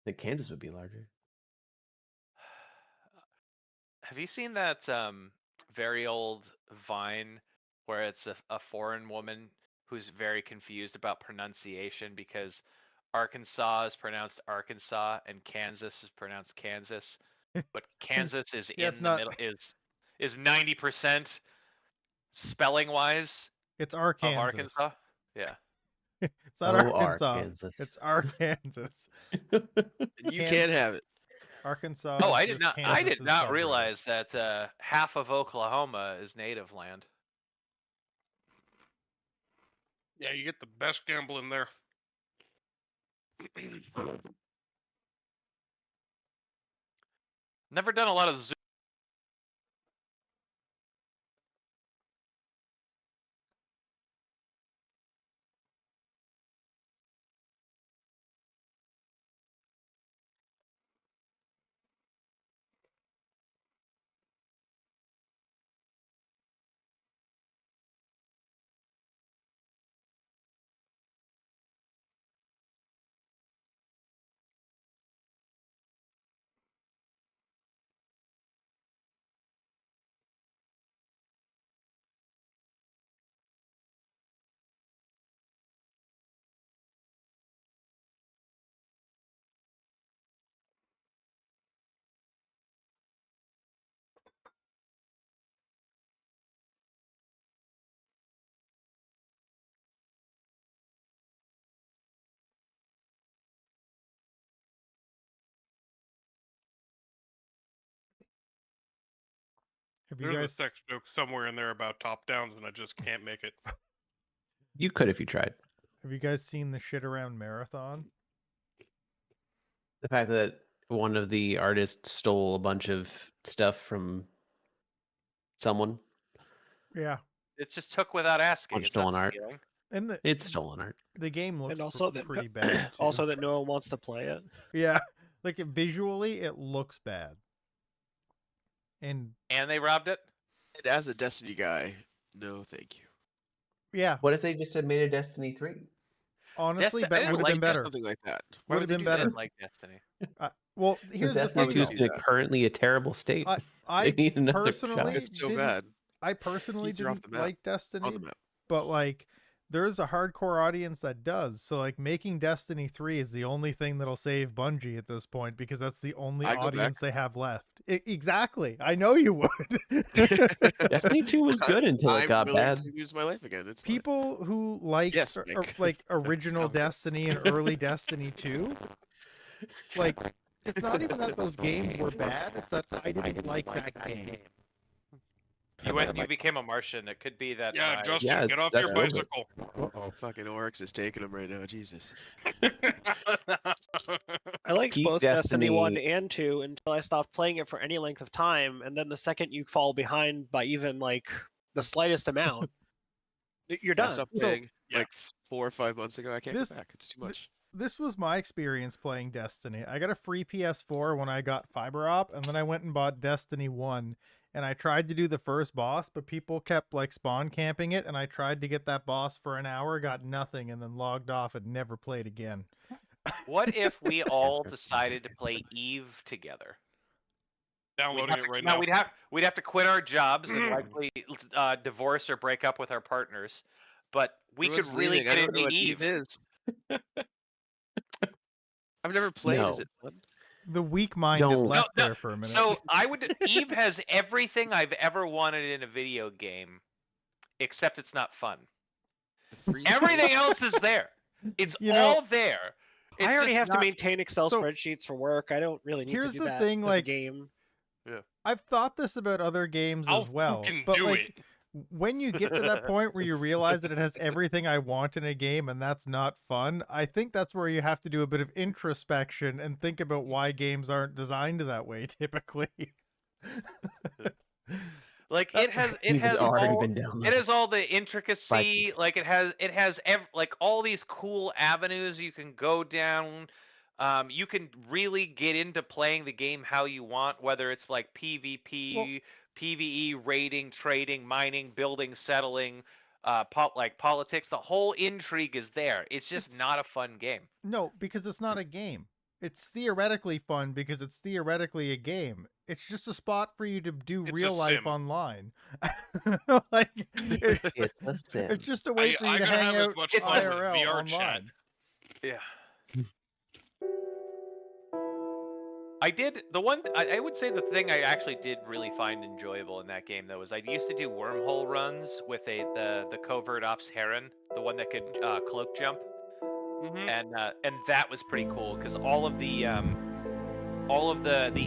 think Kansas would be larger. Have you seen that very old Vine where it's a foreign woman who's very confused about pronunciation because Arkansas is pronounced Arkansas and Kansas is pronounced Kansas, but Kansas is Yeah, it's in the not. middle is 90% spelling wise It's of Arkansas. Arkansas. Yeah. It's not Oh, Arkansas. Arkansas. It's Arkansas. You can't have it. Arkansas. Oh, is I did just not. I did Kansas's not suburb. realize that half of Oklahoma is native land. Yeah, you get the best gambling there. Never done a lot of Zoom. Have you There's guys? a sex joke somewhere in there about top downs, and I just can't make it. You could if you tried. Have you guys seen the shit around marathon? The fact that one of the artists stole a bunch of stuff from someone. Yeah. It just took without asking. Bunch It's not stolen art. stealing. And It's stolen art. the game looks And also that pretty bad. Too. also that no one wants to play it. Yeah, like visually, it looks bad. And they robbed it. And as a Destiny guy, no, thank you. yeah, What if they just had made a Destiny 3? honestly, I that didn't would have like been better. Something like that. Why Would have would they been do that? I better. didn't like Destiny. Well, here's the Destiny thing. 2 is though. in currently a terrible state. I They need another personally shot. It's so didn't- bad. I personally Keys are off didn't the map. like Destiny, On the map. but like there's a hardcore audience that does. So like making Destiny 3 is the only thing that'll save Bungie at this point because that's the only I'd go audience back. they have left. Exactly. I know you would. Destiny 2 was good until it I'm got willing bad. to lose my life again. It's fine. People who like Yes, Mick. like original That's how it is. Destiny and early Destiny 2, like it's not even that those games were bad, it's that I didn't like that game. You became a Martian. It could be that. Yeah, my- Justin, Yeah, get off that's your over. bicycle. Fucking Oryx is taking him right now. Jesus. I liked Keep both Destiny 1 Destiny- and 2 until I stopped playing it for any length of time, and then the second you fall behind by even like the slightest amount, you're I done. stopped So- playing Yeah. like 4 or 5 months ago. I can't This- go back. It's too much. This was my experience playing Destiny. I got a free PS4 when I got Fiber Op, and then I went and bought Destiny 1. And I tried to do the first boss, but people kept like spawn camping it, and I tried to get that boss for an hour, got nothing, and then logged off and never played again. What if we all decided to play Eve together? Downloading it right now now. we'd have to quit our jobs and likely divorce or break up with our partners, but we could Everyone's really leaving. I get don't know into what Eve. is. I've never played. No. Is it fun? The weak-minded Don't- left No, there for a minute. So Eve has everything I've ever wanted in a video game, except it's not fun. The free Everything else is there. It's You know, all there. It's I already just have to not- maintain Excel So, spreadsheets for work. I don't really need to here's do the that thing, as like- a game. I've thought this about other games I'll as well, fucking but do like it. when you get to that point where you realize that it has everything I want in a game and that's not fun, I think that's where you have to do a bit of introspection and think about why games aren't designed that way typically. Like it has already all, been down it there. has all the intricacy, like it has like all these cool avenues you can go down. You can really get into playing the game how you want, whether it's like PvP, PvE, raiding, trading, mining, building, settling, like politics. The whole intrigue is there. It's just It's- not a fun game. No, because it's not a game. It's theoretically fun because it's theoretically a game. It's just a spot for you to do It's a real life sim. online. Like It's a sim. it's just a way for you I to gotta hang have as out much It's fun with IRL VR chat. online. Yeah. I did the one. I would say the thing I actually did really find enjoyable in that game though is I used to do wormhole runs with the covert ops heron, the one that could cloak jump, Hmm. and that was pretty cool because all of the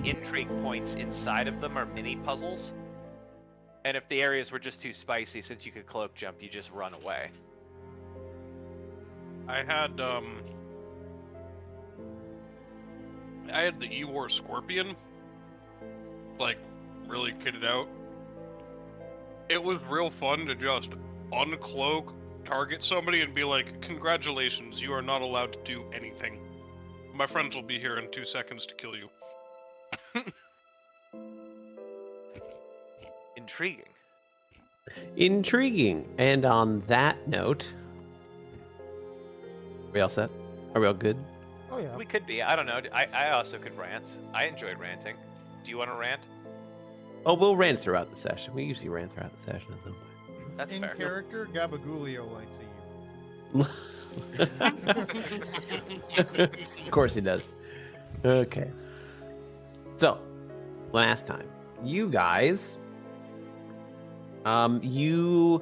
intrigue points inside of them are mini puzzles, and if the areas were just too spicy, since you could cloak jump, you just run away. I had the E-War Scorpion, like, really kitted out. It was real fun to just uncloak, target somebody, and be like, "Congratulations, you are not allowed to do anything. My friends will be here in 2 seconds to kill you." Intriguing. Intriguing. And on that note, are we all set? Are we all good? Oh yeah. We could be. I don't know. I also could rant. I enjoyed ranting. Do you want to rant? Oh, we'll rant throughout the session. We usually rant throughout the session at some point. That's In fair. character, Gabagulio likes Eve. Of course he does. Okay. So, last time, you guys, you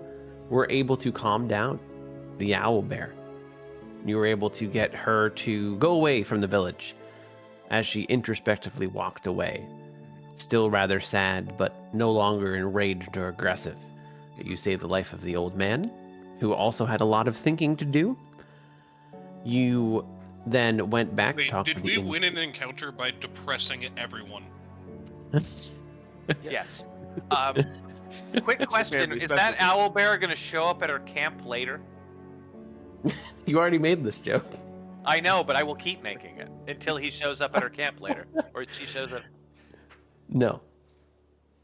were able to calm down the owl bear. You were able to get her to go away from the village as she introspectively walked away, still rather sad, but no longer enraged or aggressive. You saved the life of the old man, who also had a lot of thinking to do. You then went back to Wait, talk to did the we win an encounter by depressing everyone? Yes. Quick It's a question: family is that specialty. owl bear going to show up at our camp later? You already made this joke. I know, but I will keep making it until he shows up at our camp later, or she shows up. No.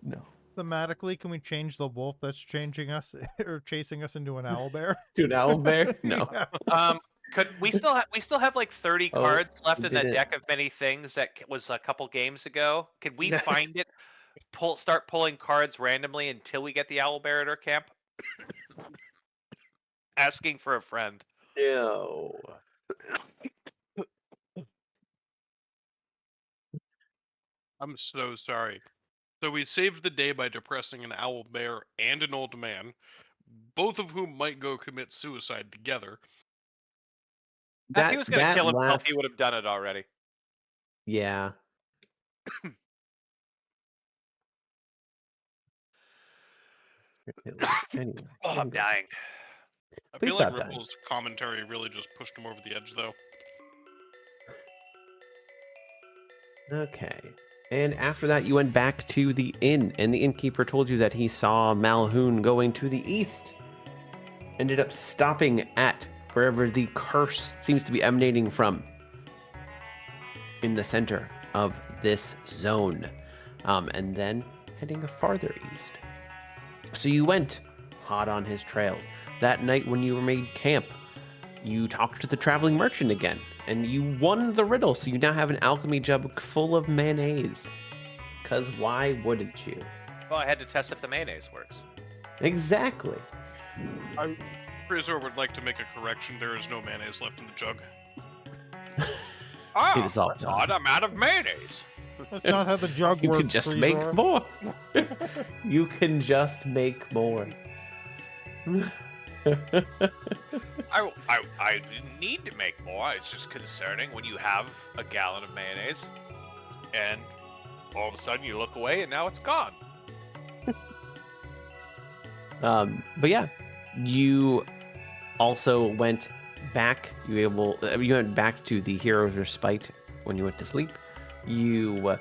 No. Thematically, can we change the wolf that's changing us or chasing us into an owl bear? To an owl bear? No. Yeah. Could we still have like 30 Oh, cards left you in that didn't- deck of many things that was a couple games ago? Could we find it? Start pulling cards randomly until we get the owl bear at our camp. Asking for a friend. No. I'm so sorry. So we saved the day by depressing an owl bear and an old man, both of whom might go commit suicide together. If he was going to kill himself, he last- would have done it already. Yeah. Anyway. Oh, I'm dying. I Please feel like stop dying. Ripple's commentary really just pushed him over the edge, though. Okay. And after that, you went back to the inn, and the innkeeper told you that he saw Malhoun going to the east. Ended up stopping at wherever the curse seems to be emanating from, in the center of this zone, and then heading farther east. So you went hot on his trails. That night when you made camp, you talked to the traveling merchant again, and you won the riddle, so you now have an alchemy jug full of mayonnaise. Because why wouldn't you? Well, I had to test if the mayonnaise works. Exactly. Frizor would like to make a correction. There is no mayonnaise left in the jug. Ah, It is all that's odd. I'm out of mayonnaise. That's not how the jug You works. can just Freezor. make more. You can just make more. I didn't need to make more. It's just concerning when you have a gallon of mayonnaise and all of a sudden you look away and now it's gone. But yeah, you also went back. You went back to the Hero's Respite when you went to sleep. You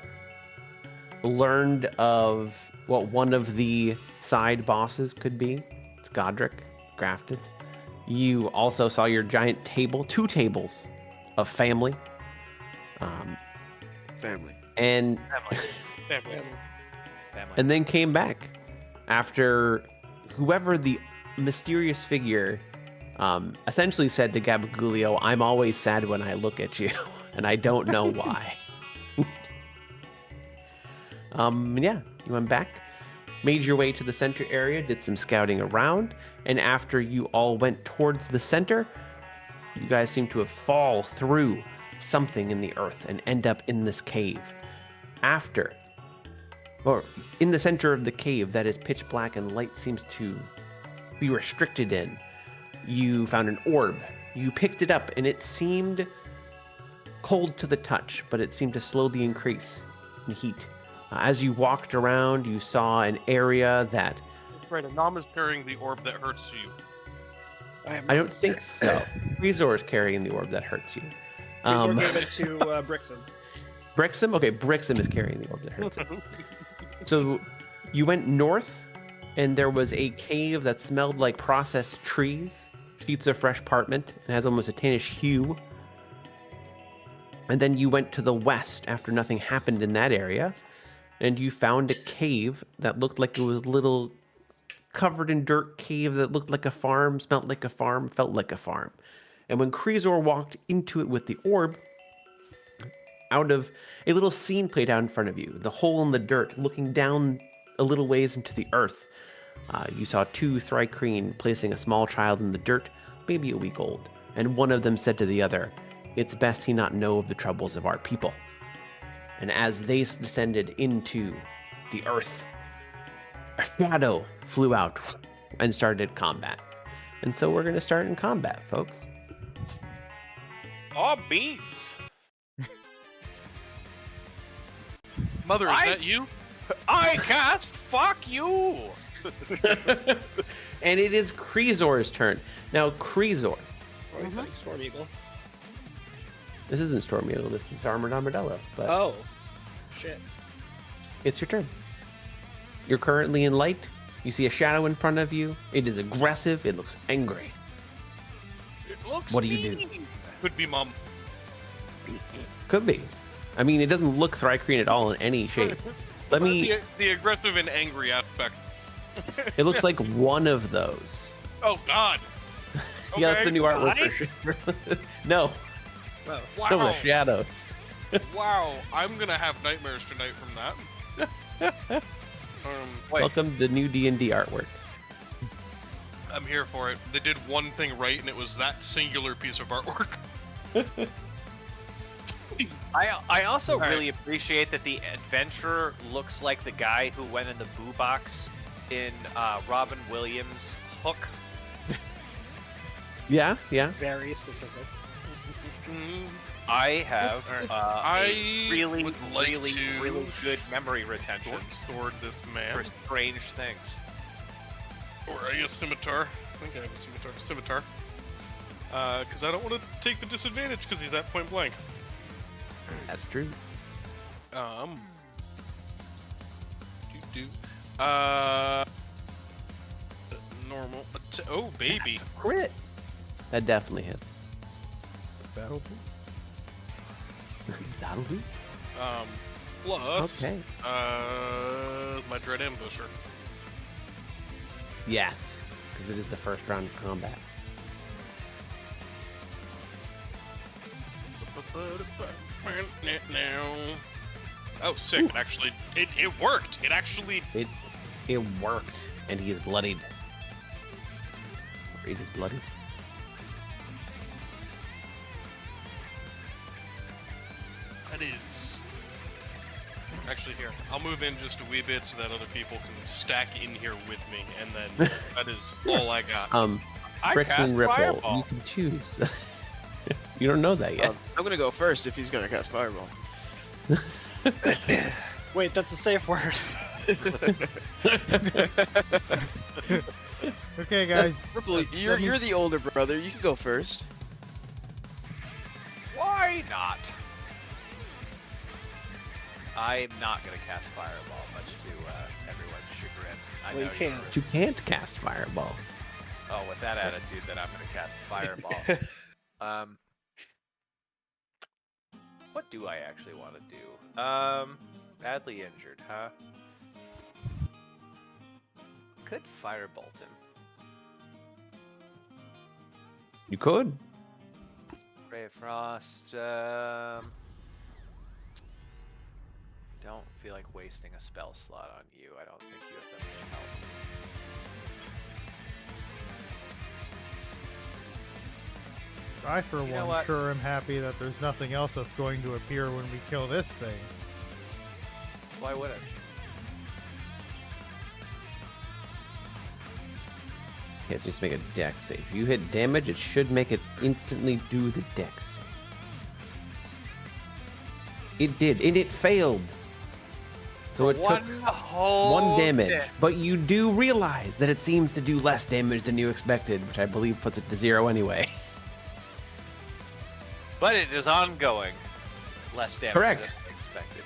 learned of what one of the side bosses could be. It's Godric, grafted. You also saw your giant table, 2 tables of family. Family. And Family. and then came back after whoever the mysterious figure essentially said to Gabagulio, "I'm always sad when I look at you," and I don't know why. Yeah, you went back, made your way to the center area, did some scouting around, and after you all went towards the center, you guys seem to have fall through something in the earth and end up in this cave. Or in the center of the cave that is pitch black and light seems to be restricted in, you found an orb. You picked it up and it seemed cold to the touch, but it seemed to slowly increase in heat. As you walked around, you saw an area that... Right, Nam is carrying the orb that hurts you. I don't think so. Rezor is carrying the orb that hurts you. Rezor gave it to Brixham. Brixham? Okay, Brixham is carrying the orb that hurts him. So you went north, and there was a cave that smelled like processed trees, sheets of fresh parchment, and has almost a tannish hue. And then you went to the west after nothing happened in that area, and you found a cave that looked like it was a little covered in dirt cave that looked like a farm, smelled like a farm, felt like a farm. And when Krezor walked into it with the orb, out of a little scene played out in front of you, the hole in the dirt, looking down a little ways into the earth. You saw two Thrycreen placing a small child in the dirt, maybe a week old, and one of them said to the other, "It's best he not know of the troubles of our people." And as they descended into the earth, a shadow flew out and started combat. And so we're going to start in combat, folks. Oh, beans. Mother, is that you? I cast fuck you. And it is Krezor's turn. Now, Krezor, Oh, he's like Storm Eagle. this isn't Storm Eagle, this is Armored Armadillo, but Oh, shit. it's your turn. You're currently in light. You see a shadow in front of you. It is aggressive. It looks angry. It looks What do you do? mean. Could be Mom. Could be. I mean, it doesn't look Thrycreen at all in any shape. Let me... The aggressive and angry aspect. It looks like one of those. Oh, God. Yeah, that's the new artwork Why? for sure. No, Oh, Wow. no, the shadows. Wow. I'm going to have nightmares tonight from that. Wait. Welcome to new D&D artwork. I'm here for it. They did one thing right, and it was that singular piece of artwork. I also All right. really appreciate that the adventurer looks like the guy who went in the boo box in Robin Williams' Hook. Yeah, yeah. very specific. I have I a really, would like really, to really good memory retention Toward this man. for strange things. Or I guess scimitar. I think I have a scimitar. Because I don't want to take the disadvantage because he's at point blank. That's true. Normal. Oh, baby. That's a crit. That definitely hits. That'll do. That'll do. Plus. Okay. My dread ambusher. Yes, because it is the first round of combat. Oh, sick! It actually, it worked. It actually. It worked, and he is bloodied. It is bloodied. That is. Actually, here, I'll move in just a wee bit so that other people can stack in here with me, and then that is all I got. I Bricks cast and Ripple, Fireball. you can choose. You don't know that yet. I'm gonna go first if he's gonna cast Fireball. Wait, that's a safe word. Okay, guys. Ripple, you're the older brother. You can go first. Why not? I'm not gonna cast Fireball, much to everyone's chagrin. I Well, you know can't. But you can't cast Fireball. Oh, with that attitude, then I'm gonna cast Fireball. What do I actually want to do? Badly injured, huh? Could Firebolt him. You could. Ray of Frost. Don't feel like wasting a spell slot on you. I don't think you have that much health. I, for You know one, what? sure am happy that there's nothing else that's going to appear when we kill this thing. Why would it? Yes, just make a dex save. If you hit damage, it should make it instantly do the dex save. It did, and it failed. So it One took whole 1 damage. day. But you do realize that it seems to do less damage than you expected, which I believe puts it to 0 anyway. But it is ongoing. Less damage Correct. than expected.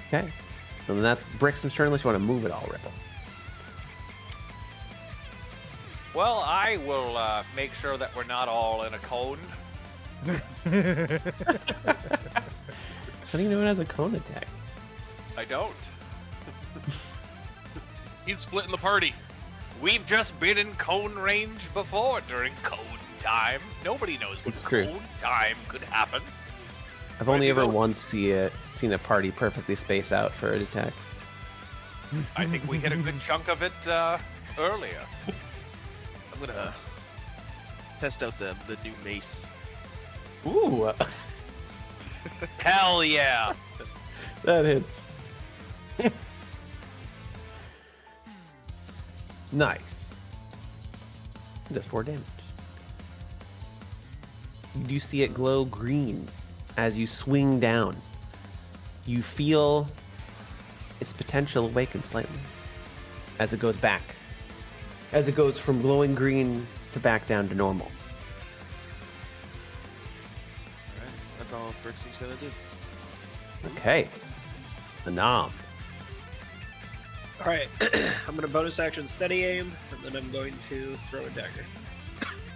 Okay. So then that's Brixton's turn unless you want to move it all, Ripple. Well, I will make sure that we're not all in a cone. How do you know it has a cone attack? I don't. He's splitting the party. We've just been in cone range before during cone time. Nobody knows when It's true. cone time could happen. I've Where'd only you ever go? once seen a party perfectly space out for an attack. I think we hit a good chunk of it earlier. I'm gonna test out the new mace. Ooh, Hell yeah! that hits. Nice. Does 4 damage. You do see it glow green as you swing down. You feel its potential awaken slightly as it goes back. As it goes from glowing green to back down to normal. Alright, that's all Brixton's gonna do. Okay. Anam. All right, I'm gonna bonus action steady aim, and then I'm going to throw a dagger.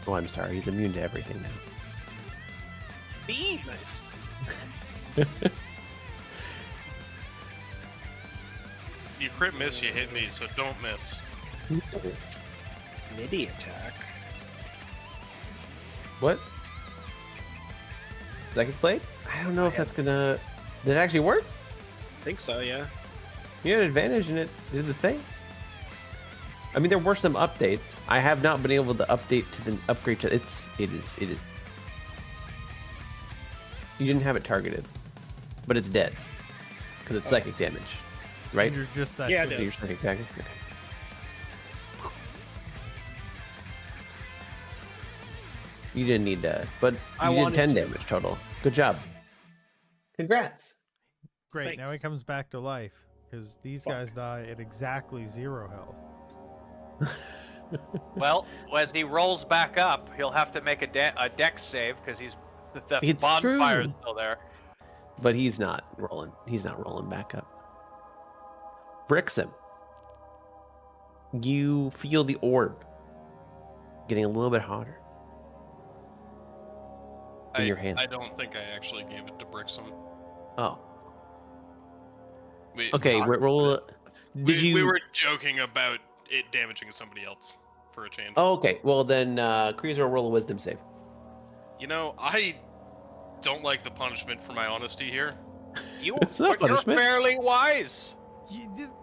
Oh, I'm sorry. He's immune to everything now. Nice. You crit miss, you hit me, so don't miss. Midi attack. What? Psychic Blade? I don't know if that's gonna... Did it actually work? I think so, yeah. You had advantage and it did the thing. I mean, there were some updates. I have not been able to update to the upgrade to... It is... You didn't have it targeted. But it's dead. Because it's psychic damage. Right? You're just that Yeah, it good. Your is. psychic dagger? Okay. You didn't need that, but I you did wanted 10 to. damage total. Good job. Congrats. Great, now he Thanks. comes back to life. Because these Fuck. guys die at exactly 0 health. Well, as he rolls back up, he'll have to make a dex save because the It's bonfire's true. still there. But he's not rolling. He's not rolling back up. Brixham. You feel the orb getting a little bit hotter in your hand. I don't think I actually gave it to Brixham. Oh, We, okay. Roll. Did you? we were joking about it damaging somebody else for a change. Oh, okay. Well, then, Cruiser, roll a wisdom save. You know, I don't like the punishment for my honesty here. It's not But you're punishment. fairly wise.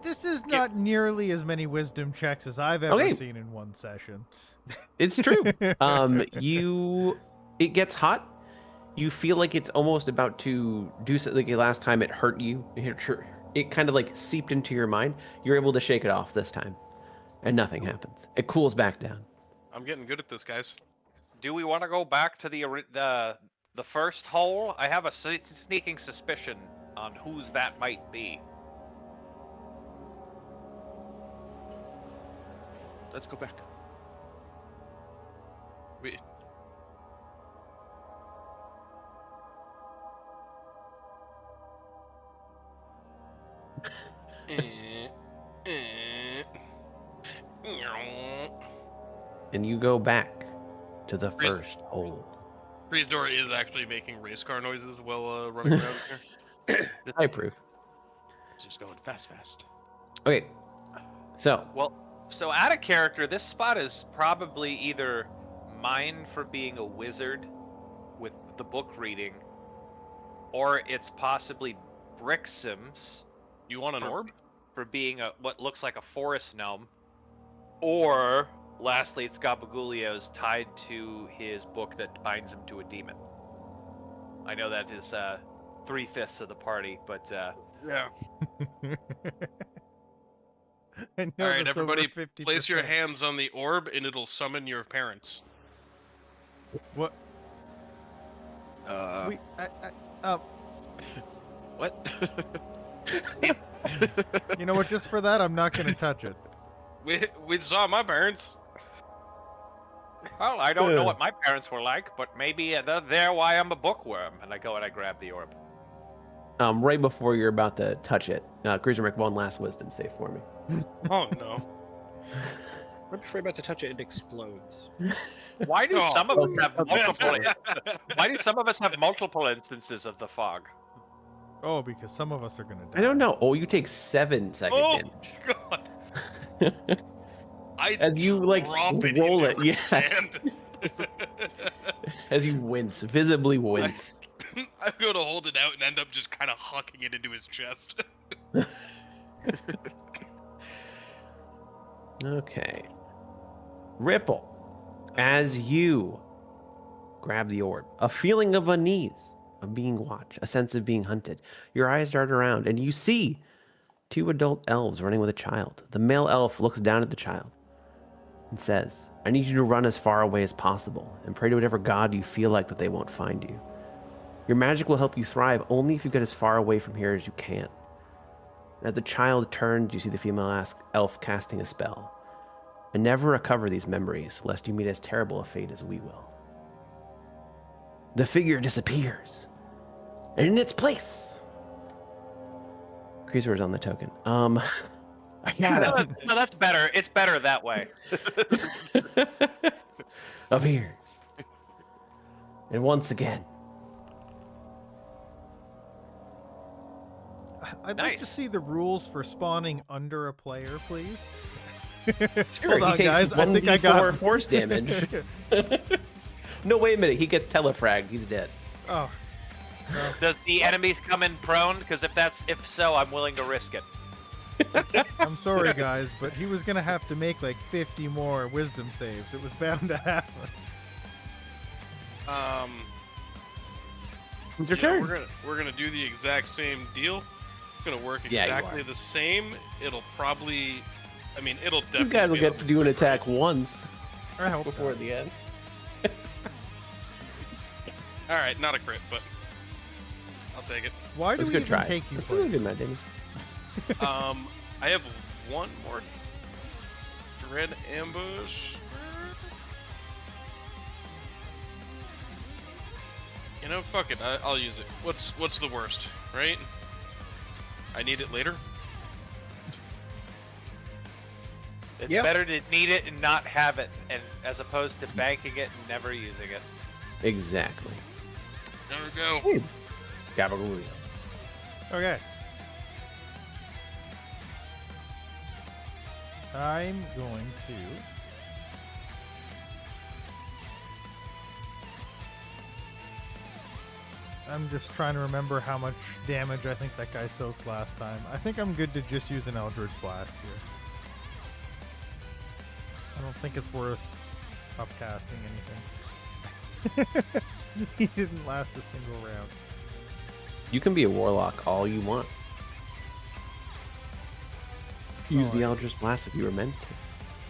This is not nearly as many wisdom checks as I've ever Okay. seen in one session. It's true. It gets hot. You feel like it's almost about to do something. Like last time, it hurt you. It kind of like seeped into your mind. You're able to shake it off this time, and nothing happens. It cools back down. I'm getting good at this, guys. Do we want to go back to the first hole? I have a sneaking suspicion on whose that might be. Let's go back. We, And you go back to the first hole. Freezdor is actually making race car noises while running around here. I approve. It's just going fast. Okay. So, Well, so out of character, this spot is probably either mine for being a wizard with the book reading, or it's possibly Brixham's You want an orb? for being what looks like a forest gnome, or lastly, it's Gabagulio's tied to his book that binds him to a demon. I know that is 3/5 of the party, but Yeah. I know All right, that's everybody, over 50%. place your hands on the orb, and it'll summon your parents. What? Uh, We, what? you know what? Just for that, I'm not gonna touch it. We saw my parents. well, I don't know what my parents were like, but maybe they're why I'm a bookworm. And I go and I grab the orb. Right before you're about to touch it, Cruiser make one last wisdom save for me. Oh no. Right before you're about to touch it, it explodes. Why do Oh. some of us have multiple? Why do some of us have multiple instances of the fog? Oh, because some of us are gonna die. I don't know. Oh, you take 7 second Oh damage. God. I As you, like, drop it roll into it, Rick's yeah. hand. As you wince, visibly wince. I'm going to hold it out and end up just kind of hucking it into his chest. Okay. Ripple, as you grab the orb, a feeling of unease, of being watched, a sense of being hunted. Your eyes dart around and you see 2 adult elves running with a child. The male elf looks down at the child and says, I need you to run as far away as possible and pray to whatever god you feel like that they won't find you. Your magic will help you thrive only if you get as far away from here as you can. As the child turns, you see the female elf casting a spell. And never recover these memories, lest you meet as terrible a fate as we will. The figure disappears. And in its place, Creaser is on the token. I got it. No, that's better. It's better that way. Appears. And once again, I'd like to Nice. see the rules for spawning under a player, please. sure, Hold on, he takes guys. I think I 1d4 got force damage. No, wait a minute. He gets telefragged. He's dead. Oh, Does the enemies come in prone? Because if so, I'm willing to risk it. I'm sorry, guys, but he was gonna have to make like 50 more wisdom saves. It was bound to happen. It's your Yeah, turn. we're gonna do the exact same deal. It's gonna work Yeah, you exactly are. the same. It'll probably, I mean, it'll definitely. These guys will be get a- to do an attack once I hope before not. the end. All right, not a crit, but I'll take it. Why It do was a we good even try. take you That's still a first? good match, Danny. I have one more dread ambush. You know, fuck it. I'll use it. What's the worst, right? I need it later. It's Yep. better to need it and not have it, and as opposed to banking it and never using it. Exactly. There we go. Hey, Gabagoolio. Okay. I'm going to. I'm just trying to remember how much damage I think that guy soaked last time. I think I'm good to just use an Eldritch Blast here. I don't think it's worth upcasting anything. He didn't last a single round. You can be a warlock all you want. Use Oh, the I- Eldritch Blast if you were meant to.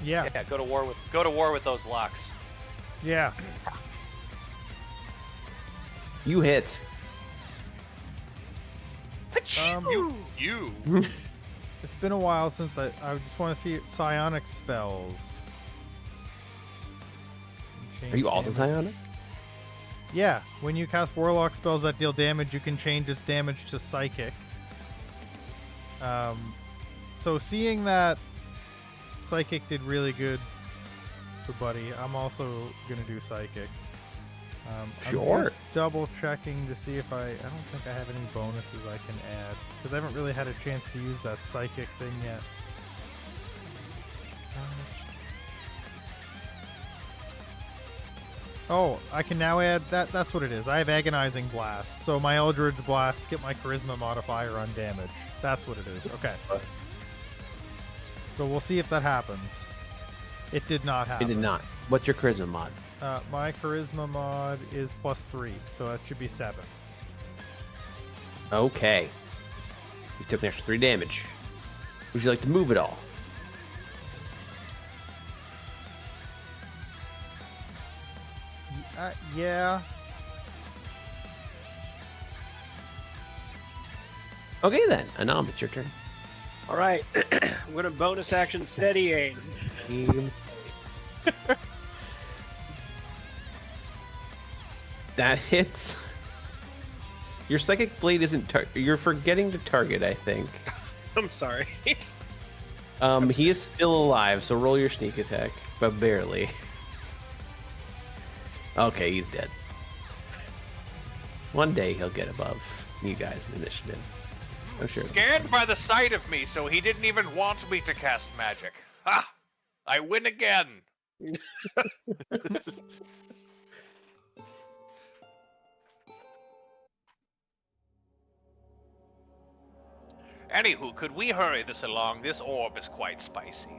Yeah, Yeah, go to war with those locks. yeah. You hit. You. It's been a while since I just want to see psionic spells. Are you also Change psionic? Yeah, when you cast warlock spells that deal damage, you can change its damage to psychic. So seeing that psychic did really good for Buddy, I'm also gonna do psychic. Sure. I'm just double checking to see if I don't think I have any bonuses I can add because I haven't really had a chance to use that psychic thing yet. Oh, I can now add that. That's what it is. I have Agonizing Blast, so my Eldritch Blasts get my Charisma modifier on damage. That's what it is. Okay. So we'll see if that happens. It did not happen. It did not. What's your charisma mod? My Charisma mod is +3, so that should be 7. Okay. You took an extra 3 damage. Would you like to move at all? Yeah. Okay then, Anam, it's your turn. All right, I'm gonna bonus action steady aim. That hits. Your psychic blade isn't. You're forgetting to target, I think. I'm sorry. He is still alive, so roll your sneak attack, but barely. Okay, he's dead. One day he'll get above you guys in initiative. I'm sure. Scared by the sight of me, so he didn't even want me to cast magic. Ha! I win again. Anywho, could we hurry this along? This orb is quite spicy.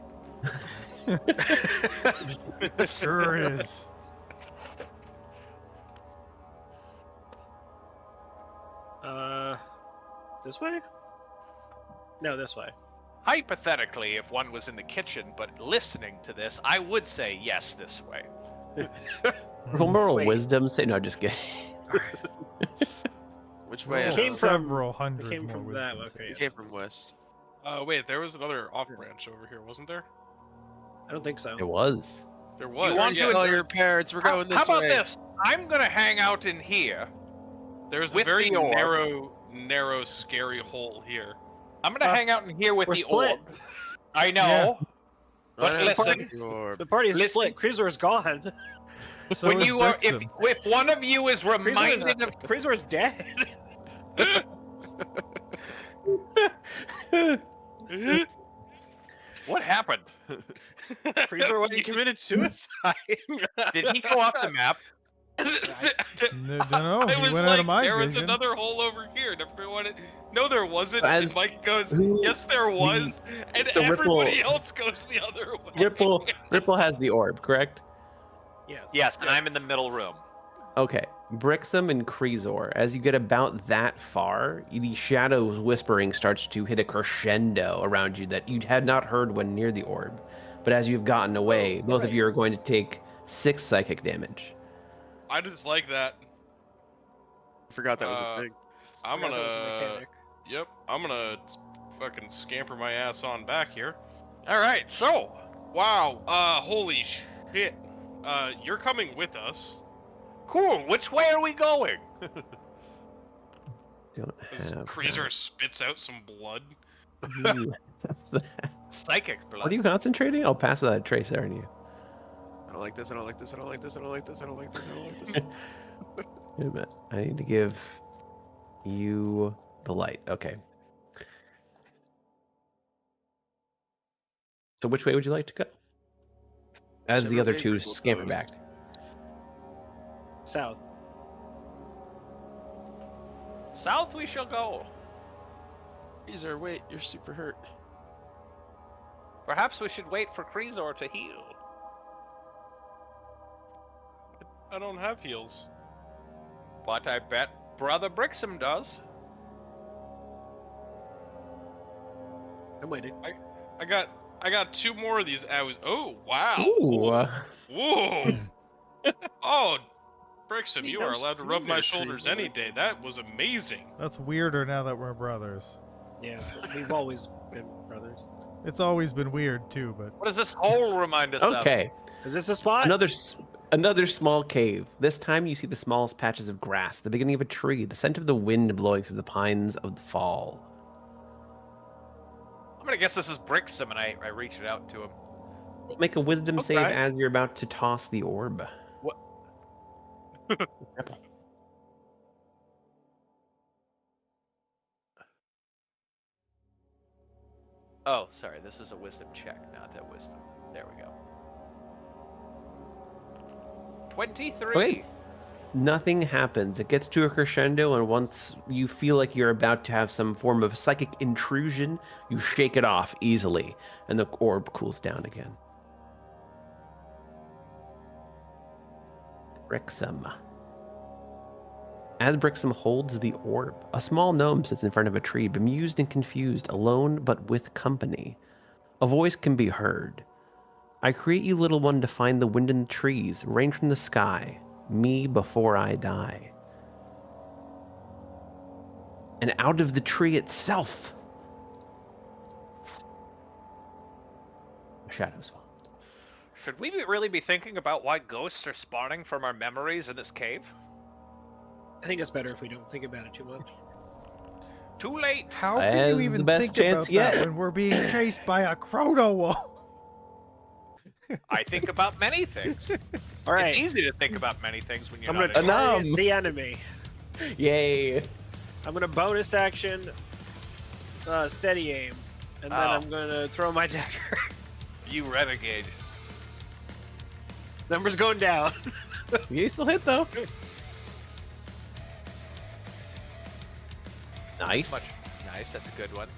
Sure is. This way? No, this way. Hypothetically, if one was in the kitchen but listening to this, I would say yes this way. Moral Wait. wisdom. Say no, just kidding. Which way? Roll It came from- several hundred it came more from that, wisdom okay. You saves. came from west. Wait, there was another off branch over here, wasn't there? I don't think so. It was. There was. You want yeah, to Tell there- your parents we're going this How about way. this? I'm gonna hang out in here. There's a with very the orb. narrow, scary hole here. I'm gonna hang out in here with we're the split. orb. I know. But I know listen, it's the orb. The party is Listen. split. Cruiser is gone. So when is you are, Brixham. if one of you is reminded of, Cruiser is dead. what happened? Cruiser went and committed suicide. Did he go off the map? No, I he was went like, out of my there was vision. another hole over here. And everyone, no, there wasn't. As- and Mike goes, who- yes, there was. And so everybody Ripple- else goes the other way. Ripple has the orb, correct? Yes. Yes, and I'm in the middle room. Okay. Brixham and Kreezor, as you get about that far, the shadows whispering starts to hit a crescendo around you that you had not heard when near the orb. But as you've gotten away, both of right. you are going to take 6 psychic damage. I just like that. I forgot that was Uh, a thing. I'm Forgot that was a gonna. mechanic. Yep, I'm gonna fucking scamper my ass on back here. All right, so Wow. Holy shit. You're coming with us. cool. Which way are we going? Don't As have Kreezer spits out some blood. that. Ooh, that's the- Psychic blood. What are you concentrating? I'll pass without a trace, aren't you? I don't like this. I don't like this. I don't like this. I don't like this. I don't like this. I don't like this. Wait a minute. I need to give you the light. Okay. So which way would you like to go? As the Whichever other way two Ripple scamper goes. back. South. South we shall go. Caesar, wait, you're super hurt. Perhaps we should wait for Kreezor to heal. I don't have heals. But I bet Brother Brixham does. I'm waiting. I got 2 more of these arrows. Oh wow. Ooh, Whoa. Oh, Brixham, He you are knows allowed to rub my Kreezer. shoulders any day. That was amazing. That's weirder now that we're brothers. Yes, we've always been brothers. It's always been weird too, but What does this hole remind us of? okay. Is this a spot? Another small cave. This time you see the smallest patches of grass, the beginning of a tree, the scent of the wind blowing through the pines of the fall. I'm gonna guess this is Brixham, and I reach it out to him. Make a wisdom save Okay. as you're about to toss the orb. What? Ripple. Oh, sorry, this is a wisdom check, not a wisdom. There we go. 23. Okay. Nothing happens. It gets to a crescendo, and once you feel like you're about to have some form of psychic intrusion, you shake it off easily, and the orb cools down again. Brixham. As Brixham holds the orb, a small gnome sits in front of a tree, bemused and confused, alone but with company. A voice can be heard. I create you, little one, to find the wind in the trees, rain from the sky, me before I die. And out of the tree itself, shadows fall. Should we really be thinking about why ghosts are spawning from our memories in this cave? I think it's better if we don't think about it too much. Too late. How can As you the even best think chance about yet. that when we're being chased by a chrono wall? I think about many things. All right, It's easy to think about many things when you're I'm not gonna in it. target the enemy. Yay. I'm gonna bonus action, steady aim, and then Oh. I'm gonna throw my dagger. You renegade. Numbers going down. You still hit, though. Nice. Nice, that's a good one.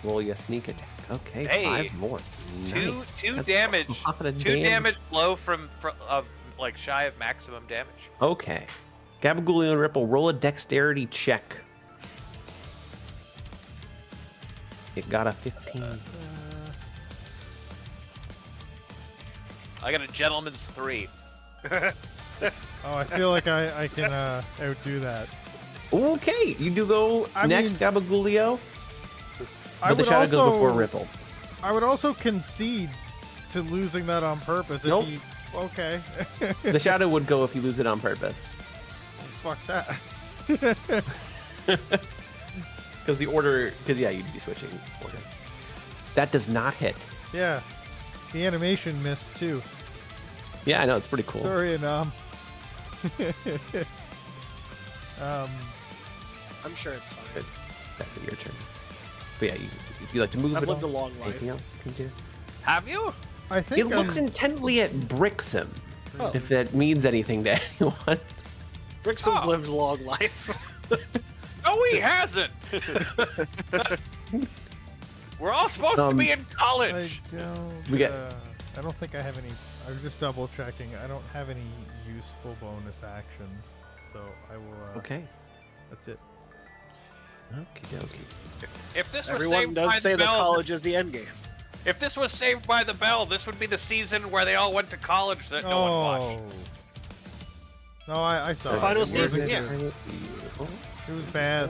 Roll your sneak attack. Okay, Hey, 5 more. Two Nice. two That's damage. a lot of Two damage blow from like shy of maximum damage. Okay. Gabagulio and Ripple, roll a dexterity check. It got a 15. I got a gentleman's 3. Oh, I feel like I can outdo that. Okay, you do go I next, mean, Gabagulio. I But the would shadow goes before also Ripple. I would also concede to losing that on purpose. If Nope. he, okay. The shadow would go if you lose it on purpose. Fuck that. Because the order, because yeah, you'd be switching order. That does not hit. Yeah. The animation missed too. Yeah, I know, it's pretty cool. Sorry, Anam. I'm sure it's fine. Good. That'd be your turn. But yeah, if you like to move I've it lived a on, long life. anything else you can do? Have you? I think It looks intently at Brixham, Oh. if that means anything to anyone. Brixham's Oh. lived a long life. No, he hasn't. We're all supposed to be in I college. don't. We get- I don't think I have any. I was just double checking. I don't have any useful bonus actions, so I will. Okay. That's it. Okie dokie. If this was Everyone saved by does the say that bell, college is the end game. if this was Saved by the Bell, this would be the season where they all went to college that no one watched. No, I saw The it. final It wasn't season, yeah. good. It was bad.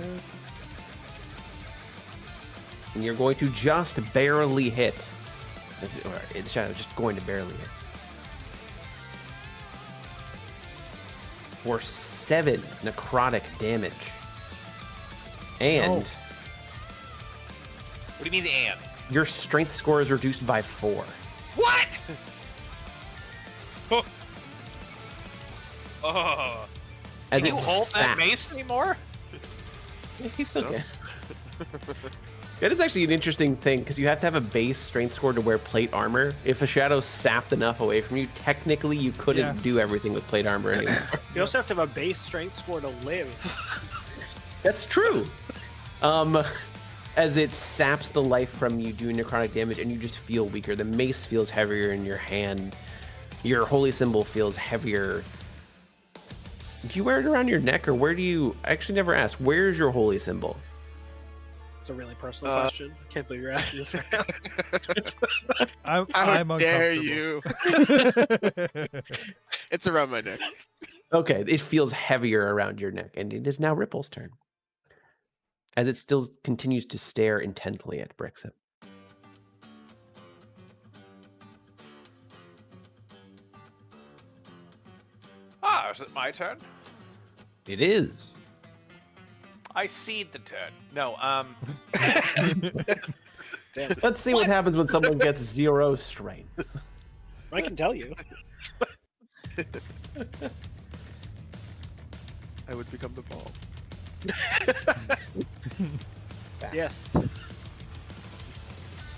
And you're going to just barely hit. Or the shadow just going to barely hit. For 7 necrotic damage. And No. What do you mean, and? your strength score is reduced by 4. What? Oh, As Can you it hold that saps. mace anymore? Yeah, he's still good. That is actually an interesting thing because you have to have a base strength score to wear plate armor. If a shadow sapped enough away from you, technically you couldn't Yeah. do everything with plate armor anymore. You also have to have a base strength score to live. That's true. As it saps the life from you, doing necrotic damage, and you just feel weaker. The mace feels heavier in your hand. Your holy symbol feels heavier. Do you wear it around your neck, or where do you? I actually never asked. Where's your holy symbol? It's a really personal question. I can't believe you're asking this right now. I'm How dare uncomfortable. you? It's around my neck. Okay, it feels heavier around your neck, and it is now Ripple's turn. As it still continues to stare intently at Brixham. Ah, is it my turn? It is. I cede the turn. No, Damn. Let's see what happens when someone gets 0 strength. I can tell you. I would become the ball. Yes.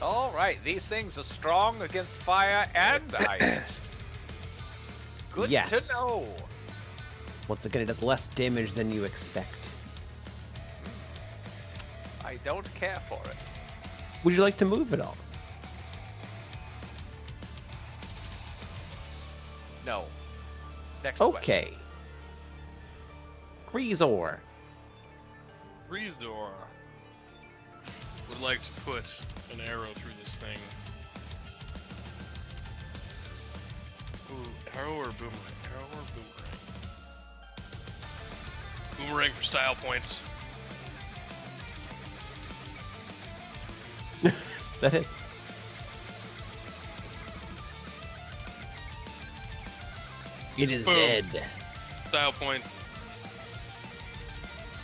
all right. These things are strong against fire and ice. Good Yes. to know. Once again, it does less damage than you expect. I don't care for it. Would you like to move at all? No. Next question. Okay. Greasor. Greasor would like to put an arrow through this thing. Ooh, arrow or boomerang? Arrow or boomerang? Boomerang for style points. That hits. It is Boom. dead. Style point.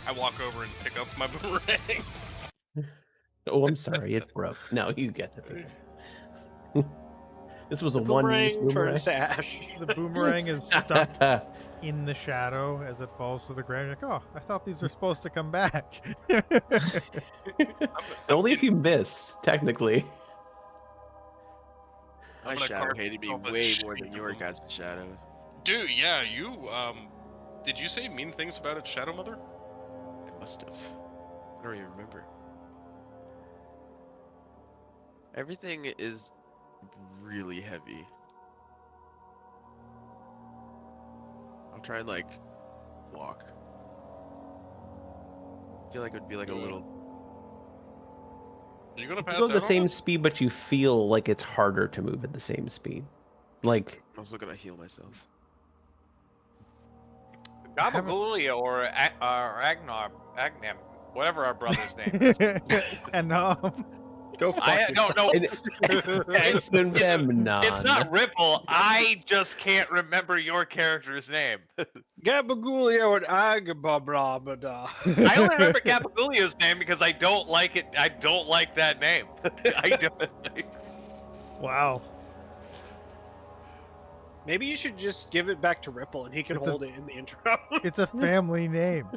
I walk over and pick up my boomerang. Oh, I'm sorry, it broke. No, you get it. This was a The one-use boomerang boomerang. turns to ash. The boomerang is stuck in the shadow as it falls to the ground. You're like, oh, I thought these were supposed to come back. Only if you miss, technically. My I'm gonna shadow carve hated me myself a way shape more than of your them. guys' shadow. Dude, yeah, you, did you say mean things about its Shadow Mother? I must have. I don't even remember. Everything is really heavy. I'll try and like walk. I feel like it would be like a little. Are you gonna You pass go at out the on same us? speed, but you feel like it's harder to move at the same speed. Like, I was looking to heal myself. haven't- Gabagolia or Agnar, Agnam, whatever our brother's name is. And Go fuck I yourself. don't know. it's It's not Ripple. I just can't remember your character's name. Gabagolia and Agabrabada. I only remember Gabagulio's name because I don't like it. I don't like that name. I don't. wow. Maybe you should just give it back to Ripple and he can It's a- hold it in the intro. It's a family name.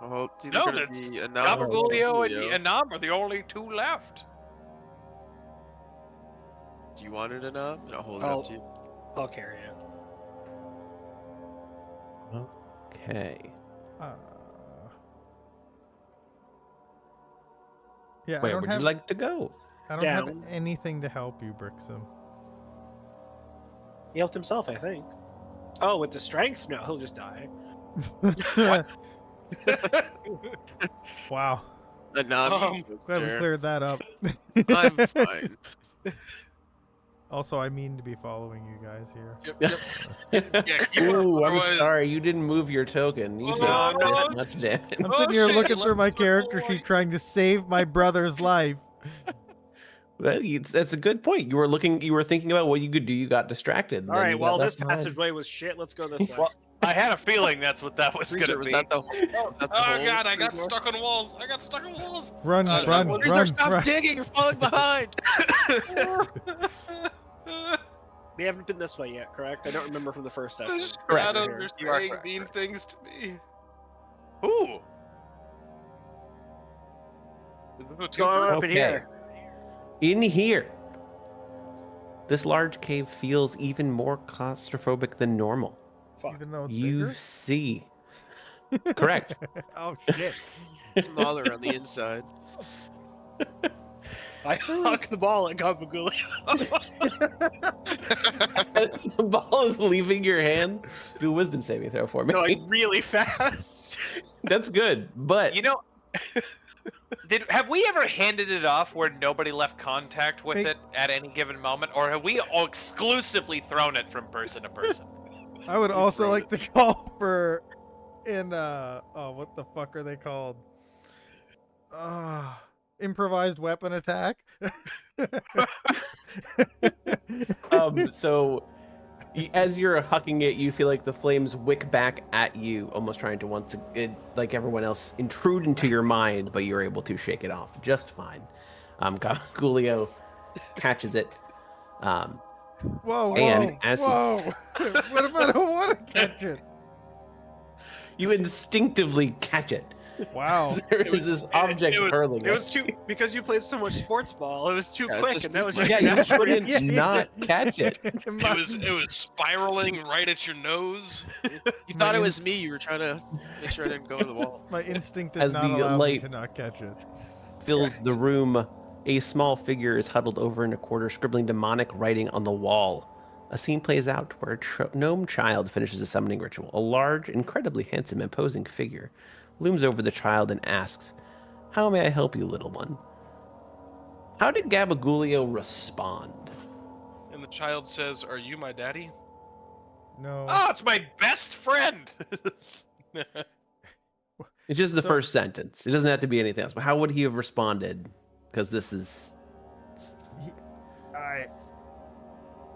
Oh, it's either No, gonna that's be a Nam or Gabagulio Julio. and Anam are the only two left. Do you want it a Nam? And I'll hold it Oh. up to you. I'll carry it. Okay. Yeah, Where would you like to go? I don't Yeah. have anything to help you, Brixham. He helped himself, I think. Oh, with the strength? No, he'll just die. Wow. A Nam. Glad we cleared that up. I'm fine. Also, I mean to be following you guys here. Yep, yep. Yeah, keep it up, Ooh, I'm otherwise- sorry, you didn't move your token. You Oh, took no. this much damage. I'm Oh, sitting here shit, looking you through my left the character boy. sheet trying to save my brother's life. That's a good point. You were thinking about what you could do. You got distracted. and All then right, you got well, this left behind. passageway was shit. Let's go this way. Well, I had a feeling that's what that was Freezer, gonna was be. that the hole? That's the Oh hole, god, I got Freezer? stuck on walls. I got stuck on walls. Run, run, well, Freezer, run, stop run. digging! You're falling behind! We haven't been this way yet, correct? I don't remember from the first session. The Correct. shadows Here. are You are saying correct, mean correct. things to me. Ooh. Is this a What's going on up in Okay. here? In here, this large cave feels even more claustrophobic than normal. Fuck. Even though it's You bigger? see. Correct. Oh, shit. Smaller on the inside. I huck the ball at Gabagolia. As the ball is leaving your hand, do a wisdom saving throw for me. Going really fast. That's good, but You know, have we ever handed it off where nobody left contact with Hey. it at any given moment, or have we all exclusively thrown it from person to person? I would You also throw like to call for what the fuck are they called? Improvised weapon attack. so as you're hucking it, you feel like the flames wick back at you, almost trying to like everyone else, intrude into your mind, but you're able to shake it off just fine. Gulio catches it. Whoa, And whoa, as you- whoa. What if I don't want to catch it? You instinctively catch it. Wow. There was this object hurling. It was too because you played so much sports ball. It was too Yeah, it's quick, just and that was reflex. your Yeah, you reaction. couldn't Yeah, yeah. not catch it. It was spiraling right at your nose. You thought it was me. You were trying to make sure I didn't go to the wall. My instinct did As not the allow me light to not catch it. fills the room. A small figure is huddled over in a corner, scribbling demonic writing on the wall. A scene plays out where a gnome child finishes a summoning ritual. A large, incredibly handsome, imposing figure looms over the child and asks, "How may I help you, little one?" How did Gabagulio respond? And the child says, "Are you my daddy?" No. Oh, it's my best friend. It's just the So- first sentence. It doesn't have to be anything else. But how would he have responded? Because this is...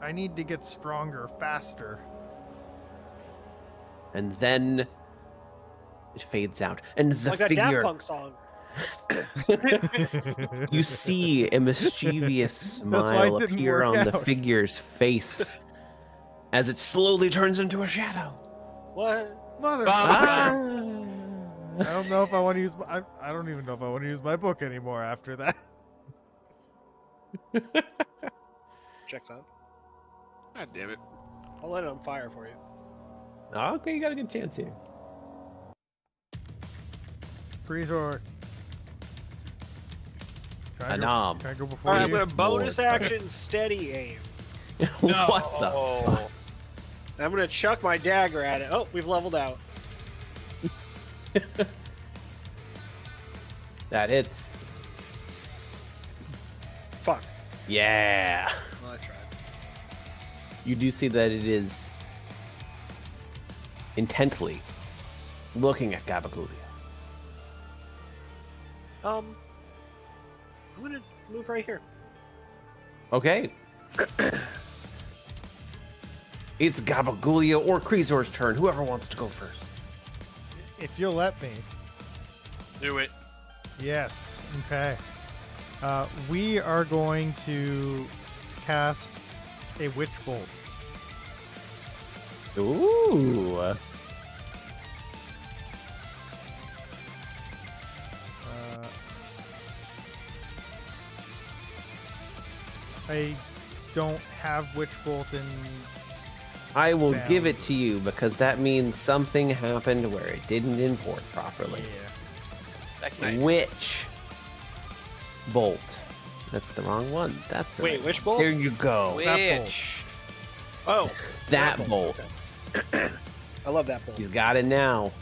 I need to get stronger, faster. And then it fades out. And the Like that Daft figure... Punk song. You see a mischievous why it smile didn't appear work on the out. figure's face as it slowly turns into a shadow. What? Mother. Ah! I don't know if I want to use my. I don't even know if I want to use my book anymore after that. Checks out. God damn it. I'll let it on fire for you. Okay, you got a good chance here. Freezor. Can Anom. I go before All right, I'm you? gonna bonus Lord. action steady aim. What the fuck? I'm gonna chuck my dagger at it. Oh, we've leveled out. That hits. Fuck. Yeah. Well, I tried. You do see that it is intently looking at Gabagulio. I'm gonna move right here. Okay. It's Gabagulio or Kreezor's turn. Whoever wants to go first. If you'll let me. Do it. Yes. Okay. We are going to cast a witch bolt. Ooh. I don't have witch bolt in. I will Down. give it to you because that means something happened where it didn't import properly. Nice. Witch bolt. That's the wrong one. That's the Wait, right which one. bolt? There you go. That bolt. Which? Oh, That bolt. Okay. I love that bolt. He's got it now.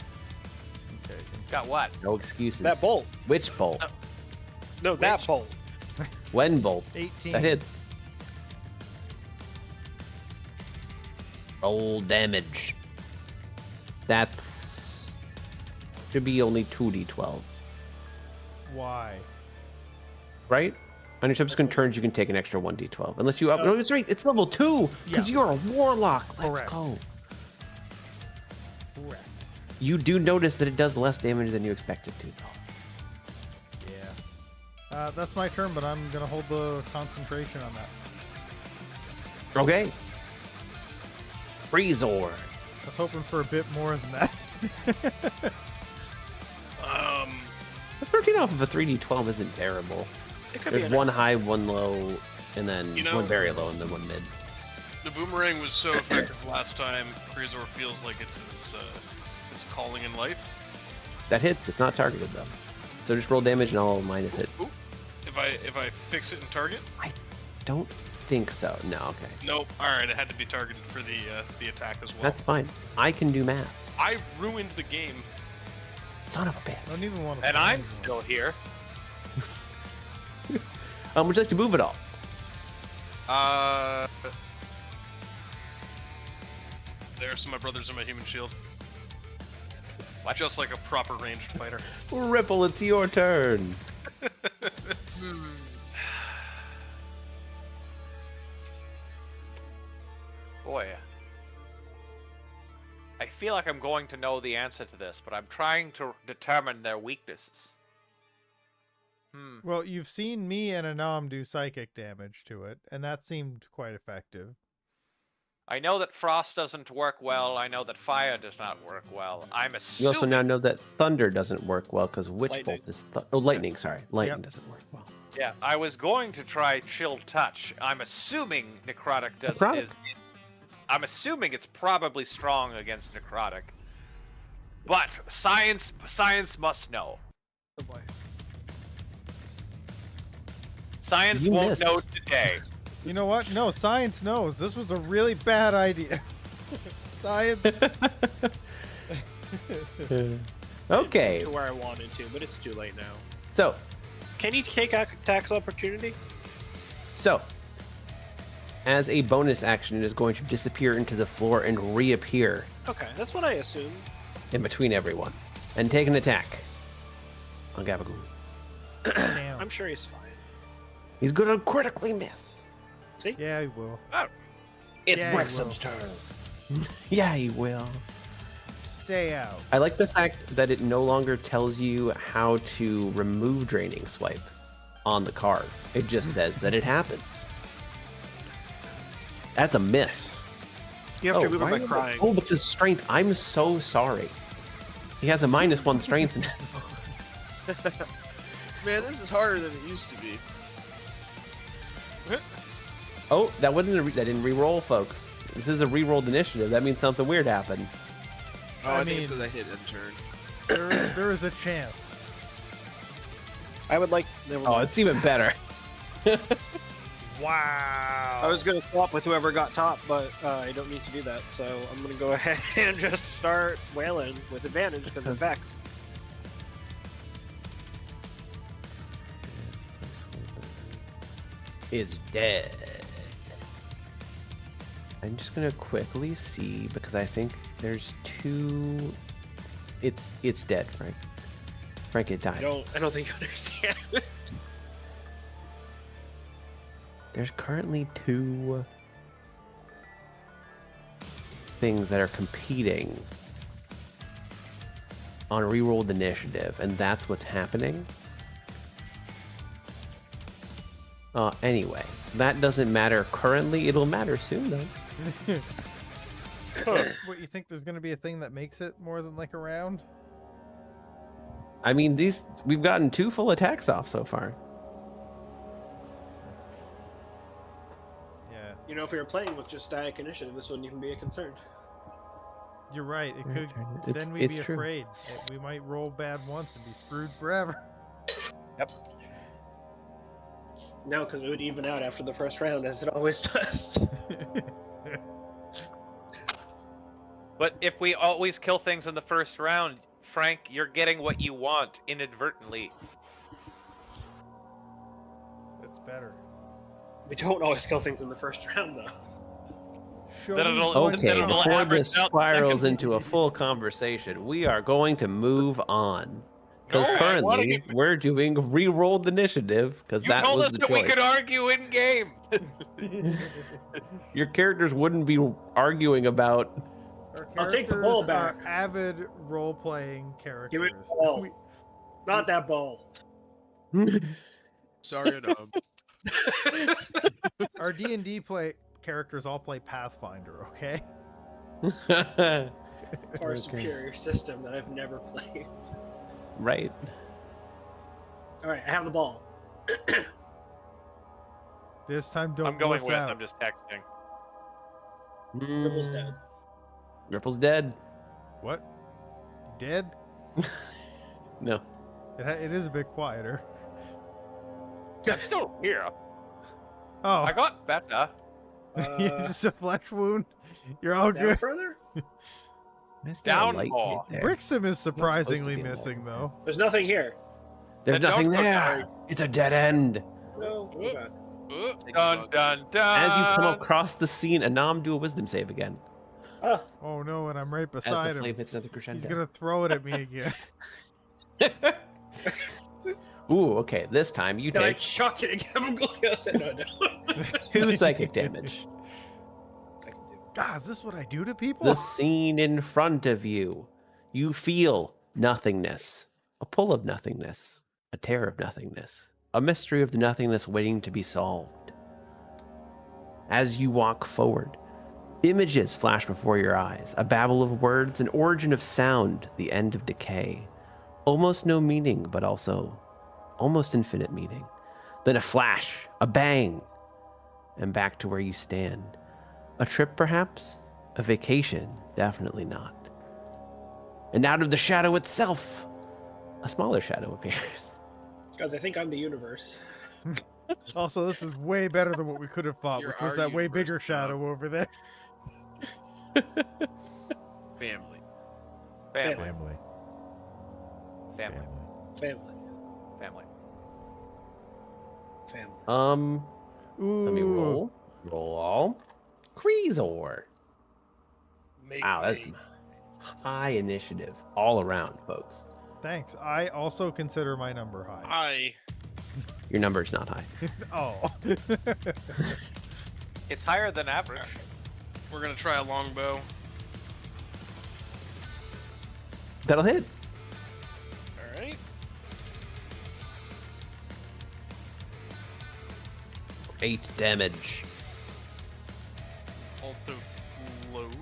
Okay. Got what? No excuses. That bolt. Which bolt? No, that Which? bolt. When bolt? 18. That hits. Roll damage. That's should be only 2d12, Why? right? On your subsequent turns, you can take an extra 1d12. Unless you up. No, that's right. It's level 2 because Yeah. you're a warlock. Let's Correct. go. Correct. You do notice that it does less damage than you expected to, though. Yeah. That's my turn, but I'm gonna hold the concentration on that. Okay. Freezor. I was hoping for a bit more than that. The 13 off of a 3d12 isn't terrible. It could be There's an one high, one low, and then You know- one very low, and then one mid. The boomerang was so effective last time. Kreezor feels like it's his calling in life. That hits. It's not targeted though. So just roll damage and I'll minus it. Ooh. If I fix it and target? Don't think so. No, okay. Nope. All right, it had to be targeted for the attack as well. That's fine. I can do math. I ruined the game. Son of a bitch. I don't even want to. And I'm still here. Would you like to move it all? There, so my brothers are my human shield. Just like a proper ranged fighter. Ripple, it's your turn. Boy. I feel like I'm going to know the answer to this, but I'm trying to determine their weaknesses. Well, you've seen me and Anam do psychic damage to it, and that seemed quite effective. I know that frost doesn't work well. I know that fire does not work well. I'm You assuming. also now know that thunder doesn't work well because Witch Lightning. Bolt is lightning. Sorry, lightning doesn't work well. Yeah, I was going to try chill touch. I'm assuming necrotic does. Necrotic? I'm assuming it's probably strong against necrotic. But science must know. Oh boy. Science You won't missed. know today. You know what? No, science knows. This was a really bad idea. Science. Okay, To where I wanted to, but it's too late now. so Can you take tax opportunity? as a bonus action, it is going to disappear into the floor and reappear Okay, that's what I assumed. in between everyone and take an attack on Gabagool. Damn. I'm sure he's fine. He's gonna critically miss. See? Yeah, he will. It's Yeah, he Brixham's turn. Yeah, he will. Stay out. I like the fact that it no longer tells you how to remove Draining Swipe on the card. It just says that it happens. That's a miss. You have to remove why him by am I- crying. Oh, but the strength. I'm so sorry. He has a -1 strength. Man, this is harder than it used to be. Oh, that didn't re-roll, folks. This is a re-rolled initiative. That means something weird happened. Oh, I I think it's mean- because I hit end turn. There is a chance. I would like. Never Oh, mind. it's even better. Wow. I was gonna swap with whoever got top, but I don't need to do that, so I'm gonna go ahead and just start wailing with advantage because of Vex. Is dead. I'm just gonna quickly see because I think there's two. It's dead, Frank. Frank, it died. I don't think you understand. There's currently two things that are competing on rerolled initiative, and that's what's happening. Anyway, that doesn't matter currently. It'll matter soon, though. What, you think there's gonna be a thing that makes it more than like a round? I mean, we've gotten 2 full attacks off so far. Yeah, You know, if we were playing with just static initiative, this wouldn't even be a concern. you're right. It could. It's- Then we'd it's be true. afraid that we might roll bad once and be screwed forever. No, because it would even out after the first round, as it always does. But if we always kill things in the first round, Frank, you're getting what you want inadvertently. That's better. We don't always kill things in the first round, though. Show Then me it'll- one Okay, it'll round. before average this out spirals second. into a full conversation, we are going to move on. Because No, I wanna currently, we're doing re-rolled initiative, because You that told was us the that we choice. could argue in game. Your characters wouldn't be arguing about... Our I'll take the ball characters are back. avid role-playing characters. Give me the ball. We- Not that ball. Sorry, Adam. Our D&D characters all play Pathfinder, okay? Far Okay. superior system that I've never played. Right. Alright, I have the ball. This time, don't I'm going wuss with. out. I'm just texting. Ripple's dead. Ripple's dead. What? You dead? No. It is a bit quieter. I'm still here. Oh, I got better. just a flesh wound. You're all Down good. further? Where's that Down light ball. right there? Brixham is surprisingly be a missing, though. There's nothing here. There's Then nothing don't go there. It's a dead end. No. Oh, God. Take Dun a dun dun. As you come across the scene, Anam, do a wisdom save again. Ah, Oh no, and I'm right As beside the him. flame hits another crescendo. He's gonna throw it at me again. Ooh, okay. This time you can I take chuck it again? No. 2 psychic damage. I can do it. God, is this what I do to people? The scene in front of you. You feel nothingness. A pull of nothingness. A tear of nothingness. A mystery of the nothingness waiting to be solved. As you walk forward, Images flash before your eyes, a babble of words, an origin of sound, the end of decay. Almost no meaning, but also almost infinite meaning. Then a flash, a bang, and back to where you stand. A trip, perhaps? A vacation? Definitely not. And out of the shadow itself, a smaller shadow appears. Guys, I think I'm the universe. Also, this is way better than what we could have thought, You're which was our that way universe, bigger Bob. shadow over there. Family. Family. Family. Family. Family. Family. Family. Let me Ooh. roll. Roll all. Creasor. Make Wow, that's me. some high initiative all around, folks. Thanks. I also consider my number high. I. Your number's not high. Oh. It's higher than average. We're gonna try a longbow. That'll hit. All right. 8 damage. Also load.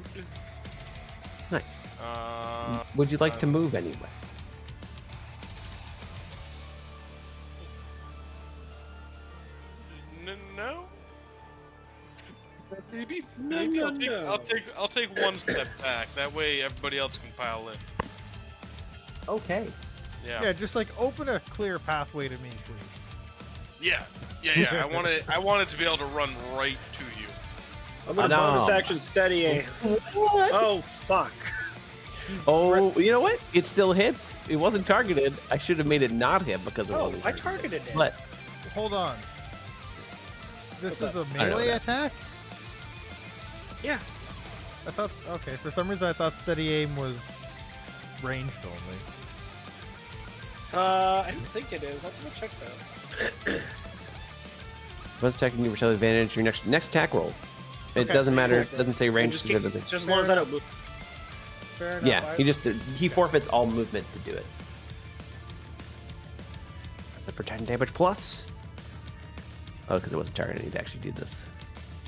Nice. Uh, Would you like to move anyway? No. Maybe. No, Maybe no, I'll take. no. I'll take one step back. That way, everybody else can pile in. Okay. Yeah. Yeah, just like open a clear pathway to me, please. Yeah. I want it. I want it to be able to run right to you. I'm gonna no. bonus action steady A. What? Oh fuck. Oh, you know what? It still hits. It wasn't targeted. I should have made it not hit because it Oh, wasn't I targeted. targeted it. But Hold on. This What's is a I know melee that. attack? Yeah. I thought, okay, for some reason I thought steady aim was ranged only. I don't think it is. I'm gonna check that. was attacking you for show advantage your next attack roll. It Okay, doesn't matter. cool. It doesn't say range Just keep, specifically. just as long as I don't move. Fair enough. Yeah, he forfeits all movement to do it. For 10 damage plus. Oh, because it wasn't targeted. I need to actually do this.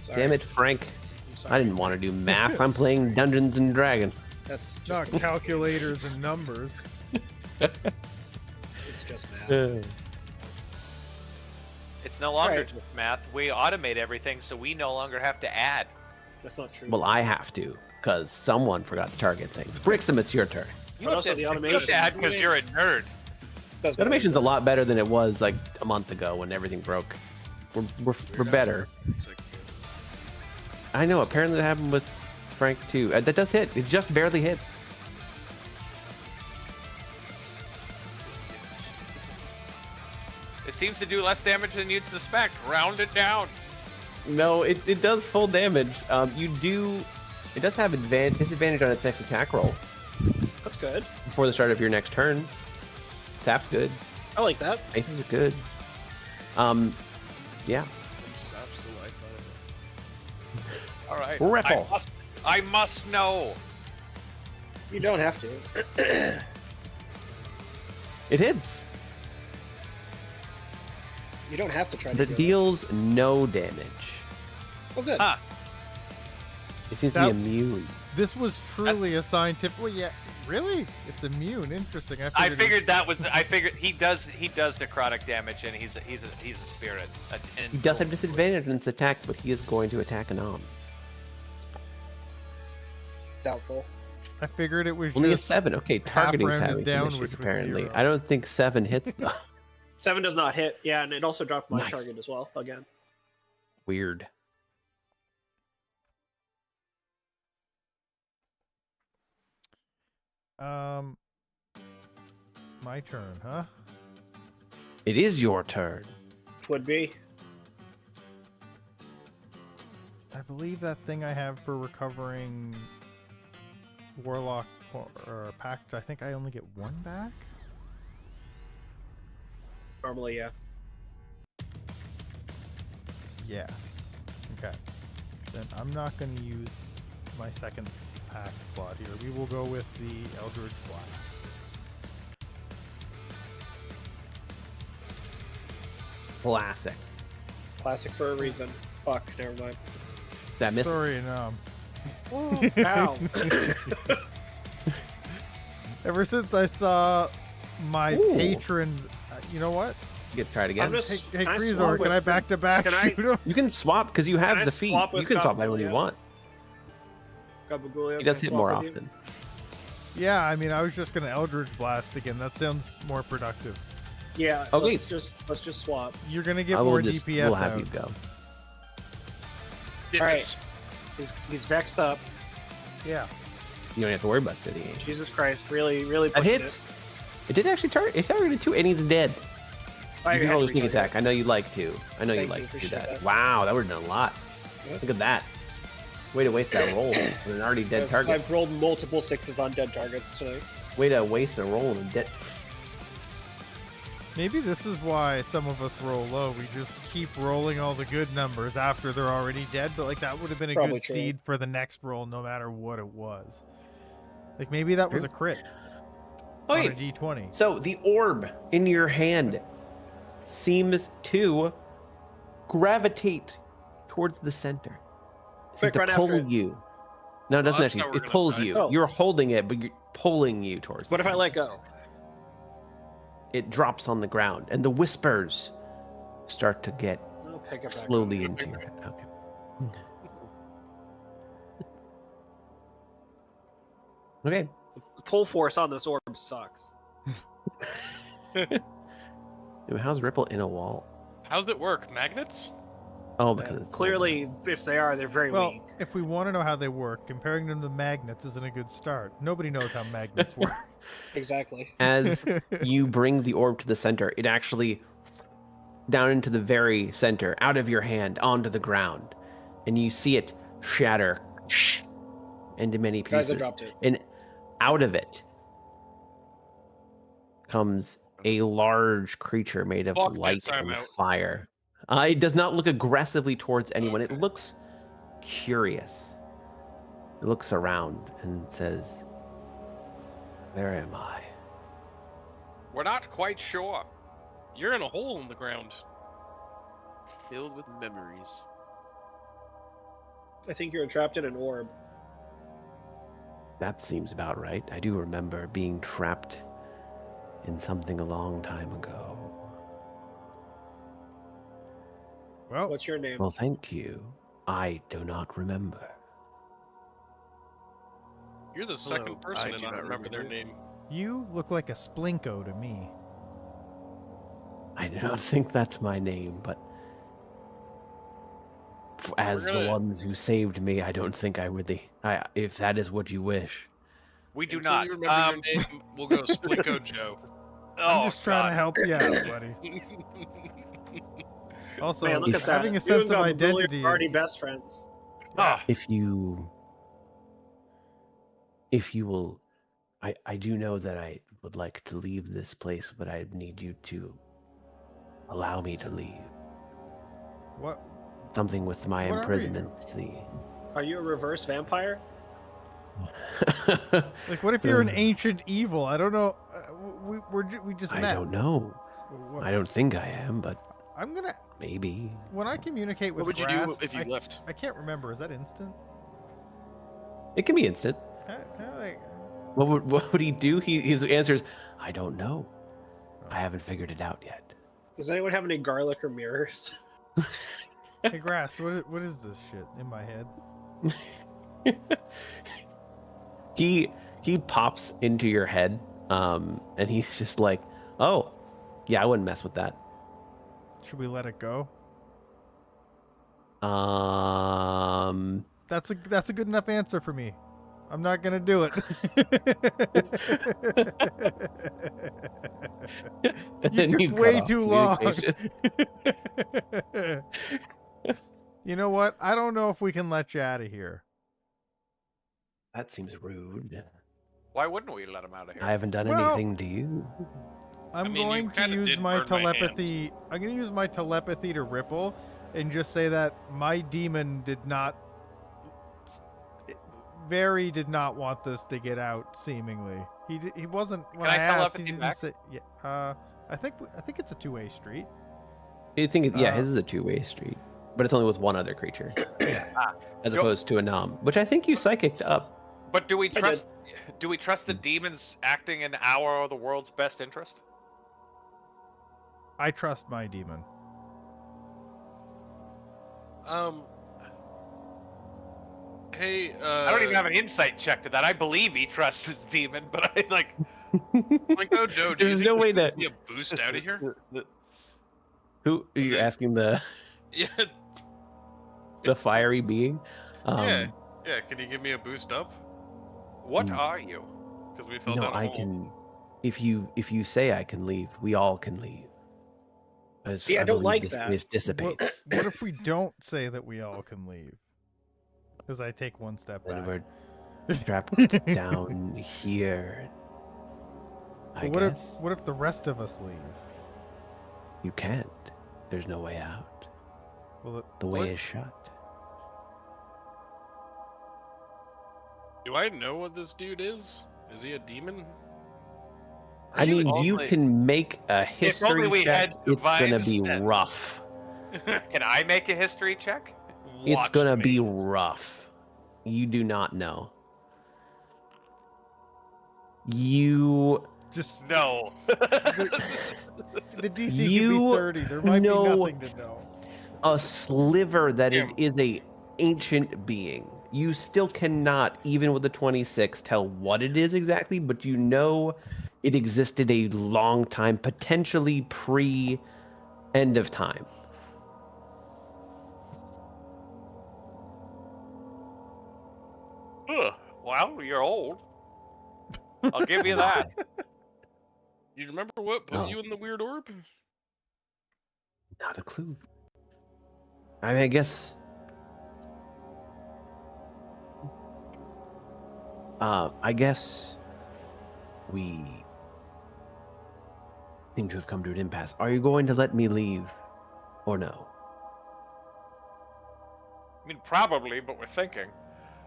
Sorry. Damn it, Frank. I'm sorry. I didn't want to do math. I'm playing Dungeons and Dragons. That's Not just, calculators and numbers. it's just math. It's no longer Right. just math. We automate everything, so we no longer have to add. That's not true. Well, I have to, because someone forgot to target things. Brixum, it's your turn. You But have also to, the you have to automation- add because you're a nerd. Doesn't The automation's a lot better than it was like a month ago when everything broke. We're better. It's like, I know. Apparently that happened with Frank too. That does hit. It just barely hits. It seems to do less damage than you'd suspect. Round it down. No, it does full damage. It does have disadvantage on its next attack roll That's good. before the start of your next turn. Tap's good. I like that. Aces are good. Yeah. saps the life out of it. All right. Ripple. I must know. You don't have to. It hits. You don't have to try to But do it deals no damage. it. Oh, good. Huh. It seems to That- be immune. This was truly a scientific. Well, yeah, really? It's immune. Interesting. I it- figured that was. I figured he does necrotic damage, and he's a spirit. He does have disadvantage on its attack, but he is going to attack Anam. Doubtful. I figured it was Only a just 7. Okay, targeting's rounded having down, some which issues was apparently. 0. I don't think 7 hits though. 7 does not hit. Yeah, and it also dropped my Nice. target as well. Again. Weird. my turn, huh? It is your turn. Would be. I believe that thing I have for recovering Warlock or Pact, I think I only get 1 back? Normally, yeah. Yes. Okay. Then I'm not going to use my second Pact slot here. We will go with the Eldritch Blast. Classic. Classic for a reason. Fuck, never mind. That misses. Sorry, no. Ow. Ever since I saw my Ooh. patron, you know what? You get tried again. I'm just. Hey, can I Kreezor, swap can I with- back to back can I- shoot him? You can swap because you have I the feet. swap You with can swap anyone you Gabagulio? want. Gabagulio, He can I does hit swap more with you? often. Yeah, I mean, I was just gonna Eldritch Blast again. That sounds more productive. Yeah. Okay. Let's just swap. You're gonna get I will more just DPS we'll have out. you go. Dip All right. us. He's vexed up. Yeah. You don't have to worry about city. Jesus Christ, really That pushing hits. It did actually target. It targeted too, and he's dead. it. You can roll a Actually, sneak attack. I know you like to. I know you Thank you, like to do appreciate that. that. Wow, that would have done a lot. Yeah. Look at that. Way to waste that roll with an already dead Because target. I've rolled multiple 6s on dead targets tonight. Way to waste a roll in a dead. Maybe this is why some of us roll low. We just keep rolling all the good numbers after they're already dead. But like that would have been a Probably good true. seed for the next roll, no matter what it was. Like maybe that was a crit on a Okay, D20. so the orb in your hand seems to gravitate towards the center. It seems Quick, to run after pull it. you. No, it doesn't that's actually. how we're It gonna pulls die. you. Oh. You're holding it, but you're pulling you towards. What the if I center. let go? It drops on the ground, and the whispers start to get I'll pick it back up. slowly into your head. Okay. Okay. The pull force on this orb sucks. How's Ripple in a wall? How's it work? Magnets? Oh, because it's Clearly, if they are, they're very Well, weak. if we want to know how they work, comparing them to magnets isn't a good start. Nobody knows how magnets work. Exactly. As you bring the orb to the center, it actually down into the very center, out of your hand, onto the ground, and you see it shatter into many Guys, I pieces. dropped it. And out of it comes a large creature made of Fuck light this, I'm and out. fire. It does not look aggressively towards anyone. It looks curious. It looks around and says, "Where am I?" We're not quite sure. You're in a hole in the ground. Filled with memories. I think you're trapped in an orb. That seems about right. I do remember being trapped in something a long time ago. Well, What's your name? Well, thank you. I do not remember. You're the second Hello, person I to do not not remember their remember. name. you look like a Splinko to me. I do not think that's my name, but as the gonna- ones who saved me, I don't think I really. If that is what you wish. We do Until not. you remember your name, we'll go Splinko Joe. I'm oh, just trying to God. help you out, buddy. Also, Man, look if at that. having a You sense and of Gabagulio identity are already is... best friends. Ah, If you will, I do know that I would like to leave this place, but I need you to allow me to leave. What? Something with my What are imprisonment. Are you a reverse vampire? Like, what if you're an ancient evil? I don't know. We just met. I don't know. What- I don't think I am, but I'm gonna... maybe. When I communicate with What would you Grass, do if you left? I can't remember. Is that instant? It can be instant. Kinda like... What would he do? His answer is, I don't know. I haven't figured it out yet. Does anyone have any garlic or mirrors? Hey, Grass, what is this shit in my head? He pops into your head, and he's just like, oh, yeah, I wouldn't mess with that. Should we let it go? That's That's a good enough answer for me. I'm not gonna do it. and You then took cut way off too long. communication. You know what? I don't know if we can let you out of here. That seems rude. why wouldn't we let him out of here? I haven't done Well- anything to you. I'm mean, you going to kinda use did my burn my hand. telepathy. I'm going to use my telepathy to Ripple and just say that my demon did not want this to get out. Seemingly, he wasn't. When Can I asked, telepathy he didn't back? say. Yeah. I think it's a two-way street. You think? Yeah, Uh, his is a two-way street. but it's only with one other creature, as Jo- opposed to a nom, which I think you psychicked up. But do we did. trust? Do we trust the demons acting in our or the world's best interest? I trust my demon. Hey, I don't even have an insight check to that. I believe he trusts his demon, but I like. Like, no, Joe. Do you There's think no we way could that- be a boost out of here? Who are you Okay. asking? The Yeah, fiery being? yeah. Can you give me a boost up? What Mm. are you? Because we fell No, down a I hole. can. If you say I can leave, we all can leave. See, I don't believe like this that. place dissipates. What if we don't say that we all can leave? Because I take one step Then back. we're trapped down here. I But guess what if the rest of us leave? you can't. There's no way out. Well, The way What? is shut. Do I know what this dude is? Is he a demon? I you mean, you only- can make a only history we check. had It's gonna divine be stand. rough. Can I make a history check? It's Watch gonna me. be rough. You do not know. You just No. the DC can You be 30. There might be know- nothing to know. a sliver that it Damn. is a ancient being. You still cannot, even with the 26, tell what it is exactly, but you know it existed a long time, potentially pre end of time. Ugh, well, you're old. I'll give you that. You remember what put No. you in the weird orb? Not a clue. I mean, I guess. I guess we seem to have come to an impasse. Are you going to let me leave, or no? I mean, probably, but we're thinking.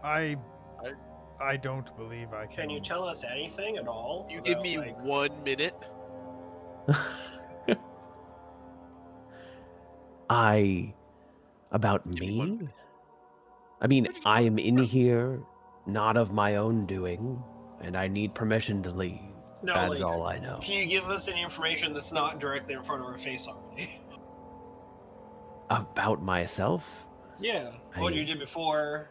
I don't believe I can. Can you tell us anything at all? You give about, me like, 1 minute. About Give me one me? I mean, I am in here, not of my own doing, and I need permission to leave. No, That's like, all I know. Can you give us any information that's not directly in front of our face already? About myself? Yeah. What I- you did before.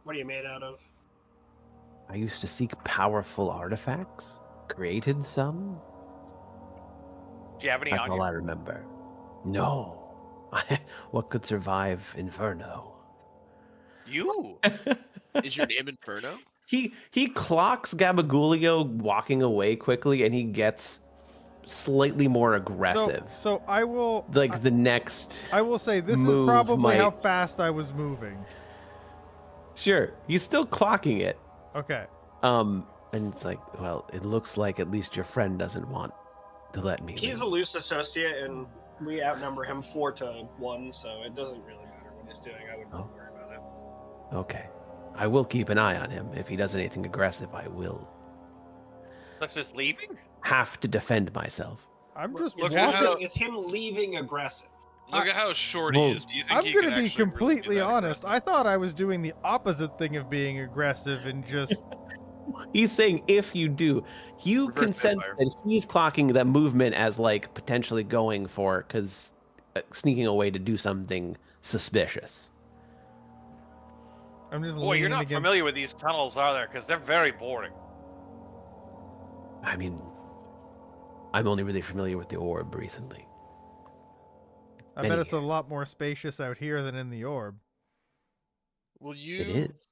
What are you made out of? I used to seek powerful artifacts, created some. Do you have any That's on all you? I remember. No. What could survive Inferno? You? Is your name Inferno? He clocks Gabagulio walking away quickly, and he gets slightly more aggressive. So I will Like the next. I will say this is move probably how might- fast I was moving. Sure, he's still clocking it. Okay. And it's like, well, it looks like at least your friend doesn't want to let me. He's a leave. loose associate, and we outnumber him 4-1, so it doesn't really matter what he's doing. I wouldn't Oh. worry about it. Okay, I will keep an eye on him. If he does anything aggressive, I will Such as leaving? have to defend myself. I'm just Look Is, at walking. how- is him leaving aggressive? Look at how short he Well, is. Do you think I'm he gonna could be actually really completely that honest. aggressive? I thought I was doing the opposite thing of being aggressive and just He's saying if you do, you Reverse can sense vampire. that he's clocking that movement as like potentially going for because sneaking away to do something suspicious. I'm just Boy, leaning you're not against... familiar with these tunnels, are there? Because they're very boring. I mean, I'm only really familiar with the orb recently. I bet many it's a lot more spacious out here than in the orb. Will you? It is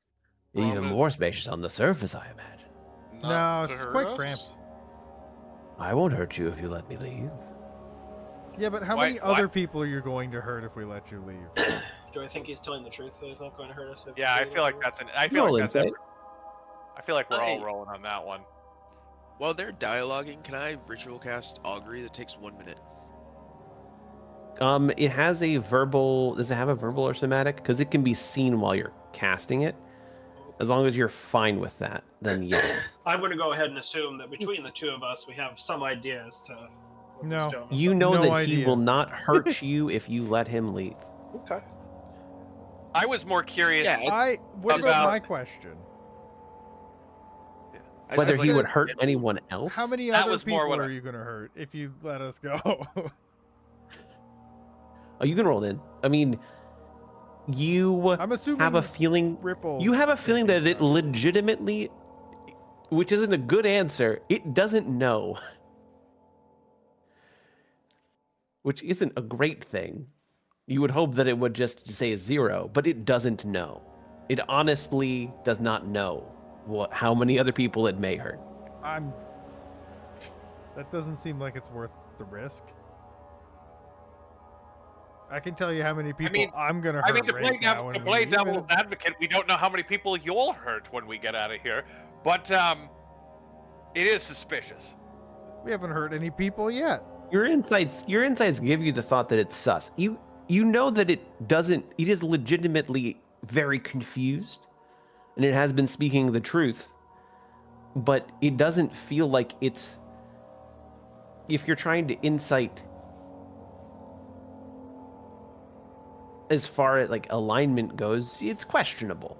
even promise more spacious on the surface, I imagine. not No, to it's hurt quite us? cramped. I won't hurt you if you let me leave. Yeah, but how Why- many why- other people are you going to hurt if we let you leave? Do I think he's telling the truth that he's not going to hurt us? If Yeah, I we feel like leave? that's an. I feel Roll like that's. insight. I feel like we're all Hey. rolling on that one. While they're dialoguing, can I ritual cast Augury that takes 1 minute? It has a verbal. Does it have a verbal or somatic? Because it can be seen while you're casting it. As long as you're fine with that, then yeah. I'm going to go ahead and assume that between the two of us, we have some idea as to No. You know No that he idea. will not hurt you if you let him leave. Okay. I was more curious. Yeah, What about About- my question? Whether I'd he like would to hurt get- anyone else. How many That other was more people what are I- you gonna hurt if you let us go? Oh, you can roll it in. I mean, you I'm assuming have a feeling. Ripples. You have a feeling taking that it stuff. legitimately, which isn't a good answer, it doesn't know. Which isn't a great thing. You would hope that it would just say 0, but it doesn't know. It honestly does not know how many other people it may hurt. That doesn't seem like it's worth the risk. I can tell you how many people I'm gonna hurt I mean, to right now. to when we play leave, devil's and- advocate, we don't know how many people you'll hurt when we get out of here, but it is suspicious. We haven't hurt any people yet. Your insights give you the thought that it's sus. You know that it is legitimately very confused, and it has been speaking the truth, but it doesn't feel like it's, if you're trying to insight as far as like alignment goes, it's questionable.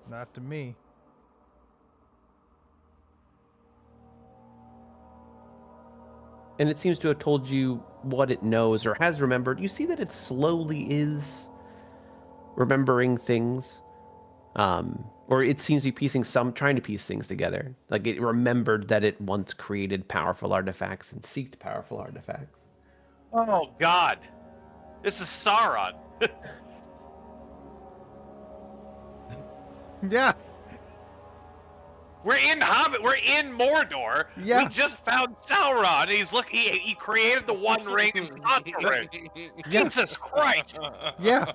Not to me. And it seems to have told you what it knows or has remembered. You see that it slowly is remembering things. Or it seems to be trying to piece things together. Like it remembered that it once created powerful artifacts and seeked powerful artifacts. Oh God, this is Sauron. Yeah. We're in Hobbit. We're in Mordor. Yeah. We just found Sauron. He created the One Ring and sought the ring. Yeah. Jesus Christ! Yeah.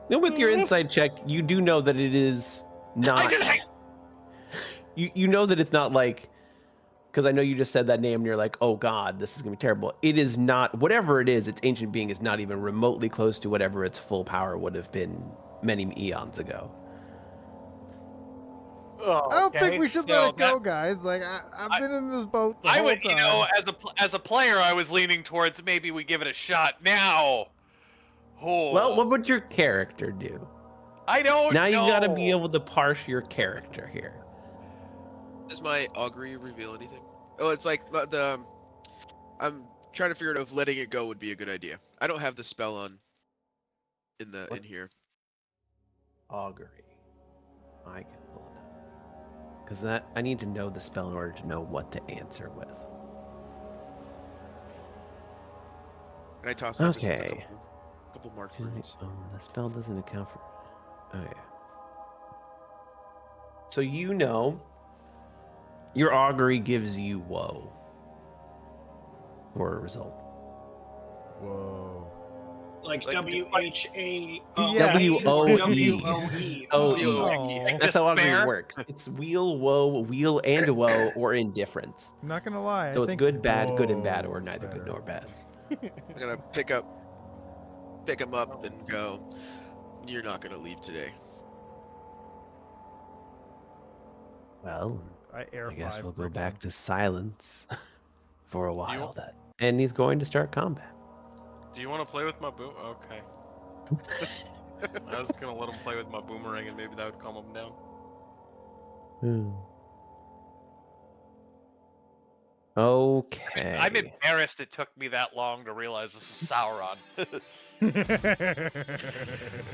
Then with your insight check, you do know that it is not. You know that it's not like, because I know you just said that name and you're like, oh God, this is gonna be terrible. It is not, whatever it is, its ancient being is not even remotely close to whatever its full power would have been many eons ago. Oh, I don't think okay, we should so let it go, guys. Like I've been in this boat the whole would, time. as a player, I was leaning towards maybe we give it a shot. Now, Well, what would your character do? I don't Now know. you gotta be able to parse your character here. Does my augury reveal anything? Oh, it's like I'm trying to figure out if letting it go would be a good idea. I don't have the spell on in here. Augury. I can pull it up. Because I need to know the spell in order to know what to answer with. And I toss out just a Okay. couple marked runes. The spell doesn't account for. Oh yeah. So you know, your augury gives you woe for a result. Whoa. Like Like, WHA. Yeah. WOE. WOE. Oh. That's how augury Despair? works. It's wheel and woe or indifference. I'm not gonna lie. So I it's think good, bad, good and bad, whoa or is neither good better. nor bad. I'm gonna pick him up and go. You're not gonna leave today. Well, I I guess we'll go bricks back him. to silence for a while then. And he's going to start combat. Do you want to play with my boom? Okay. I was gonna let him play with my boomerang, and maybe that would calm him down. Okay. I'm embarrassed it took me that long to realize this is Sauron.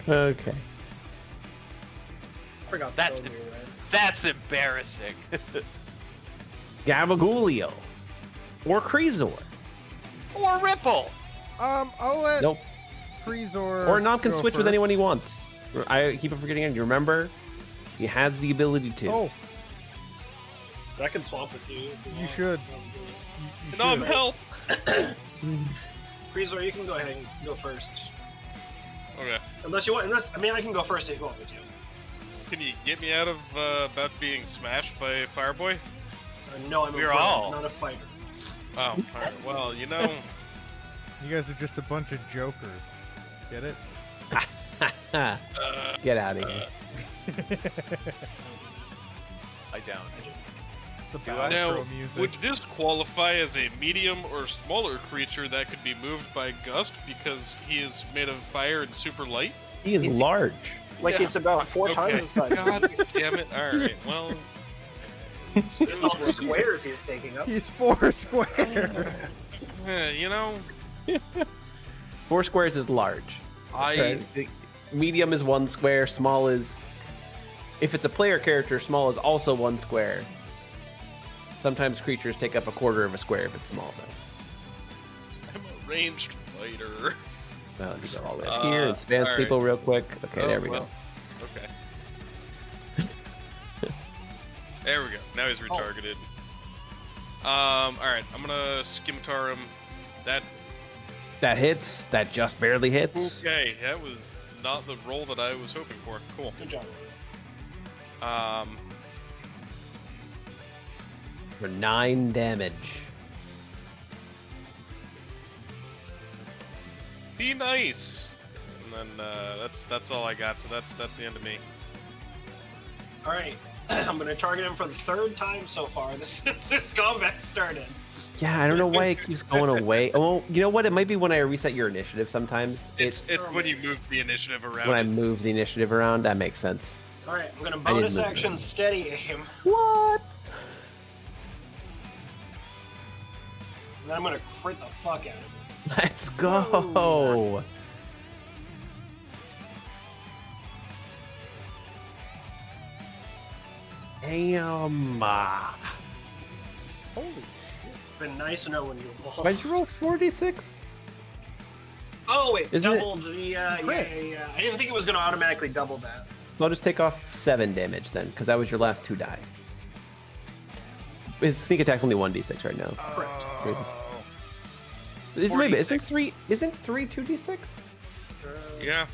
Okay. I forgot That's that's red. That's embarrassing. Gabagulio. Or Kreezor. Or Ripple. I'll let Nope. Kreezor Or Nom can go switch with anyone he first. wants. I keep forgetting it. You remember? He has the ability to. Oh, I can swap with you. you should. You Nom, should. help! Freezer, you can go ahead and go first. Okay. Unless you want. I mean, I can go first if you want me to. Can you get me out of about being smashed by Fireboy? No, I'm We're a all- rogue, not a fighter. Oh, alright. Well, you know, You guys are just a bunch of jokers. Get it? Get out of here. I I don't. It's the Do I? Battle Now, Crow music. would this qualify as a medium or smaller creature that could be moved by gust because he is made of fire and super light? He is He's- large. Like Yeah. it's about 4 times the size. God damn it! All right, well, It's all the squares he's taking up. He's 4 squares. you know, 4 squares is large. I Medium is 1 square. Small is, if it's a player character, small is also 1 square. Sometimes creatures take up a quarter of a square if it's small, though. am a ranged fighter. Well, let me go all the way up here and spans all right. people real quick. Okay, Oh, there we well, go. Okay. There we go. Now he's retargeted. All right, I'm gonna scimitar him. That hits. That just barely hits. Okay, that was not the roll that I was hoping for. Cool. Good job. For 9 damage. Be nice. And then that's all I got. So that's the end of me. All right, I'm gonna target him for the 3rd time so far. This combat started. Yeah, I don't know why it keeps going away. Oh, you know what? It might be when I reset your initiative sometimes. It's when you move the initiative around. When I move the initiative around. That makes sense. All right, I'm gonna didn't bonus move action steady him, What? and then I'm gonna crit the fuck out of him. Let's go. Damn. Holy shit! It's been nice to know when you roll. Why'd you roll 46? Oh wait, Isn't it- doubled the yeah. I didn't think it was gonna automatically double that. So I'll just take off 7 damage then, because that was your last 2 die. His sneak attack's only 1d6 right now. Correct. Wait, a minute, 46. isn't 3 2d6? Yeah.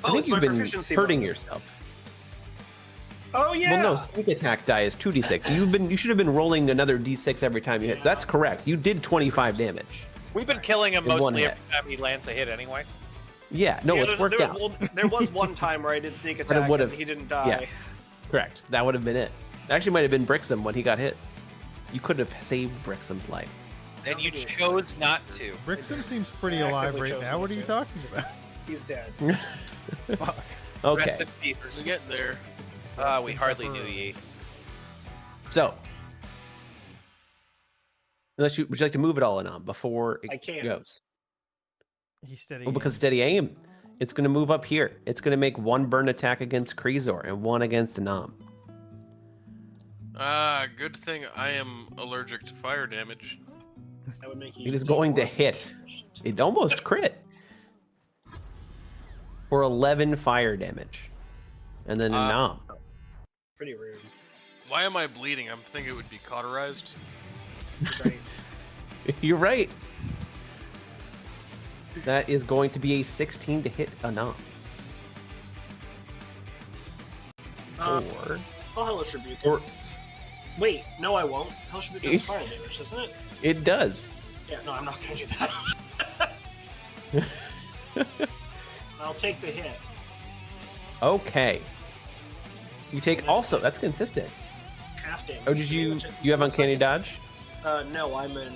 I Oh, think it's you've my been proficiency hurting bonus. yourself. Oh yeah. Well, no, sneak attack die is 2d6. You should have been rolling another d6 every time you hit. Yeah. That's correct. You did 25 damage. We've been killing him In one mostly hit. every time he lands a hit anyway. Yeah, no, Yeah, it's worked out. There was one time where I did sneak But it attack would've- and he didn't die. yeah. Correct. That would have been it. It actually might have been Brixham when he got hit. You could have saved Brixham's life. And you Yes. chose not to. Brixham seems pretty I alive actively right chose now. not What are you to. talking about? He's dead. Fuck. Okay. Rest in peace. We're getting there. We hardly knew ye. So, would you like to move it all in on before it I can't. goes? He's steady. Well, because steady aim, it's going to move up here. It's going to make 1 burn attack against Krezor and 1 against Nam. Good thing I am allergic to fire damage. That would make you It is take going to more hit. damage. It almost crit for 11 fire damage, and then Nam. Pretty rude. Why am I bleeding? I'm thinking it would be cauterized. That's right. You're right. That is going to be a 16 to hit a Nam. Uh, Or I'll Hellish Rebuke. Or- Wait, no, I won't. Hellish Rebuke does fire damage, doesn't it? it does. Yeah, no, I'm not gonna do that. I'll take the hit. Okay. You take also. That's consistent. Half damage. Oh, did you Which it you have looks uncanny like dodge? No, I'm a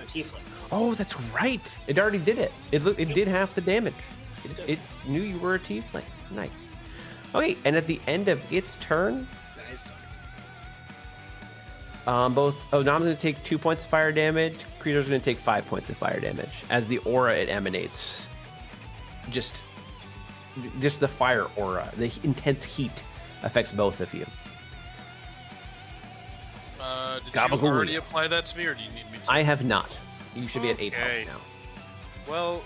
tiefling. Oh, that's right. It already did it. It did half the damage. did. It knew you were a tiefling. Nice. Okay, and at the end of its turn, Nice done. Nam's going to take 2 points of fire damage. Krezor's going to take 5 points of fire damage as the aura it emanates. Just the fire aura, the intense heat affects both of you. Did you Gabagool. already apply that to me, or do you need me to? I have not. You should be at 8 Okay. health Well,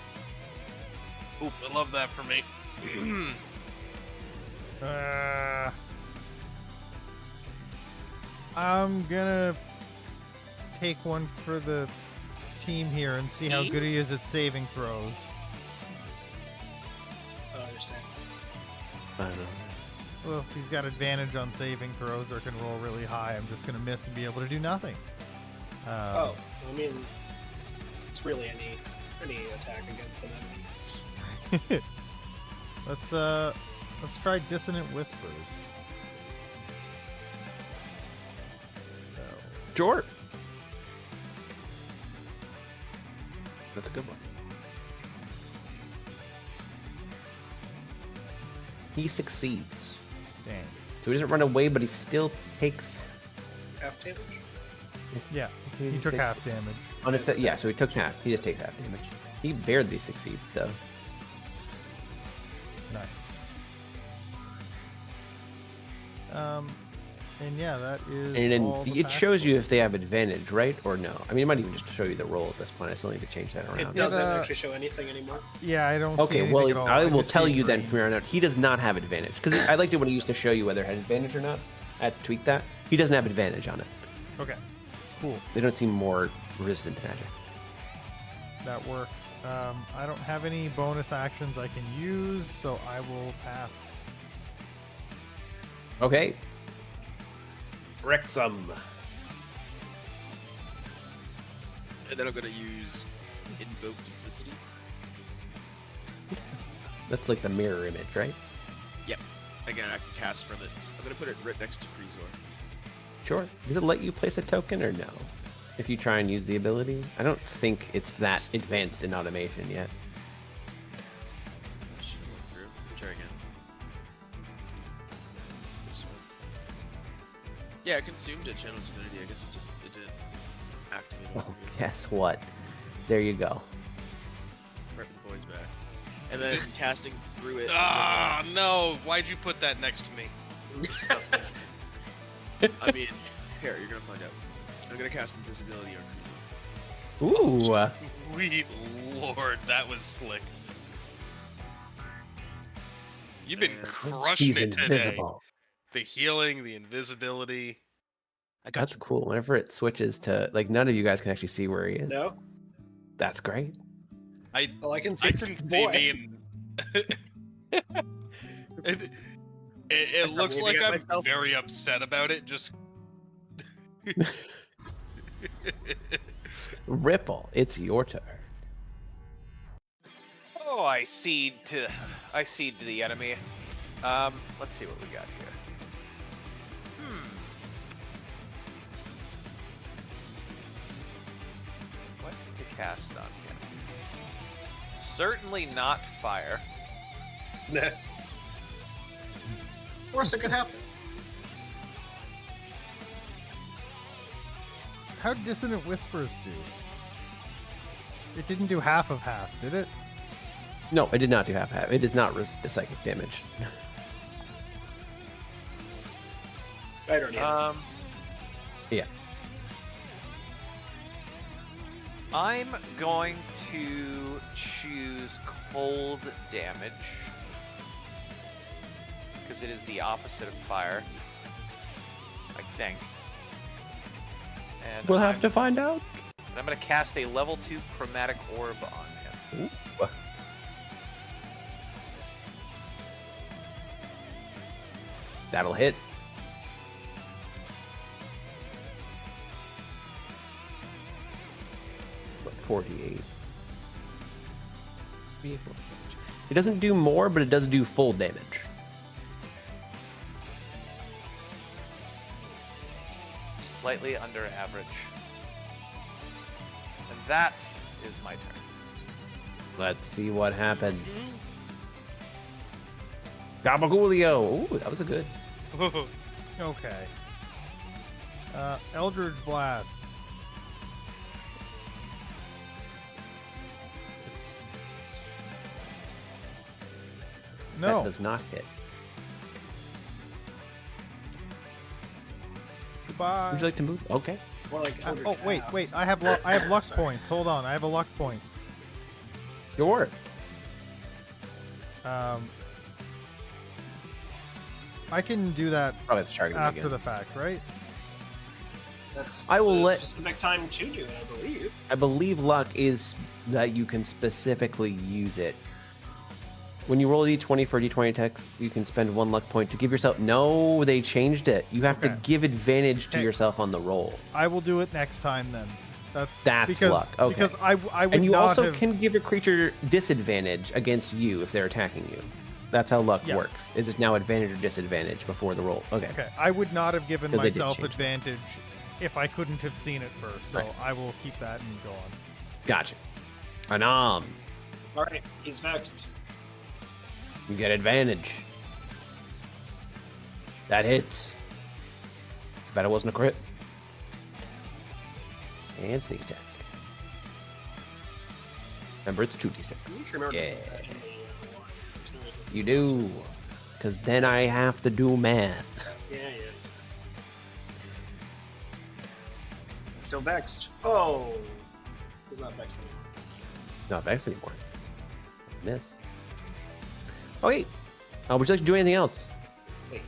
oop, I love that for me. I'm gonna take one for the team here and see how good he is at saving throws. I don't understand. now. I don't know. Well, if he's got advantage on saving throws or can roll really high, I'm just gonna miss and be able to do nothing. Oh, I mean, it's really any attack against them. Let's try Dissonant Whispers. Sure. That's a good one. He succeeds. Dang. So he doesn't run away, but he still takes. Half damage. Yeah, he took half damage. On his yeah, so he took half. He just takes half damage. He barely succeeds, though. Nice. And yeah, that is. And then all the it shows facts. you if they have advantage, right? Or no? I mean, it might even just show you the roll at this point. I still need to change that It around. doesn't uh, actually show anything anymore. Yeah, I don't. see Okay, anything well, at all. I will just tell see you then green. from here on out. He does not have advantage. Because I liked it when he used to show you whether it had advantage or not. I had to tweak that. He doesn't have advantage on it. Okay, cool. They don't seem more resistant to magic. That works. I don't have any bonus actions I can use, so I will pass. Okay. Wrexham. And then I'm gonna use Invoke Duplicity. That's like the mirror image, right? Again, I can cast from it. I'm gonna put it right next to Krizor. Sure. Does it let you place a token or no? If you try and use the ability? I don't think it's that advanced in automation yet. Should have went through. Let me try again. This one. Yeah, it consumed a channel divinity. I guess it did. It's activated. Oh, over here. guess what? There you go. Right with the boys back. And then casting through it. Ah, no! Why'd you put that next to me? Disgusting. I mean, here, you're gonna find out. I'm gonna cast invisibility on Krizor. Ooh. Sweet lord, that was slick. You've been crushing He's it today. invisible. The healing, the invisibility. I got That's you. cool. Whenever it switches to, like, none of you guys can actually see where he is. No? That's great. Well, I can see I this couldn't see boy. me and it I start looks waving like at I'm myself. very upset about it. Just Ripple, it's your turn. Oh, I cede to the enemy. Let's see what we got here. What to cast on him? Certainly not fire. Nah. Worst that could happen. How did Dissonant Whispers do? It didn't do half of half, did it? No, it did not do half. It does not resist the psychic damage. I don't know. Yeah. I'm going to choose cold damage because it is the opposite of fire, I think. And We'll have to find out. I'm going to cast a level 2 chromatic orb on him. Ooh. That'll hit. What, 48. It doesn't do more, but it does do full damage. Slightly under average. And that is my turn. Let's see what happens. Gabagoolio. Ooh, that was a good. Okay. Eldritch Blast. It's... That No. does not hit. Goodbye. Would you like to move? Okay. More like Oh wait. I have luck points. Hold on. I have a luck points. Sure. I can do that Probably have to target him after again. the fact, right? That's I will the let- specific time to do it, I believe. I believe luck is that you can specifically use it. When you roll a d20 for a d20 attack, you can spend 1 luck point to give yourself... No, they changed it. You have to Okay. give advantage to Okay. yourself on the roll. I will do it next time then. That's because, luck. Okay. Because I would And you not also have... can give your creature disadvantage against you if they're attacking you. That's how luck Yeah. works. Is it's now advantage or disadvantage before the roll. Okay. Okay, I would not have given 'Cause they did myself change that. advantage if I couldn't have seen it first. So Right. I will keep that and go on. Gotcha. Anam, All right, he's vexed. you get advantage. That hits. Bet it wasn't a crit. And sneak attack. Remember, it's a 2d6. Yeah. You do. Because then I have to do math. Yeah. Still vexed. Oh, he's not vexed anymore. Not vexed anymore. Miss. Okay. Would you like to do anything else? Wait.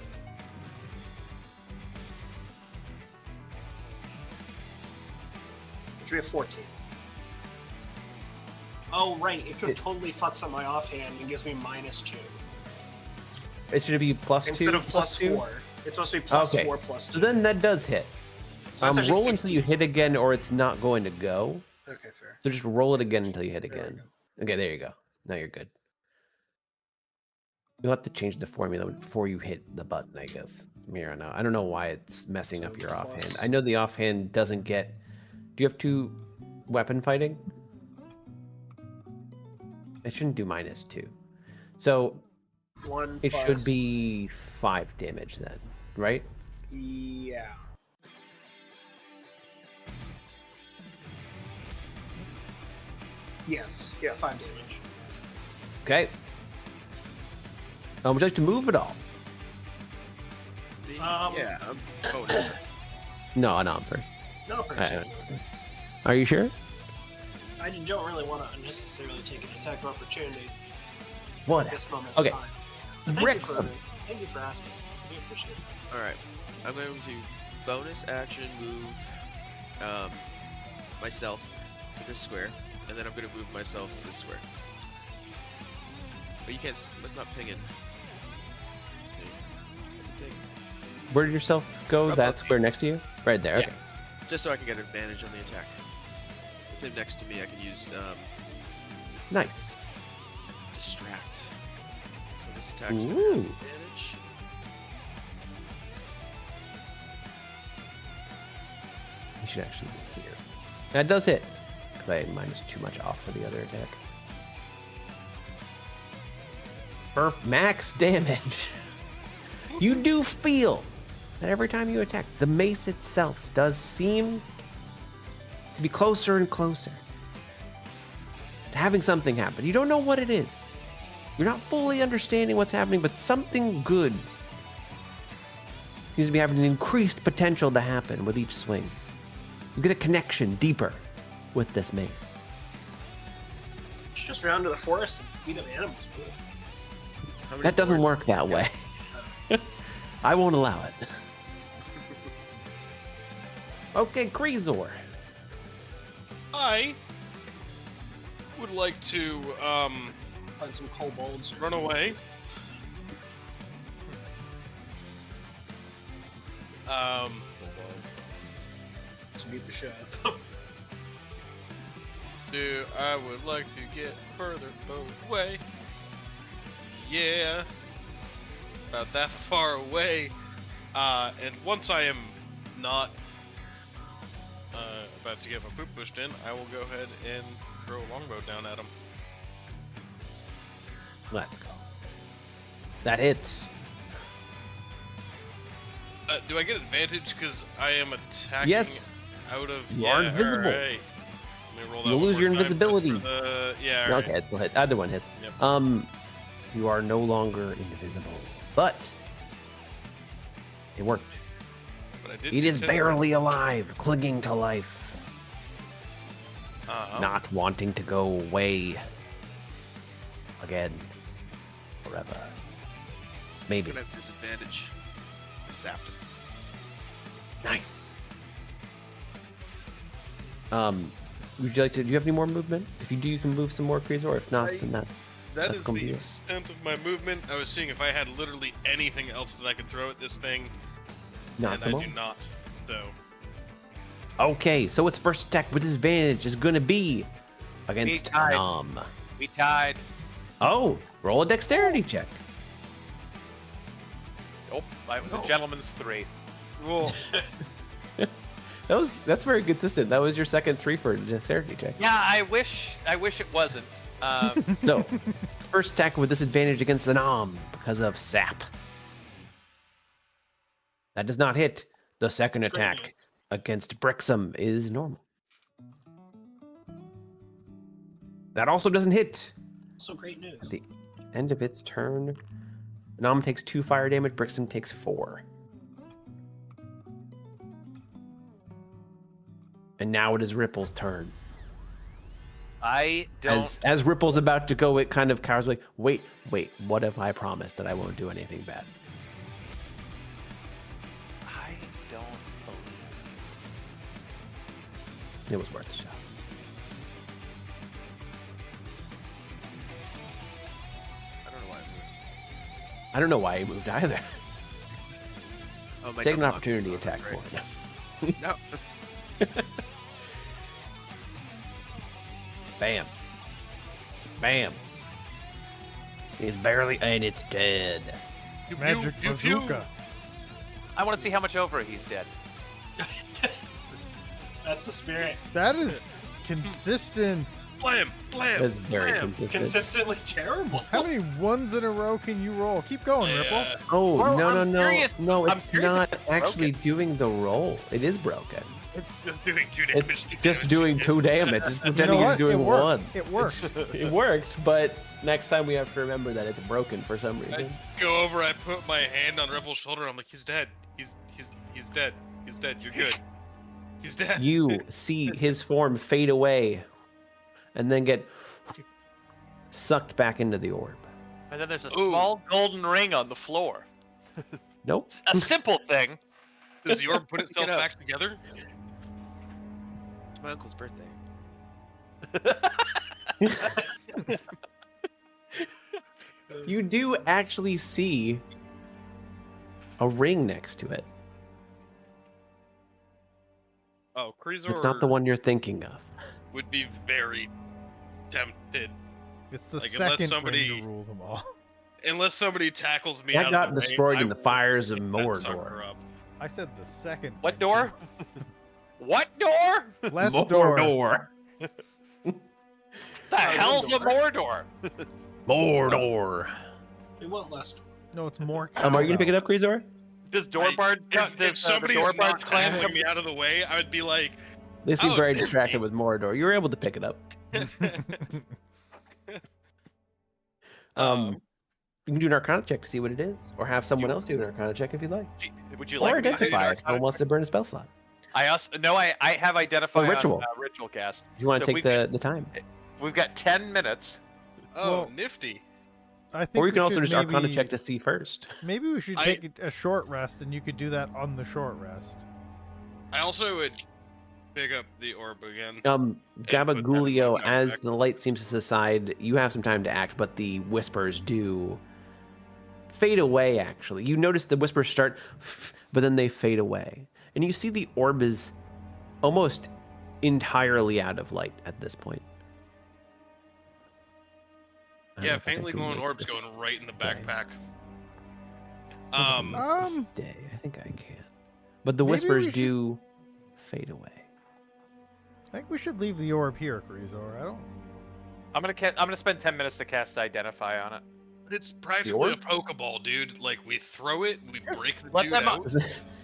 Which we have 14. Oh, right. It could totally fucks up my offhand and gives me -2. It should be plus 2. Instead of plus 2? 4. It's supposed to be plus Okay. 4 plus 2. So then that does hit. So that's actually Roll until 16. you hit again, or it's not going to go. Okay, fair. So just roll it again until you hit There we again. Okay, there you go. Now you're good. You'll have to change the formula before you hit the button, I guess. Mira, no. I don't know why it's messing up your Plus- offhand. I know the offhand doesn't get... Do you have 2 weapon fighting? It shouldn't do -2. So 1 it plus... should be 5 damage then, right? Yeah. Yes. Yeah, 5 damage. Okay. Would you like to move at all? Yeah, I'm bonus. No, I'm first. No, pretty sure. Are you sure? I don't really want to unnecessarily take an attack of opportunity What? at this moment Okay. in time. But Rip some. thank you for asking. I do appreciate it. Alright. I'm going to bonus action move myself to this square, and then I'm going to move myself to this square. But you can't, it's not pinging. It's a ping. Where did yourself go? Up That above square next to you? Right there. Yeah. Okay. Just so I can get advantage on the attack. With him next to me, I can use Nice. distract. So this attack's gonna Ooh. have advantage. You should actually be here. That does hit. Because I minus too much off for the other attack. Max damage. You do feel that every time you attack, the mace itself does seem to be closer and closer to having something happen. You don't know what it is. You're not fully understanding what's happening, but something good seems to be having an increased potential to happen with each swing. You get a connection deeper with this mace. Let's just round to the forest and beat up animals. Bro. How many That doesn't more? work that way. I won't allow it. Okay, Kreezor. I would like to Find some kobolds. run away. To beat the sheriff. I would like to get further away. Yeah. About that far away. And once I am not about to get my poop pushed in, I will go ahead and throw a longbow down at him. Let's go. That hits. Do I get advantage because I am attacking Yes. out of... You are invisible. Alright. Let me roll that You'll one lose more your time, invisibility. but for the- Yeah, alright. Okay, it still hit. Other one hits. Yep. You are no longer invisible, but it worked. But I did It is get barely alive, clinging to life, Uh-huh. not wanting to go away again, forever. He's Maybe. gonna have disadvantage. I sapped him. Nice. Would you like to? Do you have any more movement? If you do, you can move some more, Kreezor. If not, then That that's is gonna the be it. extent of my movement. I was seeing if I had literally anything else that I could throw at this thing, Not and the I do moment. not. So, Okay, so its first attack with disadvantage is gonna be against tied. Nom. We tied. Oh, roll a dexterity check. Nope. It was No. a gentleman's 3. well, That's very consistent. That was your second 3 for dexterity check. Yeah, I wish it wasn't. So, first attack with disadvantage against Anam because of sap. That does not hit. The second attack against Brixham is normal. That also doesn't hit. So great news. At the end of its turn, Anam takes 2 fire damage. Brixham takes 4. And now it is Ripple's turn. I don't. As Ripple's about to go, it kind of cowers like, wait, what if I promise that I won't do anything bad? I don't believe. It was worth a shot. I don't know why I moved. I don't know why he moved either. Oh, my Take an dumb opportunity luck. attack Right. for it. No. Bam. Bam. It's barely, and it's dead. Magic bazooka. I want to see how much over he's dead. That's the spirit. That is consistent. Blam, blam, That's very blam. consistent. Consistently terrible. How many ones in a row can you roll? Keep going, Ripple. Oh, Well, no, I'm curious- no, I'm it's curious if not it's actually broken. doing the roll. It is broken. It's just doing 2 damage. It's just doing 2 damage. It's You pretending know it's what? doing It worked. 1. It worked. It worked, but next time we have to remember that it's broken for some reason. I go over, I put my hand on Ripple's shoulder, I'm like, he's dead. He's dead. He's dead, you're good. He's dead. You see his form fade away and then get sucked back into the orb. And then there's a Ooh. small golden ring on the floor. Nope. A simple thing. Does the orb put itself Pick it up. back together? It's my uncle's birthday. You do actually see a ring next to it. Oh, Kreezor It's not the one you're thinking of. would be very tempted. It's the Like, unless second somebody- ring to rule them all. Unless somebody tackles me That out got of the way, destroyed I in the will fires of pick that sucker Mordor. up. I said the second. What ring door? What door? to- Less door. Mordor. The hell's a Mordor? Mordor. We want less. No, it's more. Are you gonna pick it up, Kreezor? Does Doorbard? If Does somebody's the Doorbard not clan tackling me out of the way, I would be like, They seem Oh, very Disney. distracted with Mordor. You were able to pick it up. You can do an Arcana check to see what it is, or have someone else do an Arcana check if you'd like, Would you or like me to do identify an if someone wants to burn a spell slot. I also no. I have identified ritual. on ritual cast. If you want to So take we've the time, We've got 10 minutes. oh, Well, nifty. I think or you we can also should just Arcana maybe- check to see first. Maybe we should I- take a short rest, and you could do that on the short rest. I also would pick up the orb again. Gabagulio, put that as back. the light seems to subside, you have some time to act, but the whispers do fade away, actually. You notice the whispers start, but then they fade away. And you see the orb is almost entirely out of light at this point. I don't know Yeah, if I can faintly glowing create orbs this going right in the day. backpack. This day. I think I can. But the Maybe whispers we should- do fade away. I think we should leave the orb here, Kreezor. I don't. I'm gonna spend 10 minutes to cast Identify on it. It's practically a orb? Pokeball, dude. Like, we throw it, we break the Let dude them out. Does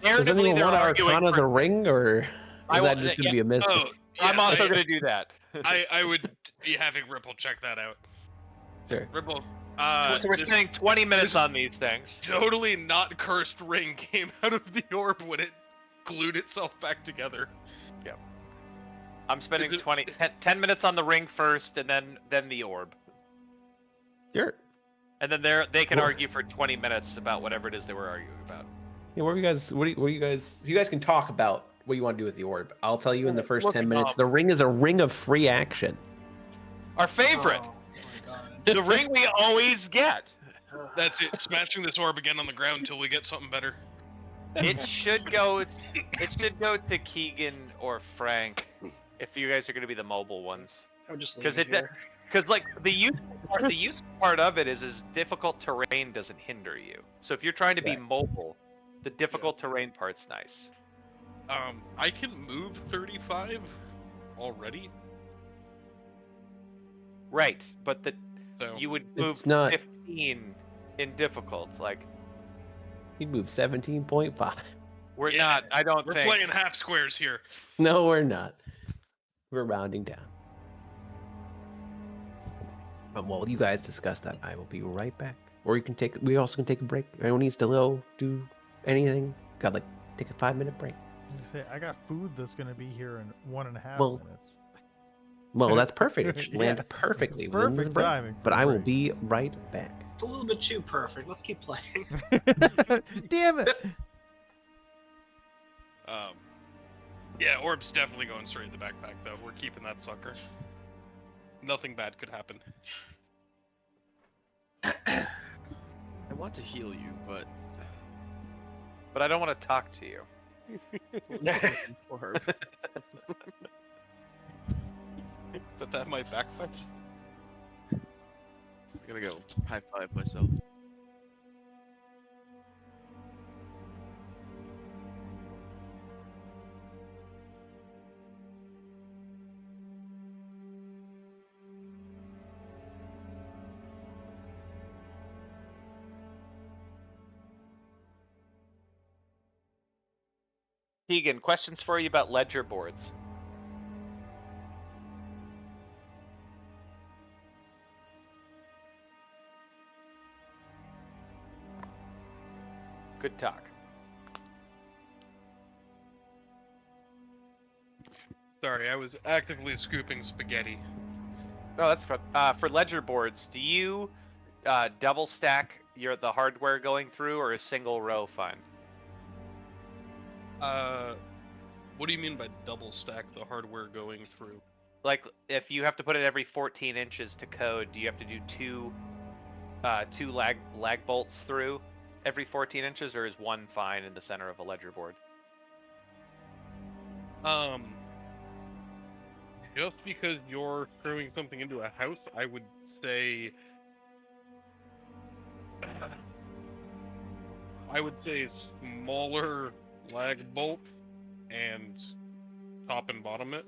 Narratively, anyone they're want to arguing Arcana for- the ring, or is I that will- just going to yeah. be a miss? Oh, I'm yes, also I- gonna do that. I would be having Ripple check that out. Sure. Ripple, so we're this spending 20 minutes on these things. totally not cursed ring came out of the orb when it glued itself back together. I'm spending Is it- 10 minutes on the ring first, and then the orb, Sure. and then they can Well- argue for 20 minutes about whatever it is they were arguing about. Yeah, what are you guys? What are you guys? You guys can talk about what you want to do with the orb. I'll tell you in the first 10 minutes. The ring is a ring of free action. Our favorite, Oh, my God. the ring we always get. That's it. Smashing this orb again on the ground until we get something better. It should go. It should go to Keegan or Frank if you guys are going to be the mobile ones. I would just leave 'Cause it it- here. Because like the useful part of it is difficult terrain doesn't hinder you. So if you're trying to be Right. mobile, the difficult terrain part's nice. I can move 35 already, Right, but so you would move It's not. 15 in difficult. Like He moved 17.5. we're Yeah, not. I don't we're think. playing half squares here. No, we're not. We're rounding down. But while you guys discuss that, I will be right back. Or you can take. We also can take a break. Anyone needs to go do anything? Got like take a 5-minute break. You say I got food that's gonna be here in 1.5 Well, minutes. Well, that's perfect. It should land Yeah, perfectly it's within this perfect break. timing for But the I will break. be right back. It's a little bit too perfect. Let's keep playing. Damn it! Yeah, Orb's definitely going straight in the backpack, though. We're keeping that sucker. Nothing bad could happen. I want to heal you, but But I don't want to talk to you. Orb. But that might backfire. I'm gonna go high five myself. Keegan, questions for you about ledger boards. Good talk. Sorry, I was actively scooping spaghetti. Oh, that's fun. For ledger boards, do you double stack the hardware going through, or is single row fine? What do you mean by double stack the hardware going through? Like, if you have to put it every 14 inches to code, do you have to do two lag bolts through every 14 inches, or is one fine in the center of a ledger board? Just because you're screwing something into a house, I would say smaller lag bolt and top and bottom it.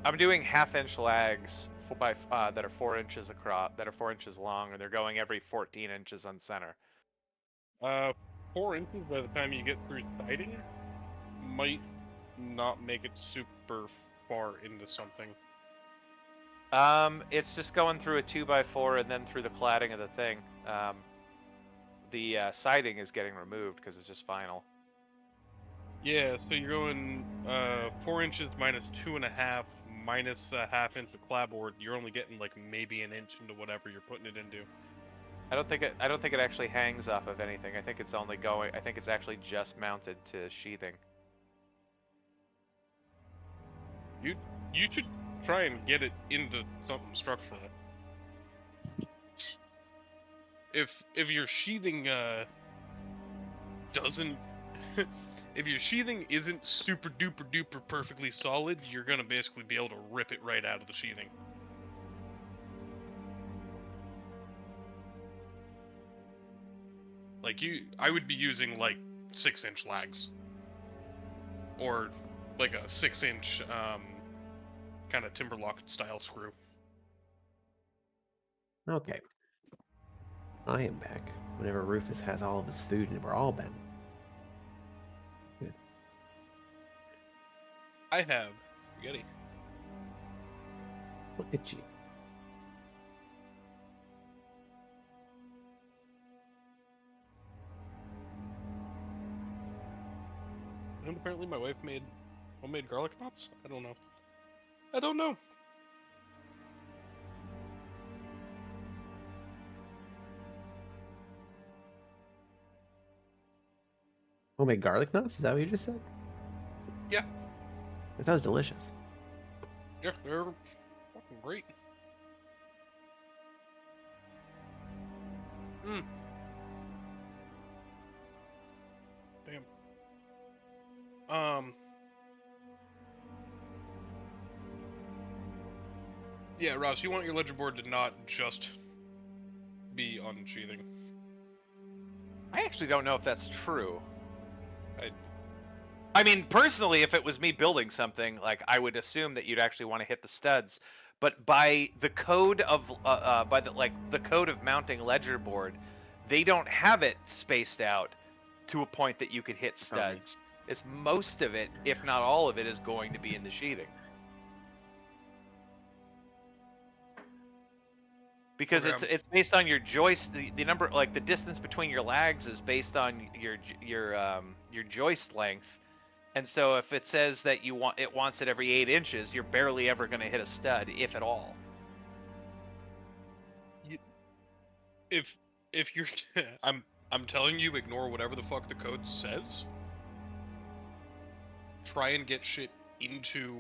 I'm doing half-inch lags that are 4 inches across, that are 4 inches long, and they're going every 14 inches on center. 4 inches by the time you get through siding might not make it super far into something. It's just going through a 2x4 and then through the cladding of the thing. The siding is getting removed because it's just vinyl. Yeah, so you're going 4 inches minus 2.5 minus a half inch of clapboard. You're only getting like maybe an inch into whatever you're putting it into. I don't think it actually hangs off of anything. I think it's only going. I think it's actually just mounted to sheathing. You should try and get it into something structural. If your sheathing doesn't if your sheathing isn't super duper duper perfectly solid, you're gonna basically be able to rip it right out of the sheathing. Like I would be using like 6-inch lags, or like a 6-inch kind of Timberlock style screw. Okay. I am back. Whenever Rufus has all of his food and we're all back. Good. I have spaghetti. Look at you. And apparently my wife made homemade garlic knots? I don't know. I don't know. Homemade garlic knots? Is that what you just said? Yeah. That was delicious. Yeah, they're fucking great. Damn. Yeah, Ross, you want your ledger board to not just be unsheathing. I actually don't know if that's true. I mean, personally, if it was me building something, like I would assume that you'd actually want to hit the studs. But by the code of the code of mounting ledger board, they don't have it spaced out to a point that you could hit studs. It's most of it, if not all of it, is going to be in the sheathing. Because Okay. it's based on your joist. The number, like the distance between your lags, is based on your joist length. And so if it says that it wants it every 8 inches, you're barely ever going to hit a stud, if at all. If you're, I'm telling you, ignore whatever the fuck the code says. Try and get shit into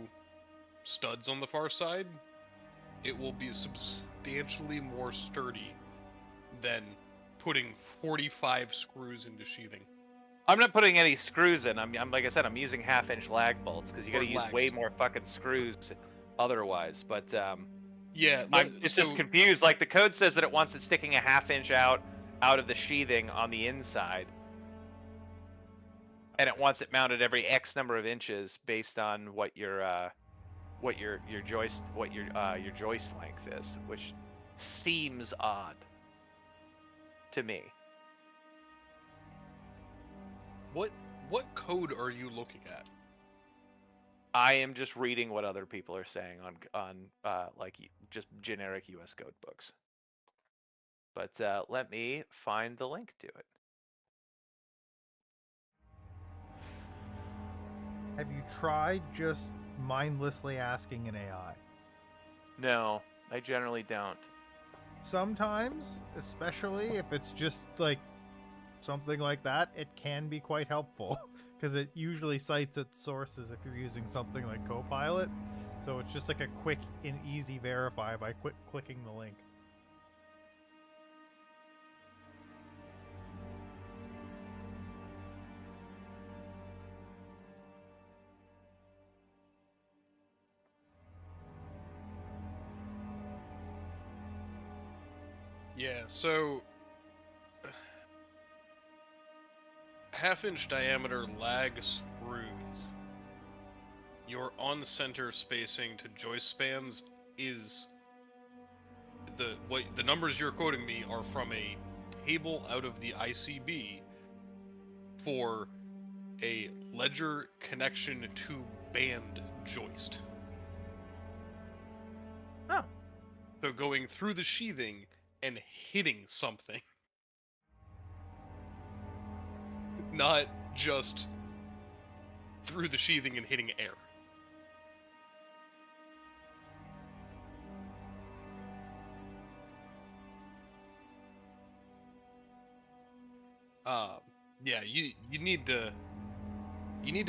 studs on the far side. It will be substantially more sturdy than putting 45 screws into sheathing. I'm not putting any screws in. I'm like I said, I'm using 1/2-inch lag bolts because you got to Or use lags. way more fucking screws otherwise. But Yeah, I'm just confused. Like the code says that it wants it sticking a 1/2 inch out of the sheathing on the inside, and it wants it mounted every X number of inches based on what your joist length is, which seems odd to me. What code are you looking at? I am just reading what other people are saying on like just generic US code books. But let me find the link to it. Have you tried just mindlessly asking an AI? No, I generally don't. Sometimes, especially if it's just like something like that, it can be quite helpful because it usually cites its sources if you're using something like Copilot. So it's just like a quick and easy verify by clicking the link. Yeah, so 1/2-inch diameter lag screws. Your on-center spacing to joist spans is the numbers you're quoting me are from a table out of the ICB for a ledger connection to band joist. Oh. So going through the sheathing and hitting something. Not just through the sheathing and hitting air. Yeah, you need to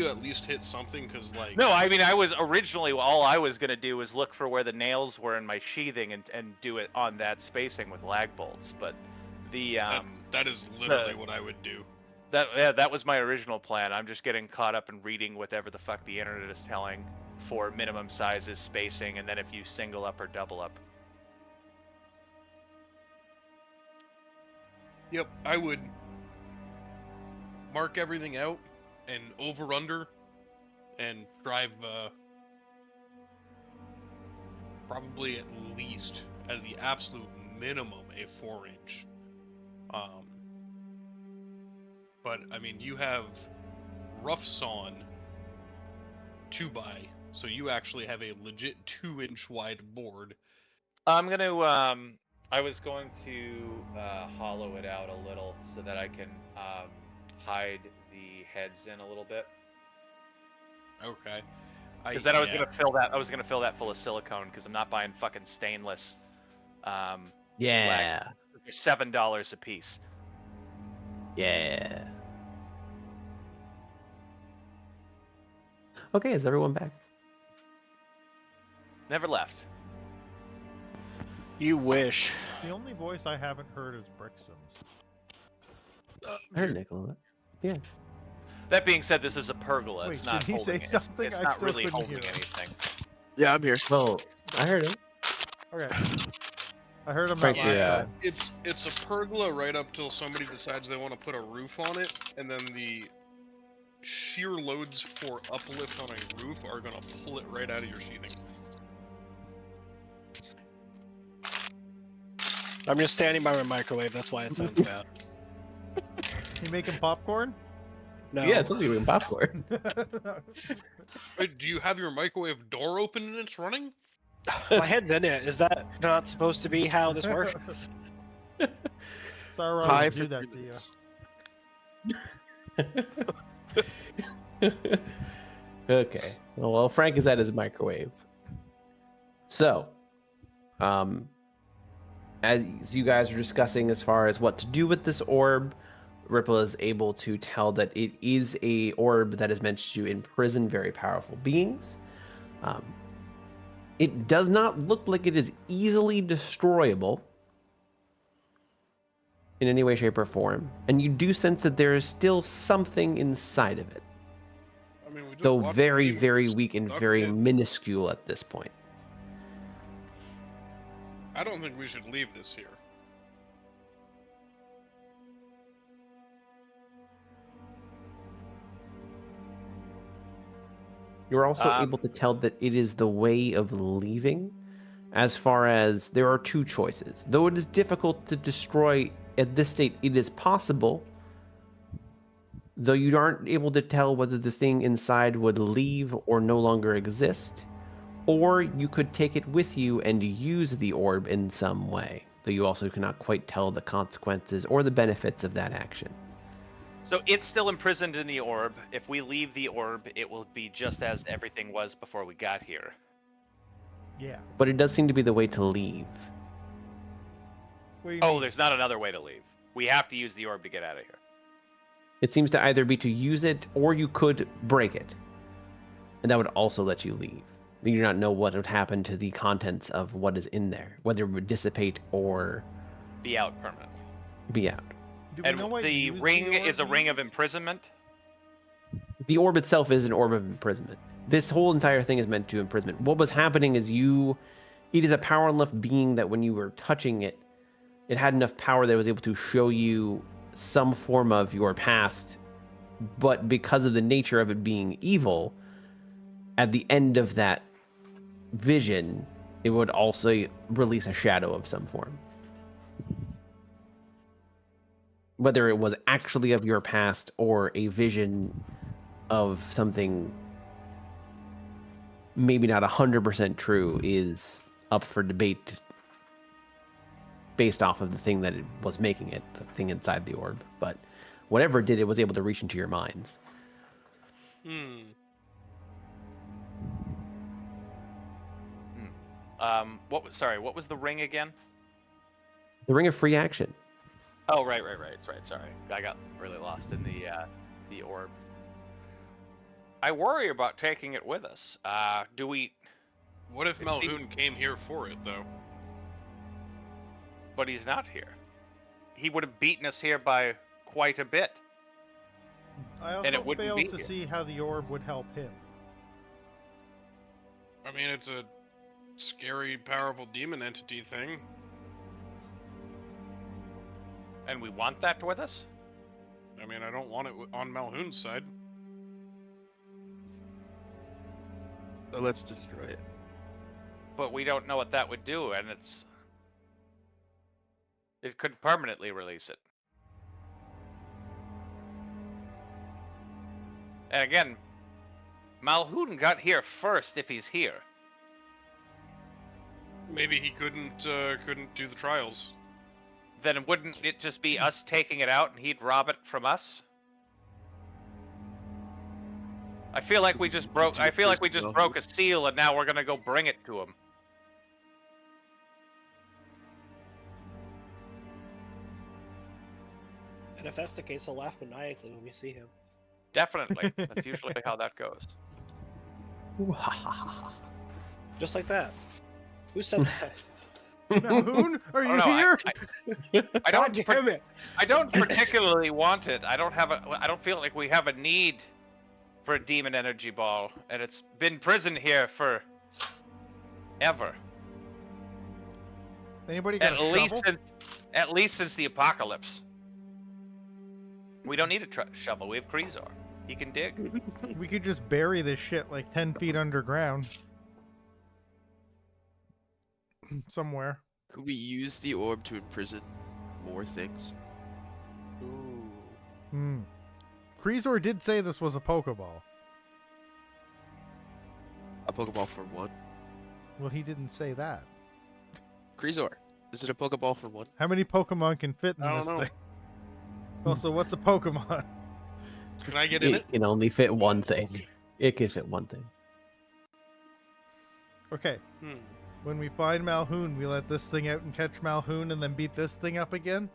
at least hit something, because like No, I mean I was originally all I was gonna do was look for where the nails were in my sheathing and do it on that spacing with lag bolts, but the that is literally what I would do. that was my original plan. I'm just getting caught up in reading whatever the fuck the internet is telling for minimum sizes, spacing, and then if you single up or double up. Yep, I would mark everything out and over under and drive probably at least at the absolute minimum a 4-inch. But I mean, you have rough sawn 2x, so you actually have a legit 2-inch wide board. I'm gonna I was going to hollow it out a little so that I can hide the heads in a little bit. Okay. Because then I was gonna fill that. I was gonna fill that full of silicone because I'm not buying fucking stainless. Yeah. They're $7 a piece. Yeah. Okay, is everyone back? Never left. You wish. The only voice I haven't heard is Brixham's. I heard Nick a little bit. Yeah. That being said, this is a pergola. Wait, it's not did he holding say it. something? It's I not still really couldn't holding hear him. anything. Yeah, I'm here. Well, I heard him. Okay. I heard him Frank, that last yeah. time. It's a pergola right up till somebody decides they want to put a roof on it, and then the sheer loads for uplift on a roof are gonna pull it right out of your sheathing. I'm just standing by my microwave. That's why it sounds bad. You making popcorn? No. Yeah, it's something like popcorn. Wait, do you have your microwave door open and it's running? My head's in it. Is that not supposed to be how this works? Sorry, I Hi would for do that 3 to you. Okay. Well, Frank is at his microwave. So, as you guys are discussing as far as what to do with this orb, Ripple is able to tell that it is a orb that is meant to imprison very powerful beings. It does not look like it is easily destroyable in any way, shape, or form. And you do sense that there is still something inside of it. I mean, we just Though watched very, Game very get weak and stuck very in. minuscule at this point. I don't think we should leave this here. You're also able to tell that it is the way of leaving, as far as there are two choices. Though it is difficult to destroy at this state, it is possible, though you aren't able to tell whether the thing inside would leave or no longer exist, or you could take it with you and use the orb in some way, though you also cannot quite tell the consequences or the benefits of that action. So it's still imprisoned in the orb. If we leave the orb, it will be just as everything was before we got here. Yeah. But it does seem to be the way to leave. What do you Oh, mean? there's not another way to leave. We have to use the orb to get out of here. It seems to either be to use it or you could break it. And that would also let you leave. You do not know what would happen to the contents of what is in there, whether it would dissipate or Be out permanently. be out. Do we And know what the use ring orb is a ring of means? imprisonment. The orb itself is an orb of imprisonment. This whole entire thing is meant to imprisonment. What was happening is it is a power enough being that when you were touching it, it had enough power that it was able to show you some form of your past, but because of the nature of it being evil, at the end of that vision, it would also release a shadow of some form. Whether it was actually of your past or a vision of something maybe not 100% true is up for debate based off of the thing that it was making it, the thing inside the orb. But whatever it did, it was able to reach into your minds. What was the ring again? The ring of free action. Oh, right. Sorry, I got really lost in the orb. I worry about taking it with us. Do we? What if It seemed- Malhoun came here for it, though? But he's not here. He would have beaten us here by quite a bit. I and it also wouldn't failed be to here. see how the orb would help him. I mean, it's a scary, powerful demon entity thing. And we want that with us? I mean, I don't want it on Malhoun's side. So let's destroy it. But we don't know what that would do, and it could permanently release it. And again, Malhoun got here first if he's here. Maybe he couldn't do the trials. Then wouldn't it just be us taking it out and he'd rob it from us? I feel like we just broke a seal and now we're gonna go bring it to him. And if that's the case, he'll laugh maniacally when we see him. Definitely. That's usually how that goes. Just like that. Who said that? Malhoun, are you I don't know, here? I God don't damn it! I don't particularly want it. I don't feel like we have a need for a demon energy ball, and it's been prisoned here for ever. Anybody got a shovel? At least since the apocalypse. We don't need a shovel. We have Kreezor. He can dig. We could just bury this shit like 10 feet underground. Somewhere. Could we use the orb to imprison more things? Ooh. Hmm. Kreezor did say this was a Pokeball. A Pokeball for one? Well, he didn't say that. Kreezor, is it a Pokeball for one? How many Pokemon can fit in I don't this know. thing? Also, what's a Pokemon? Can I get in it? It can only fit one thing. It can fit one thing. Okay, Hmm. when we find Malhoun, we let this thing out and catch Malhoun and then beat this thing up again?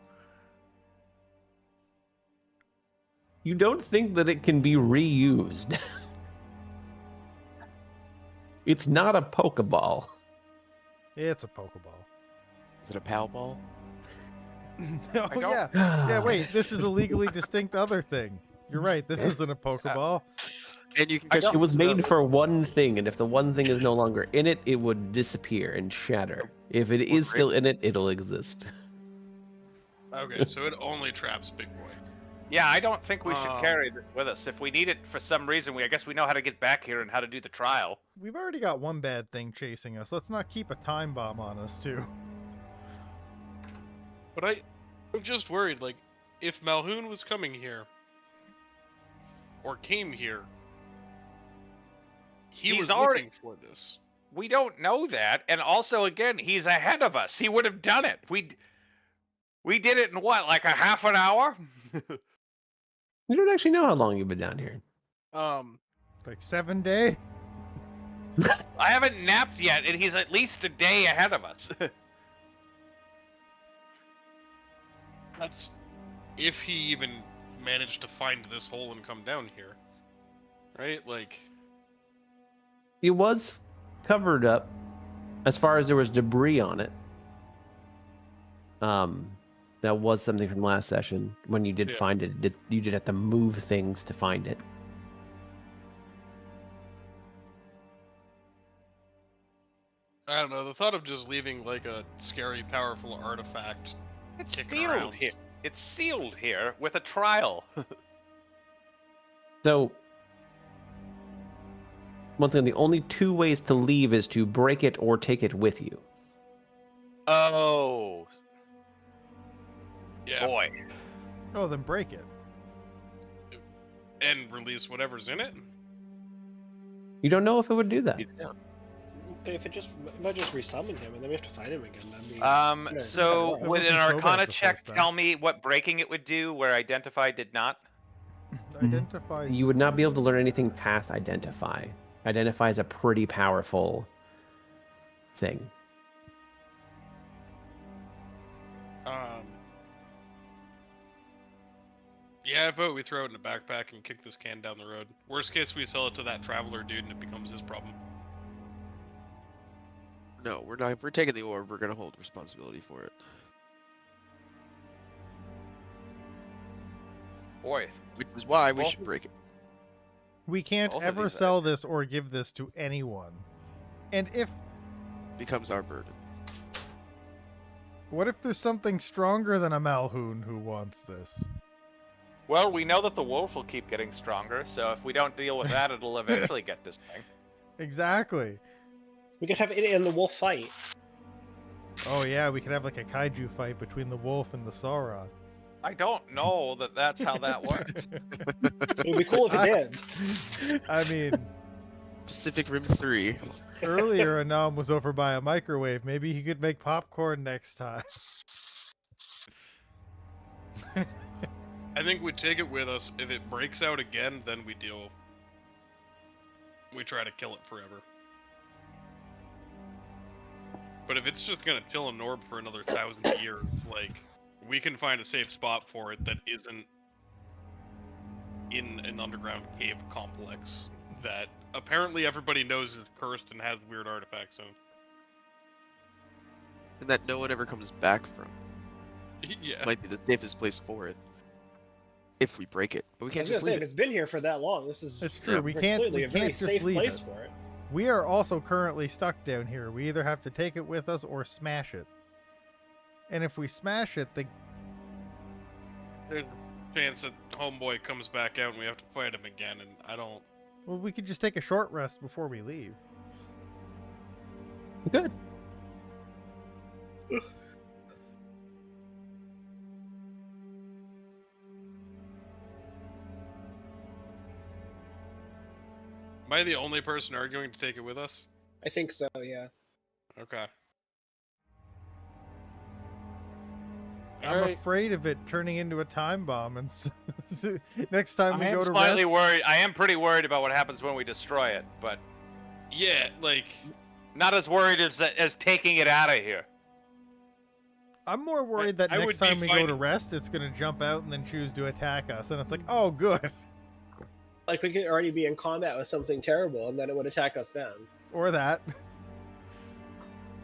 You don't think that it can be reused? It's not a Pokeball. It's a Pokeball. Is it a Pal Ball? Oh, don't- yeah. Yeah, wait, this is a legally distinct other thing. You're right, this isn't a Pokeball. And you can I catch don't- It was them made that for one thing, and if the one thing is no longer in it, it would disappear and shatter. If it is still in it, it'll exist. Okay, so it only traps Big Boy. Yeah, I don't think we should Um, carry this with us. If we need it for some reason, I guess we know how to get back here and how to do the trial. We've already got one bad thing chasing us. Let's not keep a time bomb on us, too. But I'm just worried, like, if Malhoun was coming here, or came here, he He's was already- looking for this. We don't know that, and also, again, he's ahead of us. He would have done it. We did it in what, like a half an hour? You don't actually know how long you've been down here. Like 7 day? I haven't napped yet, and he's at least a day ahead of us. That's if he even managed to find this hole and come down here. Right? Like, It was covered up as far as there was debris on it. That was something from last session. When you did Yeah. find it, you did have to move things to find it. I don't know, the thought of just leaving, like, a scary, powerful artifact It's kicking sealed around. here. It's sealed here with a trial. So, once again, the only two ways to leave is to break it or take it with you. Oh, Yeah, boy. Oh, then break it. and release whatever's in it. You don't know if it would do that. If it might just resummon him, and then we have to fight him again. That'd be... So That would wasn't an so bad Arcana the check first time. tell me what breaking it would do, where Identify did not? Identify. You would not be able to learn anything past Identify. Identify is a pretty powerful thing. Yeah, I vote we throw it in a backpack and kick this can down the road. Worst case, we sell it to that traveler dude and it becomes his problem. No, we're not. If we're taking the orb, we're gonna hold responsibility for it. Boy, Which is why we Well- should break it. We can't Both of ever these sell this or give this to anyone. And Becomes our burden. what if there's something stronger than a Malhoun who wants this? well, we know that the wolf will keep getting stronger, so if we don't deal with that, it'll eventually get this thing. Exactly. We could have it in the wolf fight. Oh yeah, we could have like a kaiju fight between the wolf and the Sauron. I don't know that that's how that works. It'd be cool if it did. I mean, Pacific Rim 3. earlier Anam was over by a microwave. Maybe he could make popcorn next time. I think we take it with us. If it breaks out again, then we deal. We try to kill it forever. But if it's just gonna chill in Norb for another 1,000 years, like, we can find a safe spot for it that isn't in an underground cave complex that apparently everybody knows is cursed and has weird artifacts in And that no one ever comes back from. it. Yeah. Might be the safest place for it. If we break it. But we I can't was gonna just say, leave if it. it's been here for that long, this is It's true. We very can't. clearly We a very can't just safe leave place it. for it. We are also currently stuck down here. We either have to take it with us or smash it. And if we smash it, the There's chance that Homeboy comes back out and we have to fight him again, and I don't. Well, we could just take a short rest before we leave. Good. Am I the only person arguing to take it with us? I think so, yeah. Okay. I'm Alright. afraid of it turning into a time bomb, and next time we I am go to slightly rest, worried. I am pretty worried about what happens when we destroy it, but Yeah, like, not as worried as taking it out of here. I'm more worried that I next would be time we go to fighting- rest, it's gonna jump out and then choose to attack us, and it's like, oh, good. Like we could already be in combat with something terrible, and then it would attack us down. Or that.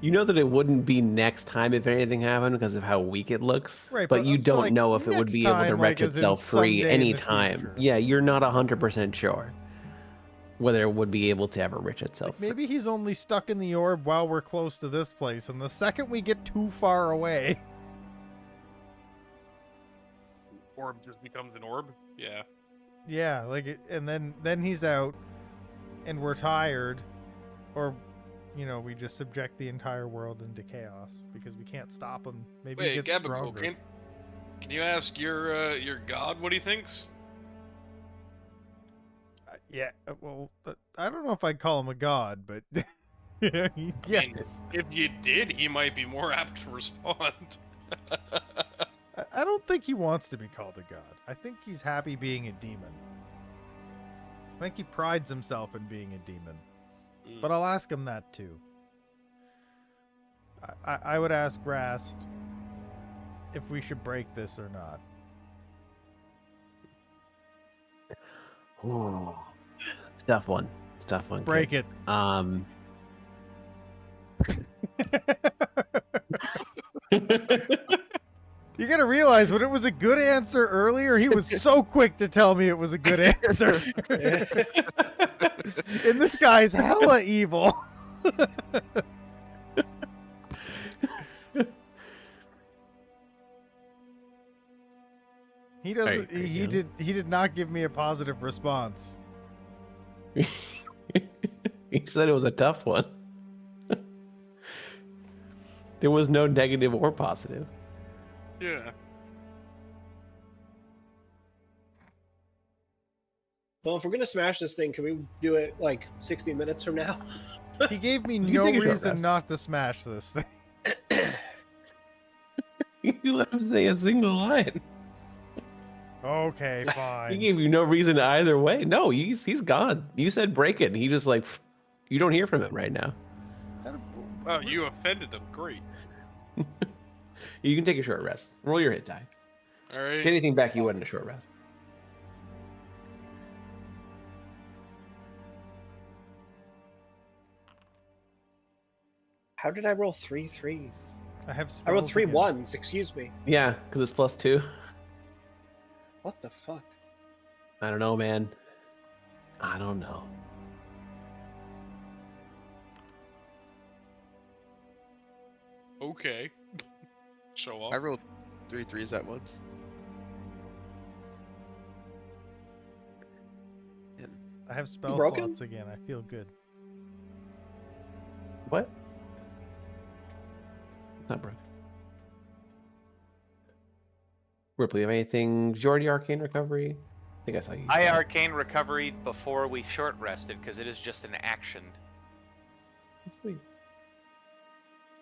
You know that it wouldn't be next time if anything happened because of how weak it looks. Right, but but you up to, don't like, know if it would next be able to time, wrench like, as in itself free someday in the anytime. future. Yeah, you're not 100% sure whether it would be able to ever wrench itself free. Maybe he's only stuck in the orb while we're close to this place, and the second we get too far away, orb just becomes an orb? Yeah. yeah, like, and then he's out, and we're tired, or, you know, we just subject the entire world into chaos because we can't stop him. Maybe he Wait, gets Gabagool, stronger. can you ask your god what he thinks? Yeah, well, I don't know if I'd call him a god, but yes. If you did, he might be more apt to respond. I don't think he wants to be called a god. I think he's happy being a demon. I think he prides himself in being a demon. But I'll ask him that too. I would ask Rast if we should break this or not. Ooh. It's a tough one. It's a tough one. Break kid. it. You gotta realize when it was a good answer earlier, he was so quick to tell me it was a good answer. And this guy's hella evil. He doesn't. Right, He did not give me a positive response. He said it was a tough one. There was no negative or positive. Yeah. Well, if we're gonna smash this thing, can we do it like 60 minutes from now? He gave me can no take a short reason rest. not to smash this thing. You let him say a single line. Okay, He fine. gave you no reason either way. No, he's gone. You said break it, and he just like, you don't hear from him right now. Oh, you offended him. Great. You can take a short rest. Roll your hit die. All right. Get anything back you want in a short rest. How did I roll 3 3s? I have. I rolled spells 3 again. 1s. Excuse me. Yeah, because it's +2. What the fuck? I don't know, man. I don't know. Okay. Show I up. rolled 3 3s at once. I have spell broken? slots again. I feel good. What? Not broken. Ripley, have anything? Jordy, Arcane Recovery? I think I saw you. I spell. arcane recovery before we short rested because it is just an action. Sweet.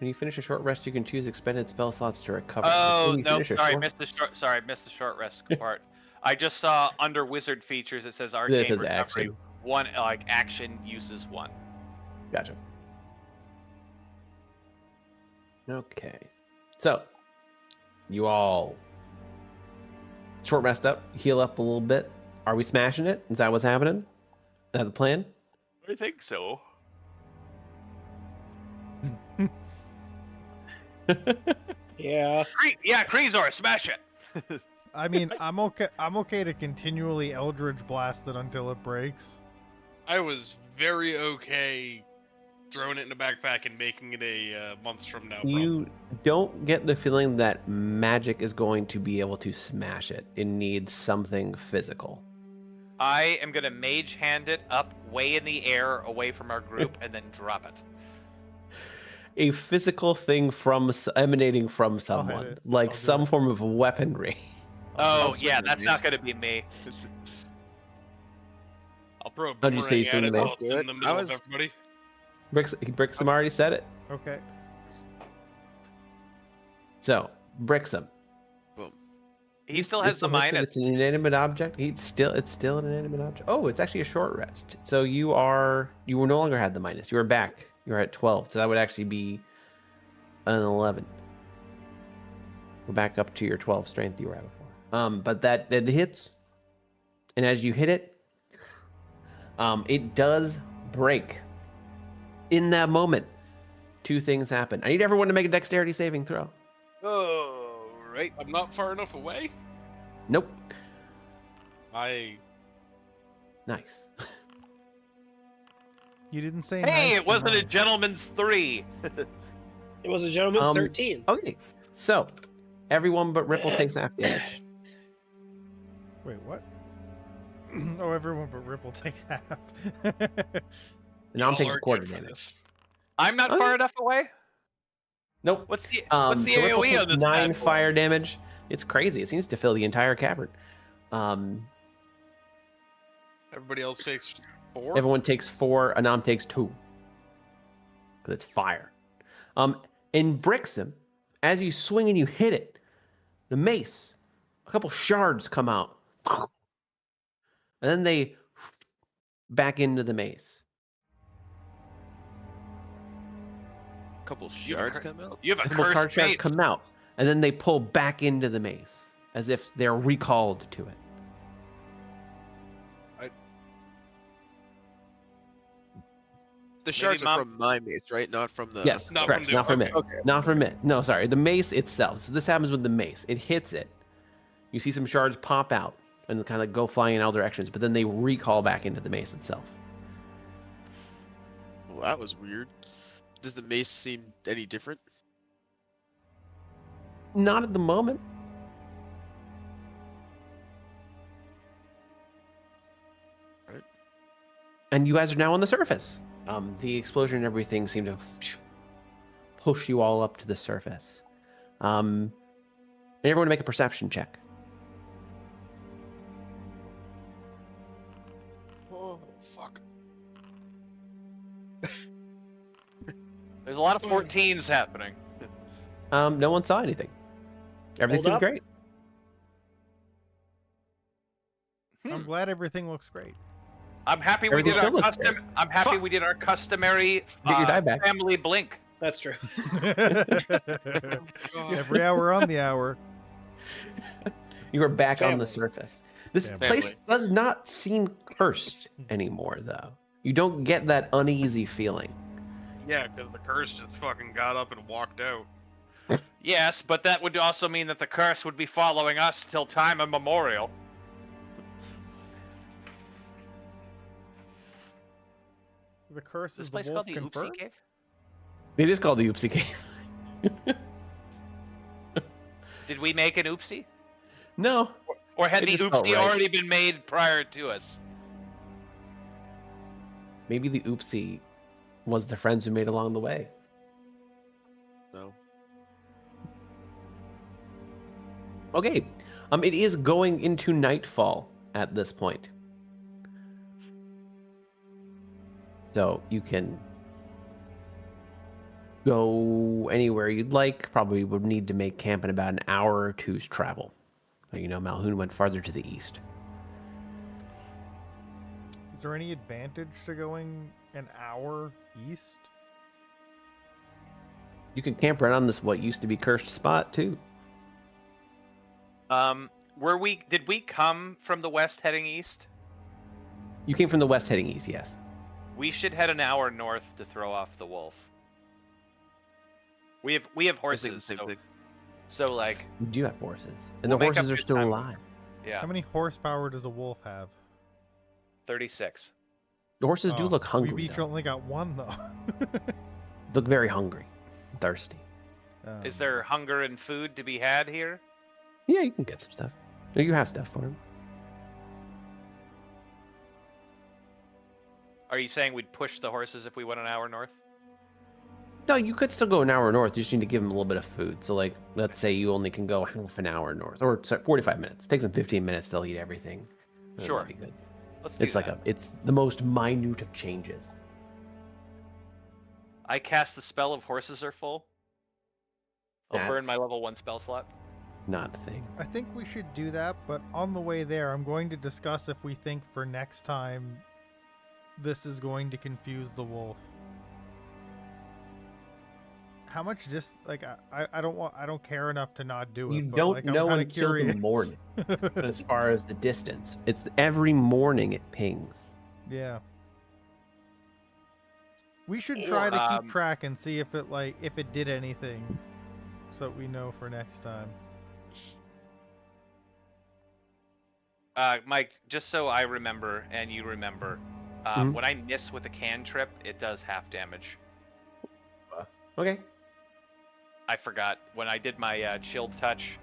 When you finish a short rest, you can choose expended spell slots to recover. Oh When you no! finish a Sorry, short- missed the short. Sorry, missed the short rest part. I just saw under wizard features it says arcane This is recovery. action. One like action uses 1. Gotcha. Okay. So, you all short rest up, heal up a little bit. Are we smashing it? Is that what's happening? Is that the plan? I think so. Yeah. Yeah, Kreezor, smash it. I mean, I'm okay. I'm okay to continually Eldritch blast it until it breaks. I was very okay throwing it in a backpack and making it a months from now. You don't get the feeling that magic is going to be able to smash it. It needs something physical. I am gonna mage hand it up way in the air away from our group and then drop it. A physical thing emanating from I'll hit someone, it. like I'll do some it. form of weaponry. Oh swing yeah, the that's mace. not gonna be me. I'll throw a How'd you say you boomerang at swing it the so mace? it's in the I middle was- of everybody. Brixham already said it. Okay. So, Brixham. Boom. He still has the minus. It's an inanimate object. It's still an inanimate object. Oh, it's actually a short rest. So you will no longer had the minus. You were back. You were at 12. So that would actually be an 11. We're back up to your 12 strength you were at before. But that hits. And as you hit it, it does break. In that moment, two things happen. I need everyone to make a dexterity saving throw. Oh, right. I'm not far enough away. Nope. I Nice. You didn't say Hey, nice it wasn't a enough. gentleman's 3. It was a gentleman's Um, 13. Okay. So, everyone but Ripple takes half damage. Wait, what? Oh, everyone but Ripple takes half. And Nom y'all takes are a quarter good for damage. this. I'm not Oh. far enough away. Nope. What's the So Ripple AOE takes on this 9 bad boy? fire damage. It's crazy. It seems to fill the entire cavern. Everybody else takes 4. Everyone takes 4. Anam takes 2. Because it's fire. In Brixham, as you swing and you hit it, the mace, a couple shards come out. And then they back into the mace. Couple You have a shards cur- come out. You have A a couple card cursed shards mace. come out. And then they pull back into the mace. As if they're recalled to it. The shards Mom- are from my mace, right? Not from the. Yes, Not correct. from the- Not from okay. it. Okay. Not from it. No, sorry. The mace itself. So this happens with the mace. It hits it. You see some shards pop out and kind of go flying in all directions, but then they recall back into the mace itself. Well, that was weird. Does the mace seem any different? Not at the moment. Right. And you guys are now on the surface. The explosion and everything seem to push you all up to the surface. And everyone make a perception check. Oh, fuck. There's a lot of 14s happening. No one saw anything. Everything Hold seemed up. great. I'm glad everything looks great. I'm happy we Everything did our still looks custom. I'm happy Fuck. we did our customary Get your die back. family blink. That's true. Every hour on the hour. You are back on the Family. surface. This Family. place does not seem cursed anymore, though. You don't get that uneasy feeling. Yeah, because the curse just fucking got up and walked out. Yes, but that would also mean that the curse would be following us till time immemorial. The curse Is this is the place wolf called the Oopsie confirmed. Cave? It is called the Oopsie Cave. Did we make an oopsie? No. Or had It the just felt oopsie right. already been made prior to us? Maybe the Oopsie was the friends we made along the way. No. Okay. It is going into nightfall at this point. So you can go anywhere you'd like. Probably would need to make camp in about an hour or two's travel. You know, Malhoun went farther to the east. Is there any advantage to going an hour east? You can camp right on this what used to be cursed spot too. Did we come from the west heading east? You came from the west heading east, yes. We should head an hour north to throw off the wolf. We have I think the horses, same thing. so like You do have horses. And We'll the make horses up are good still time. alive. yeah, How many horsepower does a wolf have? 36. The horses do Oh, look hungry. We've each though. only got one though. Look very hungry, thirsty. Is there hunger and food to be had here? Yeah, you can get some stuff. No, you have stuff for him. Are you saying we'd push the horses if we went an hour north? No, you could still go an hour north. You just need to give him a little bit of food. So, like, let's say you only can go half an hour north, or sorry, 45 minutes. It takes them 15 minutes. They'll eat everything. Sure. That'd be good. Let's do It's like that. it's the most minute of changes. I cast the spell of horses are full. I'll burn my That's- level 1 spell slot. Not a thing. I think we should do that, but on the way there, I'm going to discuss if we think for next time this is going to confuse the wolf. How much just like I don't care enough to not do it. You but, don't like, I'm know kinda until the curious. morning. As far as the distance, it's every morning it pings. Yeah. We should try to Or, keep track and see if it did anything, so that we know for next time. Mike, just so I remember and you remember, Mhm. when I miss with a cantrip, it does half damage. Okay. I forgot when I did my chilled touch.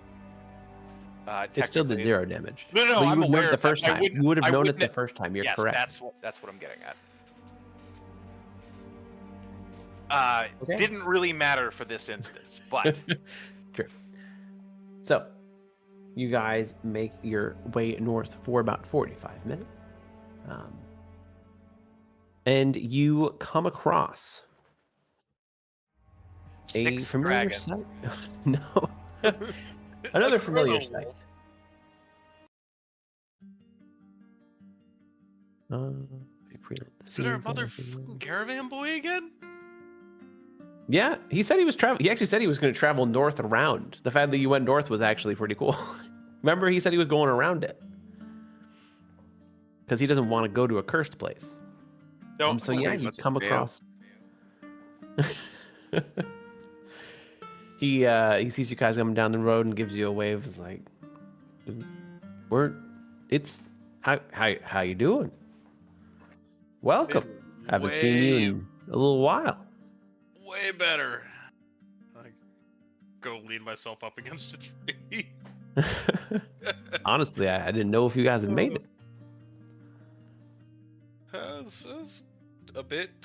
It still did technically- 0 damage. No, no, But you I'm would have known aware it the of that. first I time. wouldn't- You would I have known it wouldn't the have- first time. You're yes, correct. that's what I'm getting at. Okay. Didn't really matter for this instance, but True. So, you guys make your way north for about 45 minutes. And you come across a 6 familiar dragons. sight. No. Another A familiar chrono sight. wolf. Is it our motherfucking caravan boy again? Yeah, he said he was traveling. He actually said he was going to travel north around. The fact that you went north was actually pretty cool. Remember, he said he was going around it because he doesn't want to go to a cursed place. No, So yeah, pretty you much come fail. across. He sees you guys coming down the road and gives you a wave. Is like, how you doing? Welcome. Haven't seen you in a little while. Way better. I go lean myself up against a tree. Honestly, I didn't know if you guys had made it. It's a bit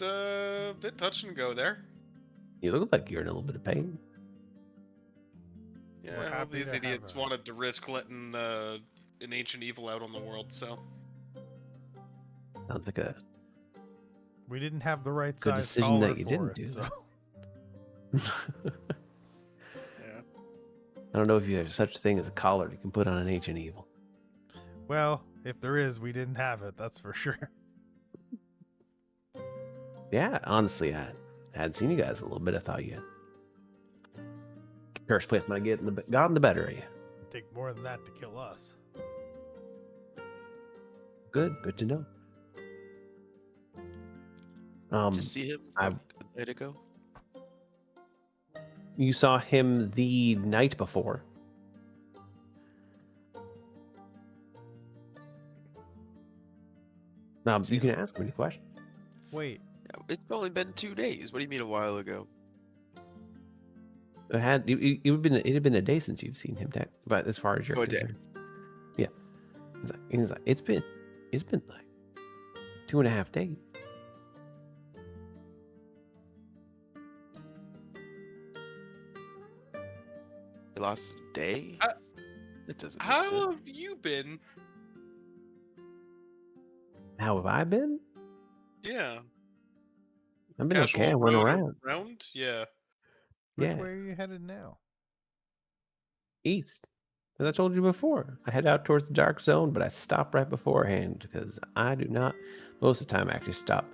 touch and go there. You look like you're in a little bit of pain. Yeah, We're all happy these to have idiots her. wanted to risk letting an ancient evil out on the world, so Sounds like a We didn't have the right Good size decision collar that you for didn't it, do so. that. Yeah. I don't know if there's such a thing as a collar you can put on an ancient evil. Well, if there is, we didn't have it. That's for sure. Yeah, honestly, I hadn't seen you guys a little bit. I thought you cursed place might get gotten the better of you. Take more than that to kill us. Good to know. Just see him I- a night ago. You saw him the night before. You can ask him any question. Wait, Yeah, it's only been 2 days. What do you mean a while ago? It had been a day since you've seen him. But as far as you're Oh, a day. concerned, yeah. He's like, it's been like 2.5 days. You lost a day? Uh, That doesn't make how sense. have you been? How have I been? Yeah, I've been okay. I went road around. Yeah. which Yeah, way are you headed now? east. As I told you before, I head out towards the dark zone, but I stop right beforehand because I do not. Most of the time, I actually stop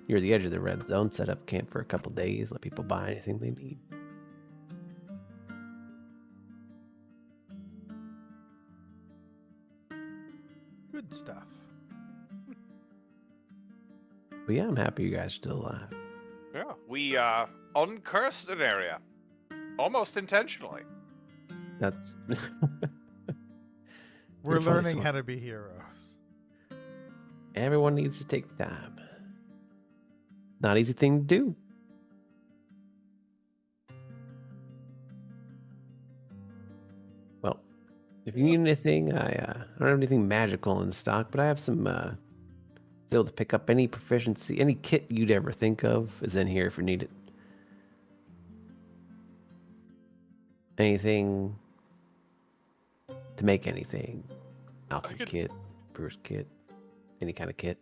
near the edge of the red zone, set up camp for a couple days, let people buy anything they need. Good stuff. But yeah, I'm happy you guys are still alive. yeah, we uncursed an area, almost intentionally. That's We're You're funny, learning Swan. how to be heroes. everyone needs to take time. Not easy thing to do. Well, if you need anything, I don't have anything magical in stock, but I have some able to pick up any proficiency, any kit you'd ever think of is in here if you need it. Anything to make anything. Alchemy kit, brewer's kit, any kind of kit.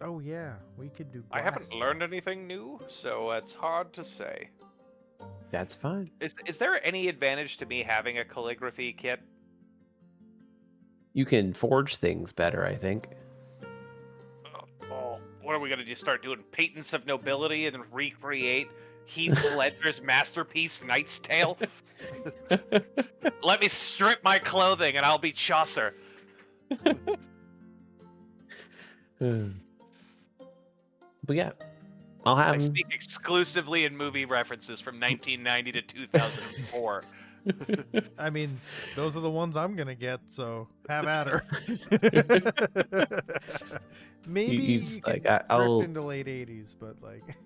Oh yeah, we could do. I haven't glass. learned anything new, so it's hard to say. That's fine. Is there any advantage to me having a calligraphy kit? You can forge things better, I think. Oh, what are we gonna just start doing? Patents of nobility and recreate Heath Ledger's masterpiece, Knight's Tale? Let me strip my clothing and I'll be Chaucer. But yeah, I'll I have. speak exclusively in movie references from 1990 to 2004. I mean, those are the ones I'm gonna get. So have at her. Maybe You you, just, could like, I'll- drift into late '80s, but like.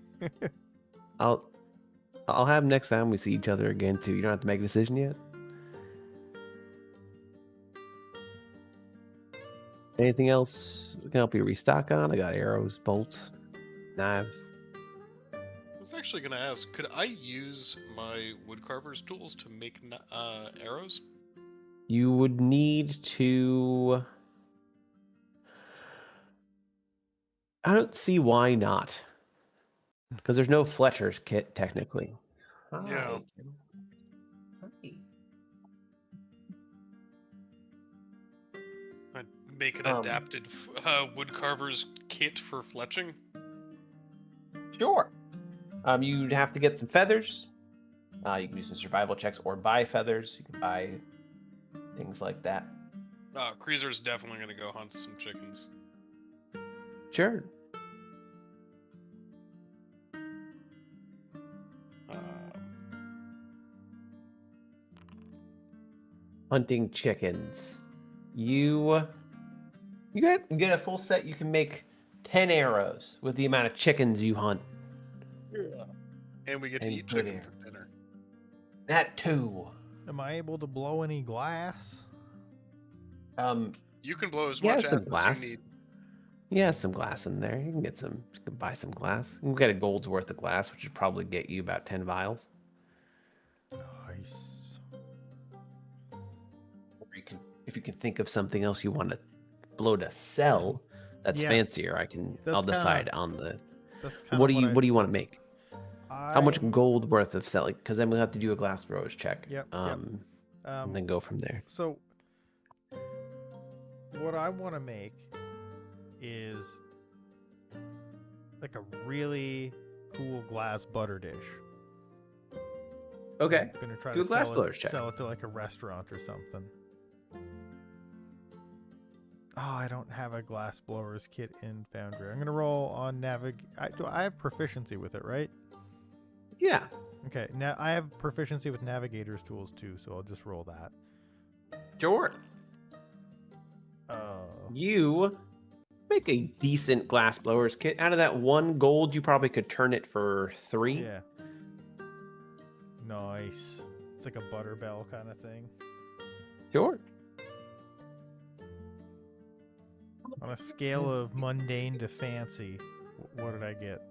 I'll have next time we see each other again too. You don't have to make a decision yet. Anything else we can help you restock on? I got arrows, bolts, knives. I was actually going to ask, could I use my woodcarver's tools to make arrows? You would need to. I don't see why not. Because there's no Fletcher's kit technically. Yeah. I'd make an adapted woodcarver's kit for fletching. Sure. You'd have to get some feathers. You can do some survival checks or buy feathers. You can buy things like that. Creaser's definitely going to go hunt some chickens. Sure. Hunting chickens. You get a full set. You can make 10 arrows with the amount of chickens you hunt. And we get to And eat good chicken air. for dinner. That too. Am I able to blow any glass? You can blow as Yeah, much some acid glass. as you need. Yeah, some glass in there. You can get some. You can buy some glass. You can get a gold's worth of glass, which would probably get you about 10 vials. Nice. Or you can, if you can think of something else you want to blow to sell, that's Yeah. fancier. I'll That's decide kinda- on the. That's kind What do of you What do you want to make? How much I'm- gold worth of selling? Because then we'll have to do a glass blowers check. Yep, yep. And then go from there. So, what I want to make is like a really cool glass butter dish. Okay. I'm gonna try Do to a glass sell blowers check. sell it to like a restaurant or something. Oh, I don't have a glass blowers kit in Foundry. I'm gonna roll on I have proficiency with it, right? Yeah. Okay. Now I have proficiency with navigator's tools too, so I'll just roll that. Sure. You make a decent glass blowers kit. Out of that 1 gold, you probably could turn it for 3. Yeah. Nice. It's like a butter bell kind of thing. Sure. On a scale of mundane to fancy, what did I get?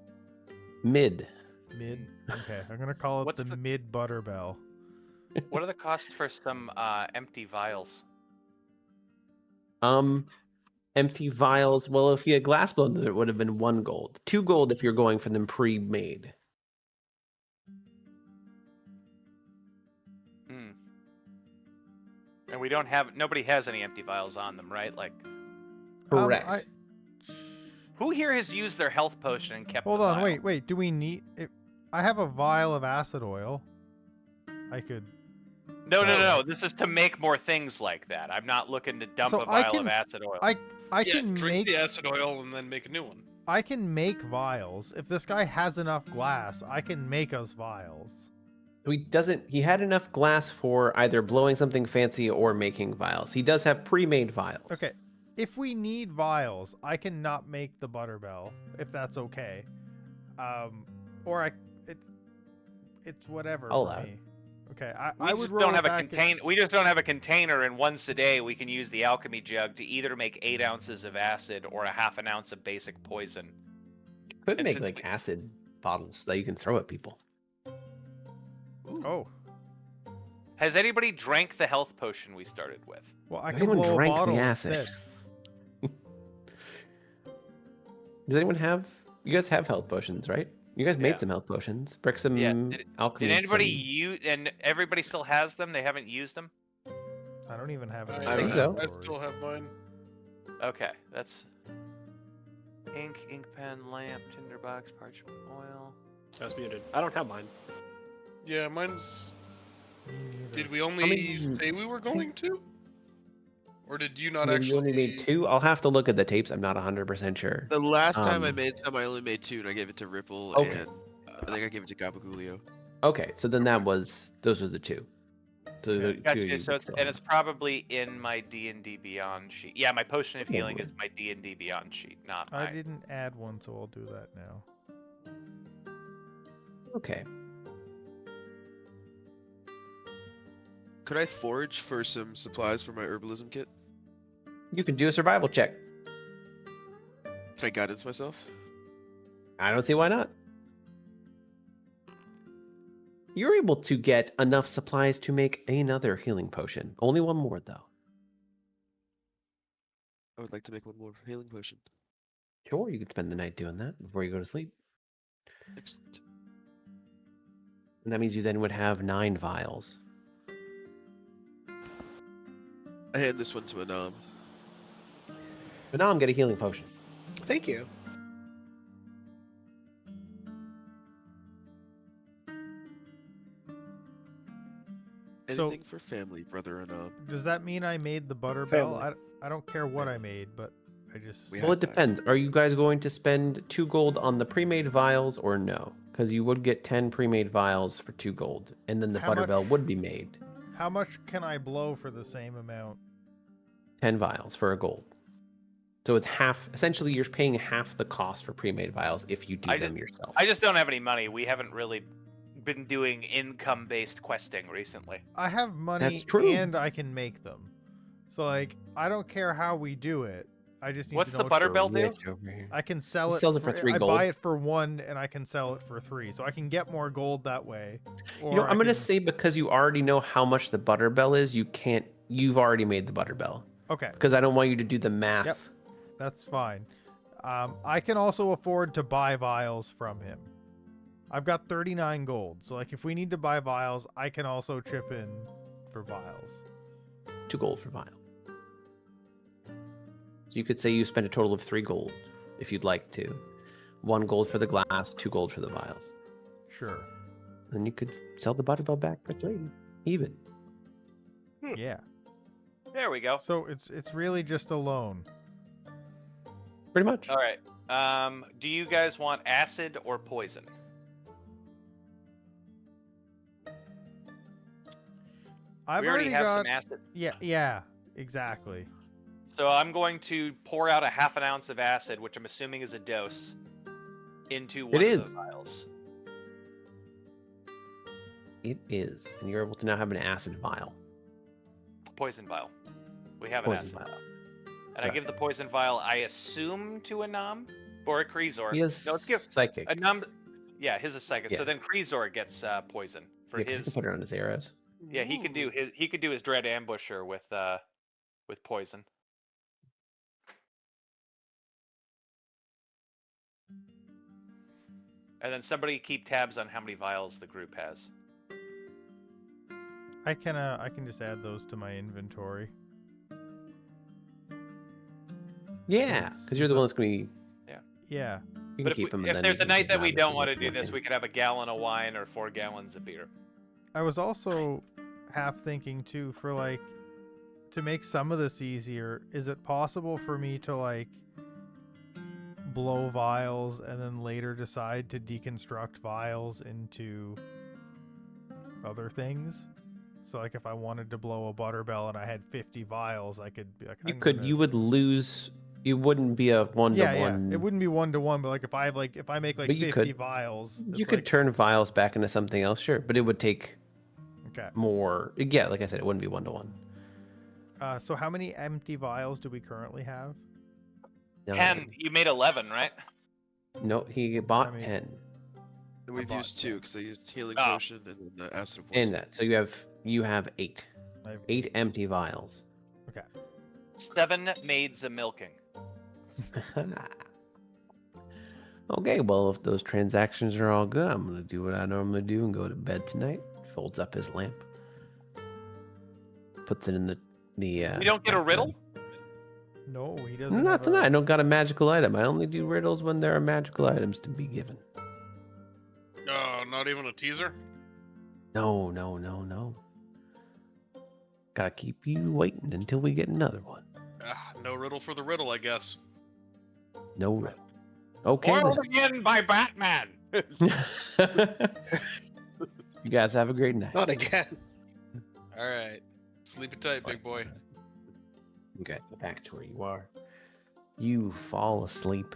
Mid. Mid? Okay, I'm gonna call it What's the the- mid butter bell. What are the costs for some empty vials? Empty vials. Well, if you had glass blown, it would have been 1 gold. 2 gold if you're going for them pre-made. Hmm. And we don't have. Nobody has any empty vials on them, right? Like, Correct. who here has used their health potion and kept? Hold the on, vial? wait. Do we need it? I have a vial of acid oil. I could. No. This is to make more things like that. I'm not looking to dump So a I vial can- of acid oil. I Yeah, can drink make the acid oil and then make a new one. I can make vials. If this guy has enough glass, I can make us vials. He had enough glass for either blowing something fancy or making vials. He does have pre-made vials. Okay. if we need vials, I can not make the Butterbell if that's okay. Or it's whatever I'll for allow it. me. Okay, We I would just roll don't it have a back. We just don't have a container, and once a day we can use the alchemy jug to either make 8 ounces of acid or a half an ounce of basic poison. Could And make since like acid bottles that you can throw at people. Oh, Has anybody drank the health potion we started with? well, I Has can anyone blow a drank bottle the acid? instead. Does anyone have? You guys have health potions, right? You guys made Yeah. some health potions. Brick some Yeah. alchemy. Did anybody some- use? And everybody still has them. They haven't used them. I don't even have it. in I my think so. I inventory. still have mine. Okay, that's ink pen, lamp, tinderbox, parchment, oil. I was muted. I don't have mine. Yeah, mine's. Me neither. Did we only many- say we were going to? Or did you not Maybe actually? you only made 2. I'll have to look at the tapes. I'm not 100% sure. The last time I Um, made some, I only made 2, and I gave it to Ripple, Okay. and I think I gave it to Gabagulio. Okay, so then those are the 2. So the 2 of Gotcha. you So would it's, still and have. it's probably in my D&D Beyond sheet. Yeah, my potion of healing Probably. is my D&D Beyond sheet, not I my. didn't add one, so I'll do that now. Okay. Could I forage for some supplies for my herbalism kit? You can do a survival check. Can I guidance myself? I don't see why not. You're able to get enough supplies to make another healing potion. Only one more, though. I would like to make one more healing potion. Sure, you could spend the night doing that before you go to sleep. Excellent. And that means you then would have 9 vials. I hand this one to Anam. But now I'm getting a healing potion. Thank you. So- Anything for family, brother Anam. Does that mean I made the Butterbell? Family. I don't care what I made, but I just... We Well, have it that. depends. Are you guys going to spend 2 gold on the pre-made vials or no? Because you would get 10 pre-made vials for 2 gold, and then the How much- Butterbell would be made. How much can I blow for the same amount? 10 vials for a gold. So it's half. Essentially, you're paying half the cost for pre-made vials if you do I them yourself. I just don't have any money. We haven't really been doing income-based questing recently. I have money That's true. and I can make them. So, like, I don't care how we do it. I just need What's to the know... Butterbell do? Rich over here. I can sell He it. sells it for 3 I gold. buy it for 1 and I can sell it for 3. So I can get more gold that way. Or You know, I I'm gonna can- say because you already know how much the Butterbell is, you can't. You've already made the Butterbell Okay, because I don't want you to do the math. Yep. that's fine. I can also afford to buy vials from him. I've got 39 gold. So, like, if we need to buy vials, I can also chip in for vials. 2 gold for vial. So you could say you spend a total of 3 gold if you'd like to. 1 gold for the glass, 2 gold for the vials. Sure. Then you could sell the Butterbell back for 3, even. Yeah. There we go. So it's really just a loan. Pretty much. All right. Do you guys want acid or poison? I've We already have got some acid. yeah, exactly. So I'm going to pour out a half an ounce of acid, which I'm assuming is a dose, into one of is. the vials. It is, and you're able to now have an acid vial. Poison vial. We have an Poison acid vial. vial. And I Okay. give the poison vial, I assume, to Anam or a Kreezor. He is No, let's give psychic. Anam. Yeah, his is psychic. Yeah. So then Kreezor gets poison for Yeah, 'cause he his. can put it on his arrows. Yeah, he could do his dread ambusher with poison. And then somebody keep tabs on how many vials the group has. I can just add those to my inventory. Yeah, because you're the one that's going to be. Yeah. You can But if, keep them. if there's a night that we don't want to do this, we could have a gallon of wine or 4 gallons of beer. I was also half thinking too, for like, to make some of this easier, is it possible for me to like blow vials and then later decide to deconstruct vials into other things? So like if I wanted to blow a butter bell and I had 50 vials, I could be like, You I'm could. gonna- You would lose. You wouldn't be a one to Yeah, yeah. one. It wouldn't be 1-to-1, but like if I make like But you 50 could. vials, You it's could like, turn vials back into something else, sure, but it would take okay. more. Yeah, like I said, it wouldn't be 1-to-1. So how many empty vials do we currently have? 10. You made 11, right? No, he bought I mean- 10 And we've bought used 2 because I used healing Oh. potion and then the acid of poison. in that. So you have 8. I have 8 empty vials. 7 maids a milking. Okay, well, if those transactions are all good, I'm gonna do what I normally do and go to bed tonight. Folds up his lamp, puts it in the. We don't get a riddle? No, he doesn't. Not have tonight. I A... don't got a magical item. I only do riddles when there are magical items to be given. Not even a teaser? No. Gotta keep you waiting until we get another one. No riddle for the riddle, I guess. No riddle. Okay. Foiled again by Batman. then. You guys have a great night. Not again. All right. Sleep it tight, big boy. Okay, back to where you are. You fall asleep.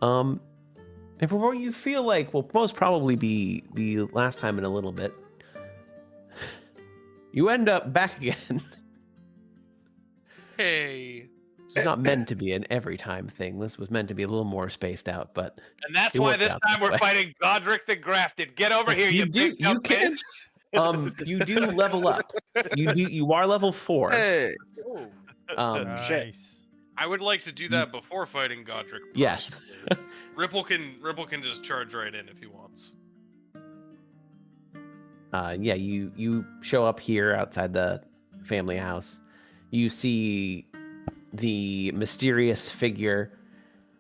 And for what you feel like will most probably be the last time in a little bit, you end up back again. Hey. It's not meant to be an every time thing. This was meant to be a little more spaced out, but And that's It why worked this out time this we're way. fighting Godric the Grafted. Get over here, you big you dumb can bitch. you do level up. You are level 4. Hey! Shit. Nice. I would like to do that before fighting Godric. Yes. personally. Ripple can just charge right in if he wants. Yeah, you show up here outside the family house. You see the mysterious figure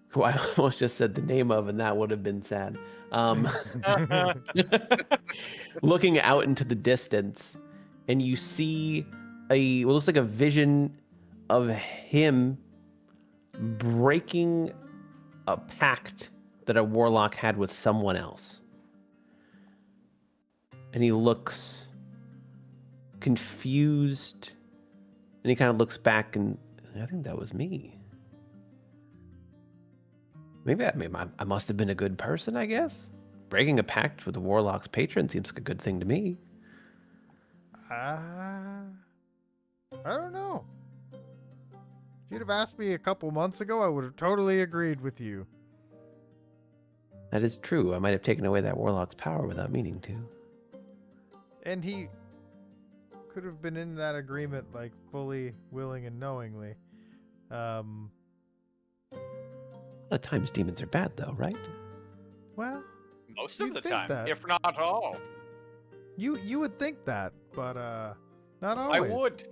who I almost just said the name of, and that would have been sad. Looking out into the distance, and you see what looks like a vision of him breaking a pact that a warlock had with someone else. And he looks confused, and he kind of looks back, and I think that was me. Maybe I must have been a good person, I guess. Breaking a pact with a warlock's patron seems like a good thing to me. I don't know. If you'd have asked me a couple months ago, I would have totally agreed with you. That is true. I might have taken away that warlock's power without meaning to. And he could have been in that agreement, like, fully willing and knowingly. A lot of times demons are bad, though, right? Well, Most of You'd the think time, that. if not all. you would think that, but not I always. would.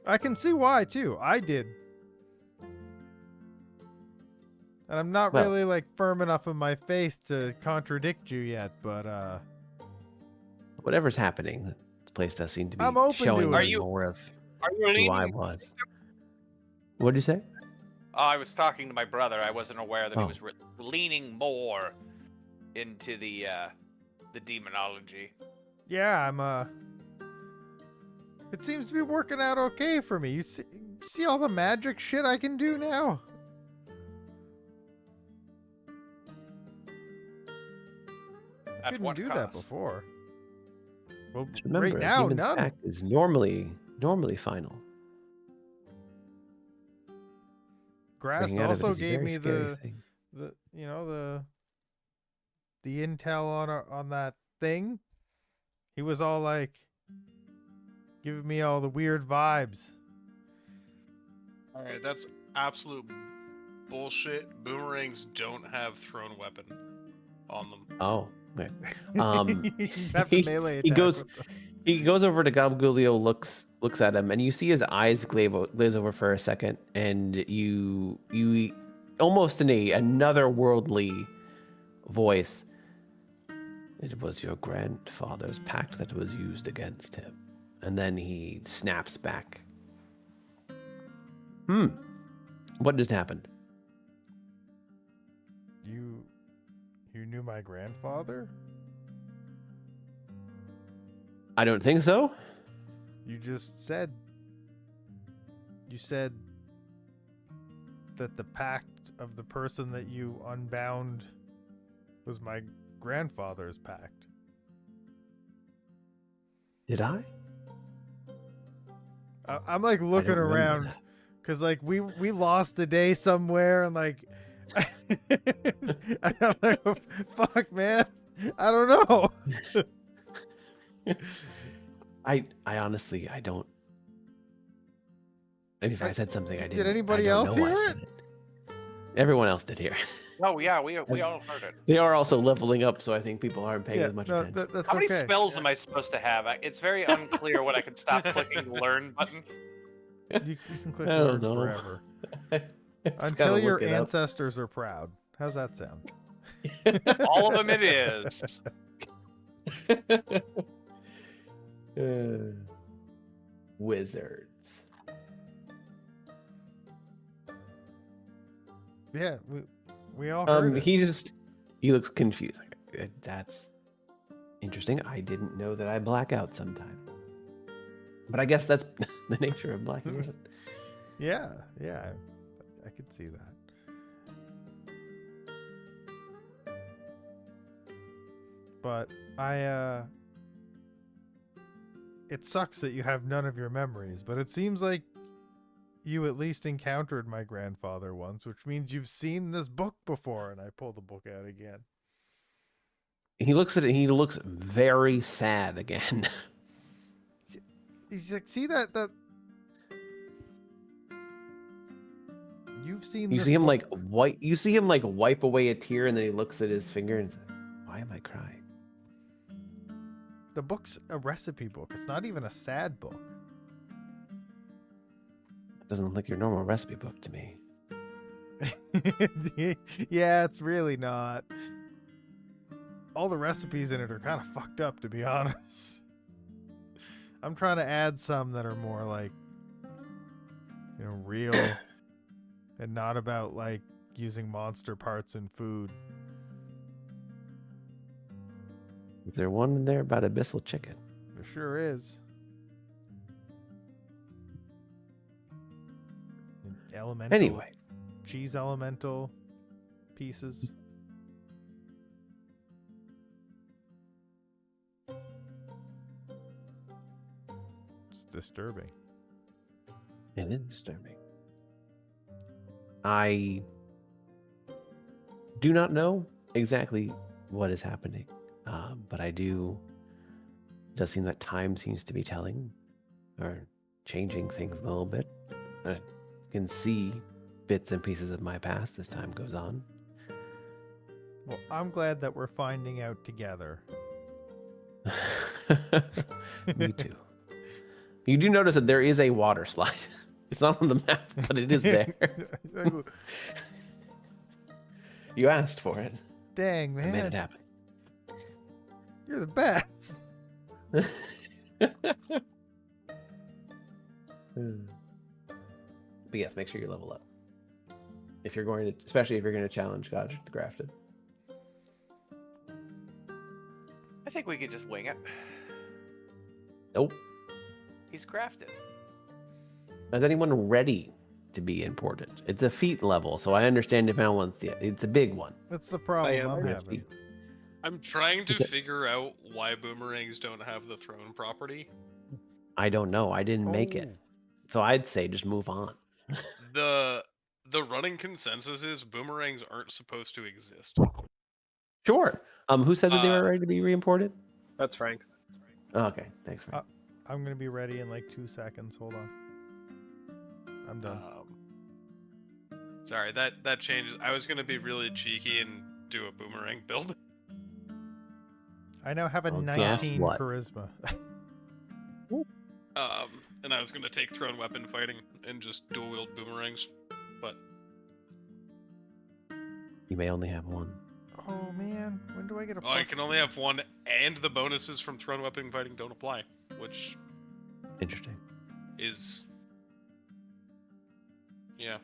I can see why too. I did. And I'm not Well- really like firm enough in my faith to contradict you yet, but Whatever's happening, this place does seem to be I'm open to showing it. me Are you- more of Are you who leaning? I was. What'd you say? Oh, I was talking to my brother. I wasn't aware that he Oh. was leaning more into the demonology. yeah, I'm it seems to be working out okay for me. You see all the magic shit I can do now? I At couldn't what do cost? that before. Well, Just remember, right a now, demon's none. pact is normally final. Grast Breaking out of it also is a gave very me scary thing. the intel on that thing. He was all like giving me all the weird vibes. All right, that's absolute bullshit. Boomerangs don't have thrown weapon on them. Oh, okay. You just have to he- melee he attack goes- with them. He goes over to Gabgulio, looks at him, and you see his eyes glaze over for a second, and you almost in another worldly voice. It was your grandfather's pact that was used against him. And then he snaps back. What just happened? You knew my grandfather? I don't think so. You just said. You said that the pact of the person that you unbound was my grandfather's pact. Did I? I'm like looking remember around that. because like we lost a day somewhere and like I'm like, fuck man, I don't know. I honestly I don't. Maybe if I Like, said something I did didn't. anybody I don't else know hear I said it. Everyone else did hear. Oh yeah, we all heard it. They are also leveling up, so I think people aren't paying Yeah, as much no, attention. that's How many okay. spells am I supposed to have? It's very unclear when I can stop clicking the learn button. You can click I don't learn know. forever Just until gotta your look it up. ancestors are proud. How's that sound? All of them it is. Wizards. Yeah, we all heard it. He looks confused. That's interesting. I didn't know that I black out sometimes. But I guess that's the nature of blacking out. Yeah, I could see that. But it sucks that you have none of your memories, but it seems like you at least encountered my grandfather once, which means you've seen this book before. And I pull the book out again. He looks at it. He looks very sad again. He's like, see that you've seen. You this see him book. like wipe. You see him like wipe away a tear, and then he looks at his finger and says, "Why am I crying?" The book's a recipe book. It's not even a sad book. It doesn't look like your normal recipe book to me. Yeah, it's really not. All the recipes in it are kind of fucked up, to be honest. I'm trying to add some that are more like, real and not about like using monster parts in food. Is there one in there about abyssal chicken? There sure is. And elemental. Anyway, Cheese elemental pieces. It's disturbing. it is disturbing. I do not know exactly what is happening, but I do. It does seem that time seems to be telling or changing things a little bit. I can see bits and pieces of my past as time goes on. Well, I'm glad that we're finding out together. Me too. You do notice that there is a water slide. It's not on the map, but it is there. You asked for it. Dang, I made it man. happen. You're the best. But yes, make sure you level up. If you're going to, especially if you're going to challenge God the Grafted. I think we could just wing it. Nope. He's crafted. Is anyone ready to be imported? It's a feat level, so I understand if anyone's. Yeah, it's a big one. That's the problem am. I'm Yes, having. I'm trying to Is it- figure out why boomerangs don't have the throne property. I don't know. I didn't make it, Oh. so I'd say just move on. The running consensus is boomerangs aren't supposed to exist. Sure. Who said that they were Uh, ready to be reimported? That's Frank. Oh, okay, thanks, Frank. I'm gonna be ready in like 2 seconds. Hold on. I'm done. Sorry, that changes. I was gonna be really cheeky and do a boomerang build. I now have a Well, guess 19 what? charisma. And I was gonna take thrown weapon fighting and just dual wield boomerangs, but You may only have one. Oh man, when do I get a? I can only have one, and the bonuses from thrown weapon fighting don't apply, which Interesting. is yeah.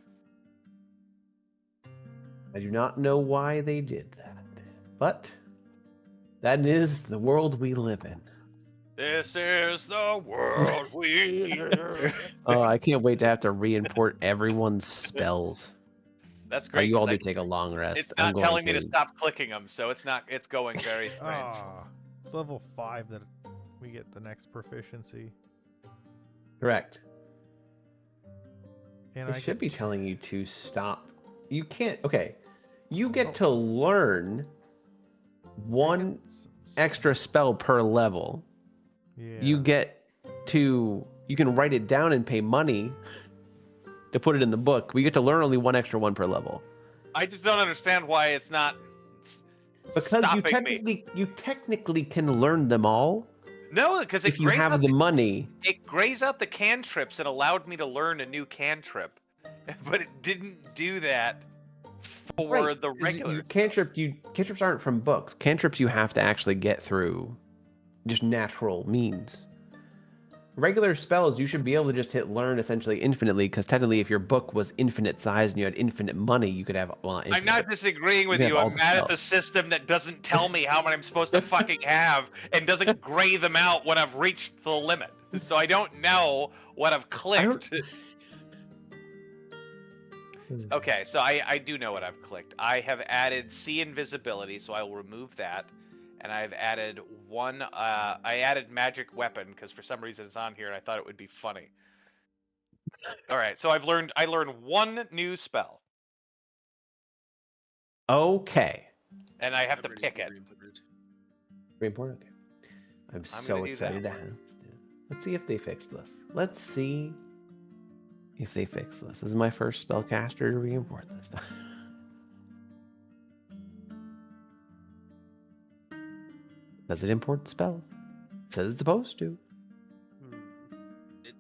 I do not know why they did that. But that is the world we live in. This is the world we live. Oh, I can't wait to have to re-import everyone's spells. That's Oh, great. you all 'cause do take a long rest. It's I'm not going telling me to to. stop clicking them, so it's not. It's going very strange. Ah, it's level 5 that we get the next proficiency. Correct. And It I should get be telling you to stop. You can't. Okay. You get Oh. to learn one some- extra spell per level. Yeah. You get to. You can write it down and pay money to put it in the book. We get to learn only one extra one per level. I just don't understand why it's not Because stopping me. you technically can learn them all No, because it if you grays have out the money. it grays out the cantrips and allowed me to learn a new cantrip, but it didn't do that for Right, the 'cause regular. Cantrips aren't from books. Cantrips you have to actually get through just natural means. Regular spells you should be able to just hit learn essentially infinitely, because technically if your book was infinite size and you had infinite money, you could have I'm not disagreeing with can you. have all I'm the mad at the spells. system that doesn't tell me how many I'm supposed to fucking have and doesn't gray them out when I've reached the limit. So I don't know what I've clicked. Okay, so I do know what I've clicked. I have added see invisibility, so I will remove that. And I've added one, I added magic weapon because for some reason it's on here and I thought it would be funny. All right, so I learned one new spell Okay. and I have I'm to ready pick to it. re-import it. Very important. Okay. I'm I'm so gonna do excited to that have. Let's see if they fixed this. Let's see if they fix this. This is my first spellcaster to re-import this time. Does it import spells? It says it's supposed to. Did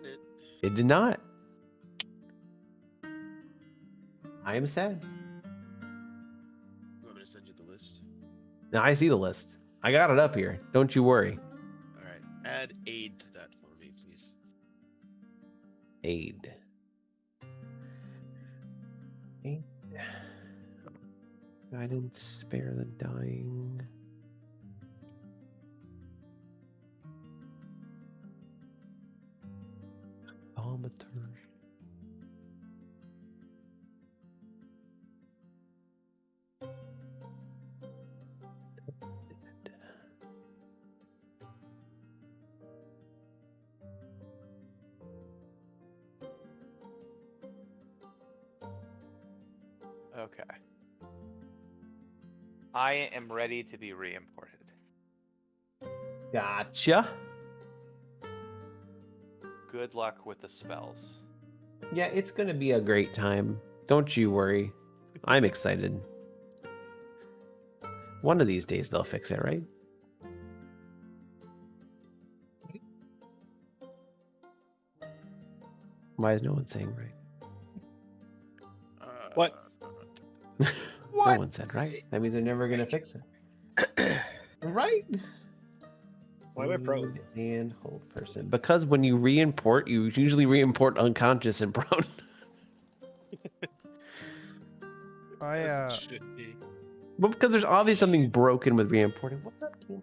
it? It did not. I am sad. You want me to send you the list? Now I see the list. I got it up here. Don't you worry. All right. Add aid to that for me, please. Aid. Aid. Guidance, spare the dying. Thaumaturge. Okay. I am ready to be re-imported. Gotcha. Good luck with the spells. Yeah, it's gonna be a great time. Don't you worry. I'm excited. One of these days they'll fix it, right? Why is no one saying right? What? No one said right. That means they're never gonna fix it. Right? Why am I prone? Aid and hold person. Because when you re-import, you usually re-import unconscious and prone. As it should be. But because there's obviously something broken with re-importing. What's up, King?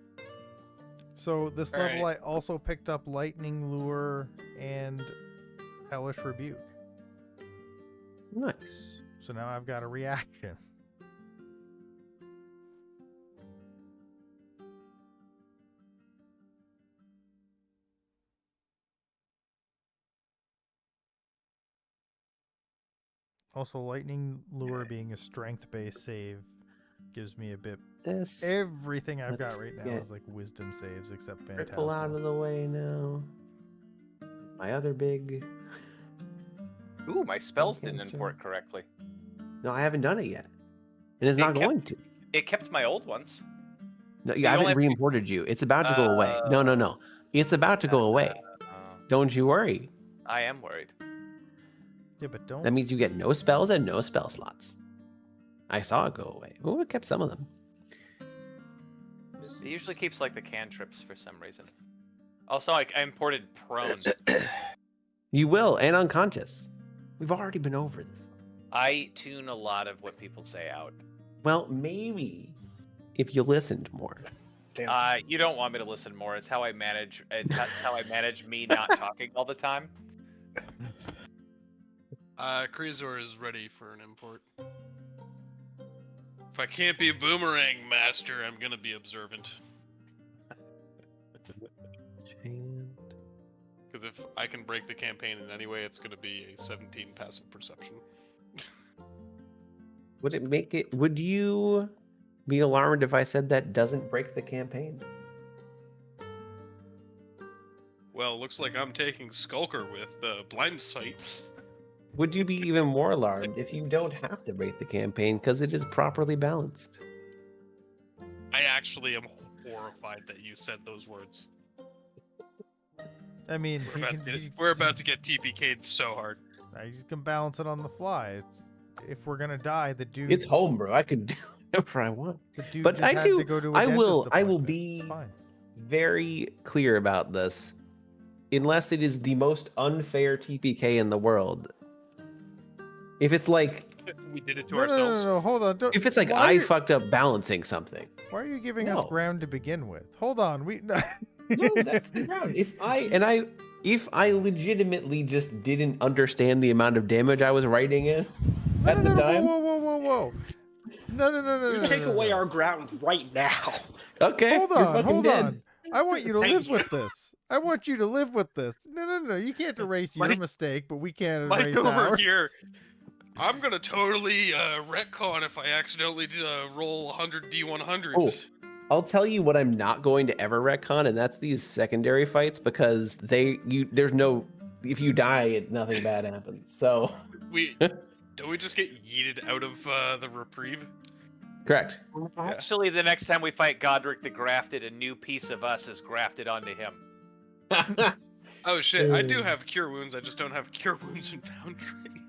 So this All level right. I also picked up Lightning Lure and Hellish Rebuke. Nice. So now I've got a reaction. Also, Lightning Lure being a strength-based save gives me a bit. This Everything I've Let's got right now get is like wisdom saves except ripple out Phantasmal. of the way now. My other big. Ooh, my spells didn't Cancer. import correctly. No, I haven't done it yet. And it's It not kept- going to. It kept my old ones. No, So yeah, I you only haven't have to- re-imported you. It's about to go away. No, no, no. It's about to go away. Don't you worry. I am worried. Yeah, but don't. That means you get no spells and no spell slots. I saw it go away. Oh, it kept some of them. It usually keeps like the cantrips for some reason. Also, I imported prone. You will, and unconscious. We've already been over this. I tune a lot of what people say out. Well, maybe if you listened more. Damn. You don't want me to listen more. It's how I manage. It's how I manage me not talking all the time. Krizor is ready for an import. If I can't be a boomerang master, I'm gonna be observant. Because if I can break the campaign in any way, it's gonna be a 17 passive perception. Would it make it? Would you be alarmed if I said that doesn't break the campaign? Well, looks like I'm taking Skulker with Blind Sight. Would you be even more alarmed if you don't have to break the campaign because it is properly balanced? I actually am horrified that you said those words. I mean, We're about to get TPK'd so hard. You just can balance it on the fly. If we're gonna die, the dude. It's home, bro. I could do whatever I want. The dude But just I had do. to go to a I dentist will appointment. be It's fine. very clear about this. Unless it is the most unfair TPK in the world. If it's like, We did it to No, ourselves. no, hold on. if it's like why I are you- fucked up balancing something. Why are you giving us No. ground to begin with? Hold on, we. No, that's the ground. If I legitimately just didn't understand the amount of damage I was writing in at the time. Whoa. No. You take away our ground right now. Okay, Hold you're on, fucking hold dead. on. I want you to Thank live you. with this. I want you to live with this. No. You can't erase your Mike- mistake, but we can't Mike erase over ours. here. I'm gonna totally retcon if I accidentally roll 100 D100s. Oh. I'll tell you what I'm not going to ever retcon, and that's these secondary fights because there's no, if you die, nothing bad happens. So Don't we just get yeeted out of the reprieve? correct. Actually, the next time we fight Godric the Grafted, a new piece of us is grafted onto him. Oh shit, I do have cure wounds, I just don't have cure wounds in Foundry.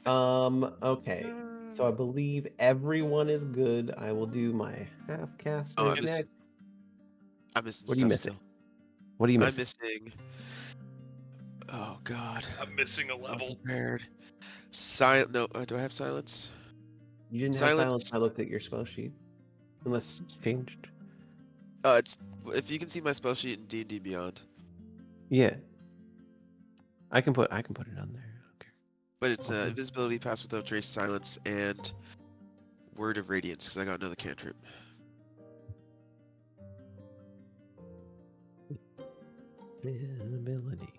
Okay. So I believe everyone is good. I will do my half caster Oh, I'm next. missing. What are you stuff missing? still. What are you I'm missing? missing. Oh god. I'm missing a Not level. prepared. No. Do I have silence? You didn't have silence. I looked at your spell sheet. Unless it's changed. It's if you can see my spell sheet in D&D Beyond, Yeah. I can put it on there. Okay. but it's Okay. invisibility, pass without trace, silence, and word of radiance because I got another cantrip. Visibility.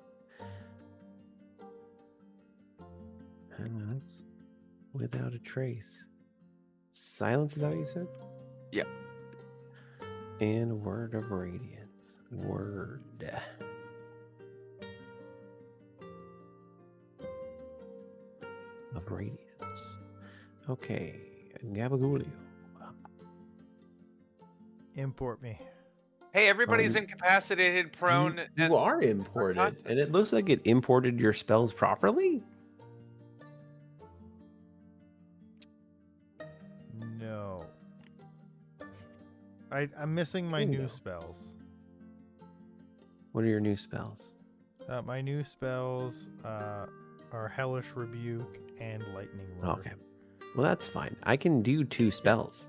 Pass without a trace. Silence is that what you said? Yeah. And word of radiance. Word. Of radiance. Okay. Gabagoolio. Import me. Hey, everybody's Um, incapacitated, prone. You and are imported, and it looks like it imported your spells properly. No. I'm missing my new Bingo. spells. What are your new spells? My new spells are Hellish Rebuke and Lightning Roar. Okay. Well, that's fine. I can do 2 spells.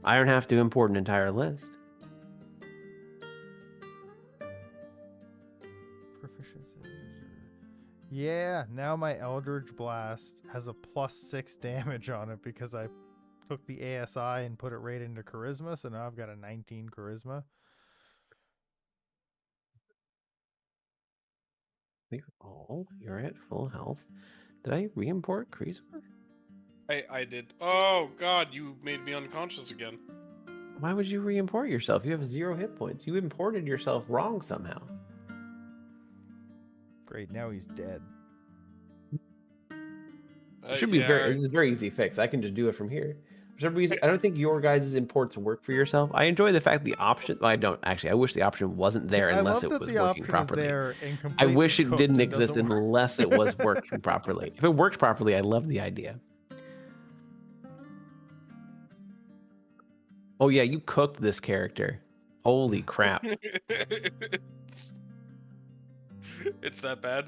I don't have to import an entire list. Proficiency. Yeah, now my Eldritch Blast has a +6 damage on it because I took the ASI and put it right into Charisma, so now I've got a 19 Charisma. Oh, you're at full health. Did I re-import Creasor? I did. Oh god, you made me unconscious again. Why would you re-import yourself? You have 0 hit points. You imported yourself wrong somehow. Great, now he's dead. It should be this is a very easy fix. I can just do it from here. For some reason, I don't think your guys' imports work for yourself. I enjoy the fact the option. Well, I don't actually. I wish the option wasn't there I unless love it that was the working option properly. is there and I completely wish it cooked didn't and exist doesn't work. unless it was working properly. If it worked properly, I love the idea. Oh yeah, you cooked this character. Holy crap. It's that bad.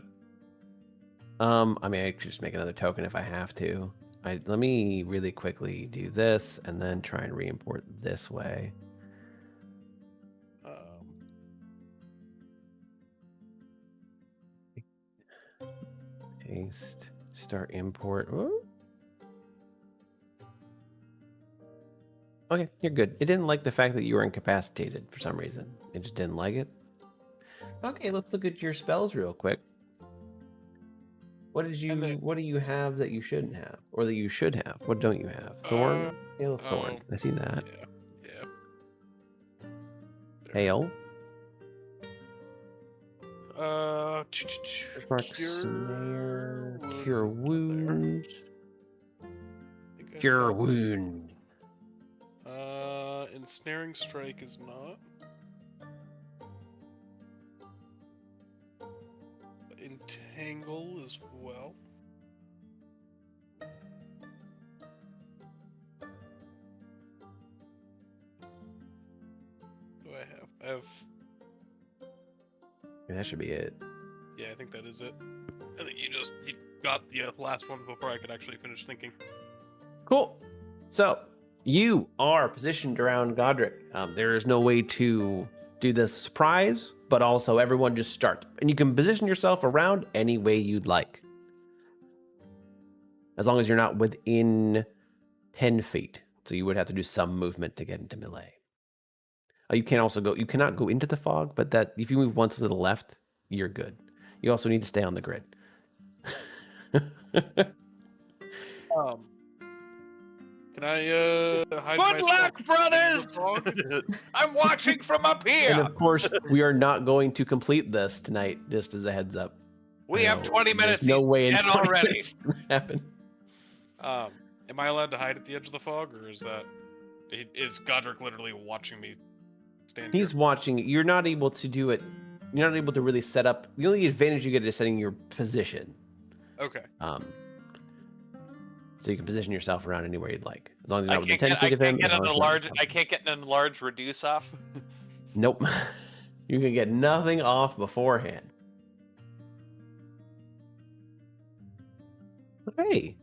I mean, I could just make another token if I have to. Let me really quickly do this and then try and re-import this way. Paste, start import. Ooh. Okay, you're good. It didn't like the fact that you were incapacitated for some reason. It just didn't like it. Okay, let's look at your spells real quick. What do you have that you shouldn't have, or that you should have? What don't you have? Thorn, hail of thorn. I see that. Yeah. Hail. Mark Cure snare. wounds Cure is not there. wounds. I think I Cure saw this. wound. Ensnaring strike is not. Entangle as well. What do I have? I have. Yeah, that should be it. Yeah, I think that is it. I think you got the last one before I could actually finish thinking. Cool. So you are positioned around Godric. There is no way to do this surprise, but also everyone just start. And you can position yourself around any way you'd like. As long as you're not within 10 feet. So you would have to do some movement to get into melee. You cannot go into the fog, but that if you move once to the left, you're good. You also need to stay on the grid. Can I hide Good myself luck, in brothers! the fog? I'm watching from up here. And of course, we are not going to complete this tonight, just as a heads up. We have 20 minutes. There's no way in dead 20 already. minutes it's gonna happen. Am I allowed to hide at the edge of the fog, or is Godric literally watching me stand He's here? watching. You're not able to do it. You're not able to really set up. The only advantage you get is setting your position. Okay. So you can position yourself around anywhere you'd like, as long as you're I not within can't 10 get, feet I of him. can't get as an long as enlarge. you're not I can't get an enlarged reduce off. Nope. You can get nothing off beforehand. Hey.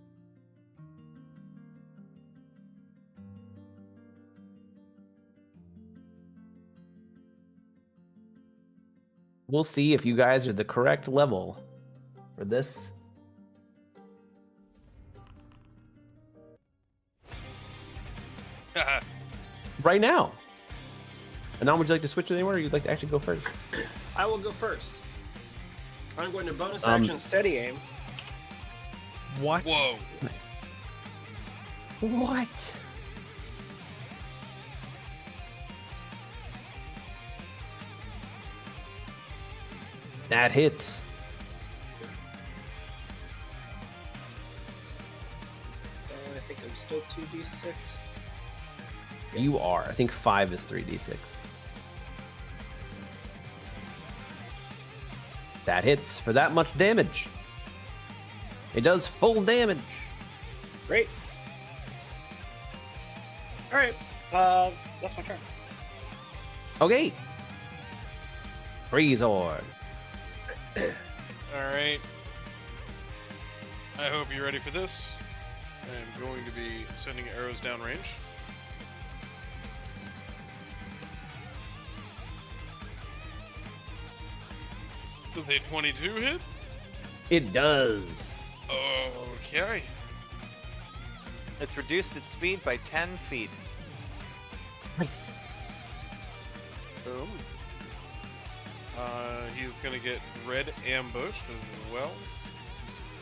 We'll see if you guys are the correct level for this. Right now. And now, would you like to switch anywhere, or you'd like to actually go first? I will go first. I'm going to bonus action steady aim. What? Whoa. What? That hits. I think I'm still 2d6. You are. I think 5 is 3d6. That hits for that much damage. It does full damage. Great. All right. That's my turn. Okay. Freeze Orb. Alright. I hope you're ready for this. I'm going to be sending arrows downrange. Does a 22 hit? It does. Okay. It's reduced its speed by 10 feet. Nice. Boom. He's gonna get red ambushed as well.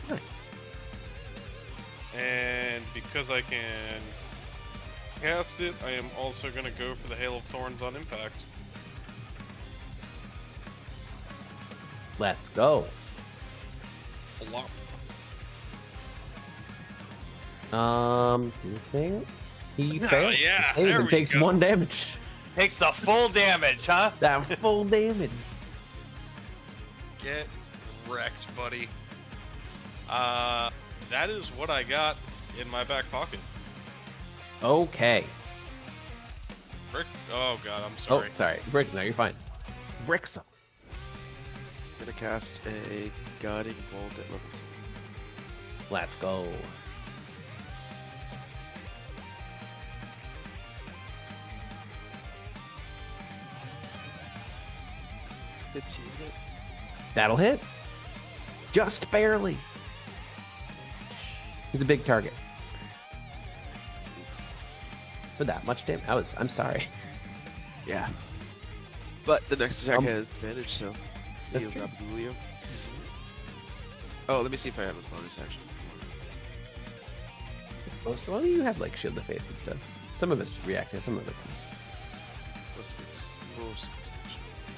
Nice. And because I can cast it, I am also gonna go for the Hail of Thorns on impact. Let's go. A lot. Do you think he failed? yeah, He saved there and we takes go. 1 damage. Takes the full damage, huh? That full damage. Get wrecked, buddy. That is what I got in my back pocket. Okay. Brick. Oh god, I'm Oh, sorry. sorry. Brick. No, you're fine. Bricks. I'm gonna cast a Guiding Bolt at level 2. Let's go. 15 hit. That'll hit. Just barely. He's a big target. For that much damage? I'm sorry. Yeah. But the next attack Um, has advantage, so that's he'll true. drop Julio. Oh, let me see if I have a bonus action. Most of you have like Shield of Faith and stuff. Some of it's reactive, some of it's not. Most of it's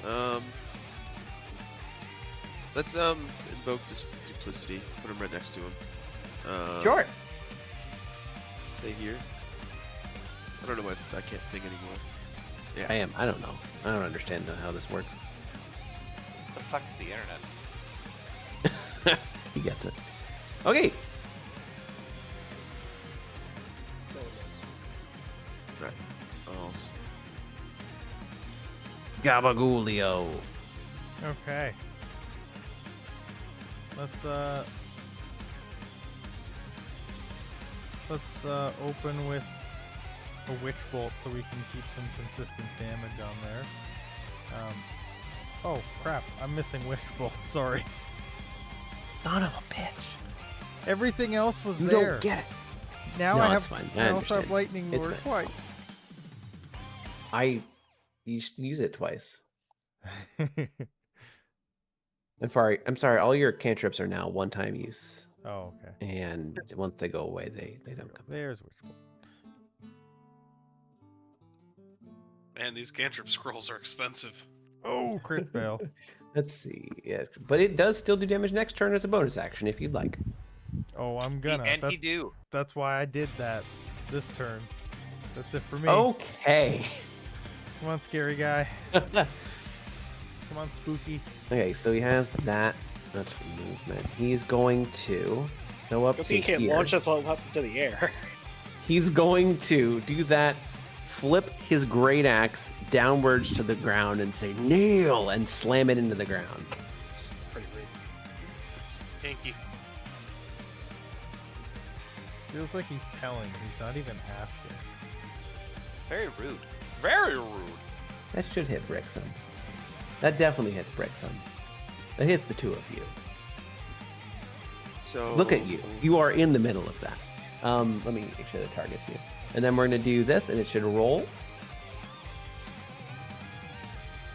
action. Let's invoke this duplicity. Put him right next to him. Sure. Say here. I don't know why I can't think anymore. Yeah. I don't know. I don't understand how this works. The fuck's the internet? He gets it. Okay. Right. I'll s- Gabagoolio. Okay. Let's open with a Witch Bolt so we can keep some consistent damage on there. Oh crap! I'm missing Witch Bolt. Sorry. Son of a bitch. Everything else was You there. don't get it. Now No, I it's have. fine. I I also have understand. Lightning It's Lord fine. twice. You should use it twice. I'm sorry. All your cantrips are now one-time use, Oh, okay. and once they go away, they don't come. There's Witch Bolt. Man, these cantrip scrolls are expensive. Oh, crit fail. Let's see. Yes, but it does still do damage next turn as a bonus action if you'd like. Oh, I'm gonna. And he do. That's why I did that this turn. That's it for me. Okay. Come on, scary guy. Come on, spooky. Okay, so he has that much movement. He's going to go up Because to he can't here. launch us up into the air. He's going to do that, flip his great axe downwards to the ground and say kneel and slam it into the ground. Pretty rude. Thank you. Feels like he's telling. He's not even asking. Very rude. Very rude. That should hit Brixham. That definitely hits Brixham. That hits the two of you. So Look at you. You are in the middle of that. Let me make sure that targets you. And then we're going to do this, and it should roll.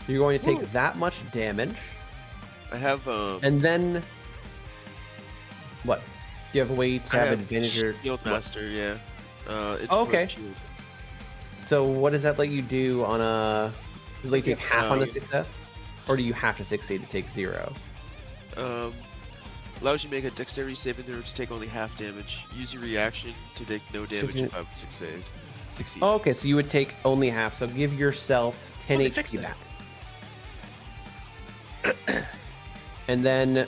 You're going to take that much damage. I have And then... What? Do you have a way to I have have advantage or... Shield what? Master, yeah. It's Oh, okay. Shield. So what does that let you do on a... Does it let you take half on a succeed. success? Or do you have to succeed to take 0? Allows you to make a dexterity saving throw to take only half damage. Use your reaction to take no damage you- if I would succeed. Oh, okay, so you would take only half. So give yourself 10 they fixed HP it. back. And then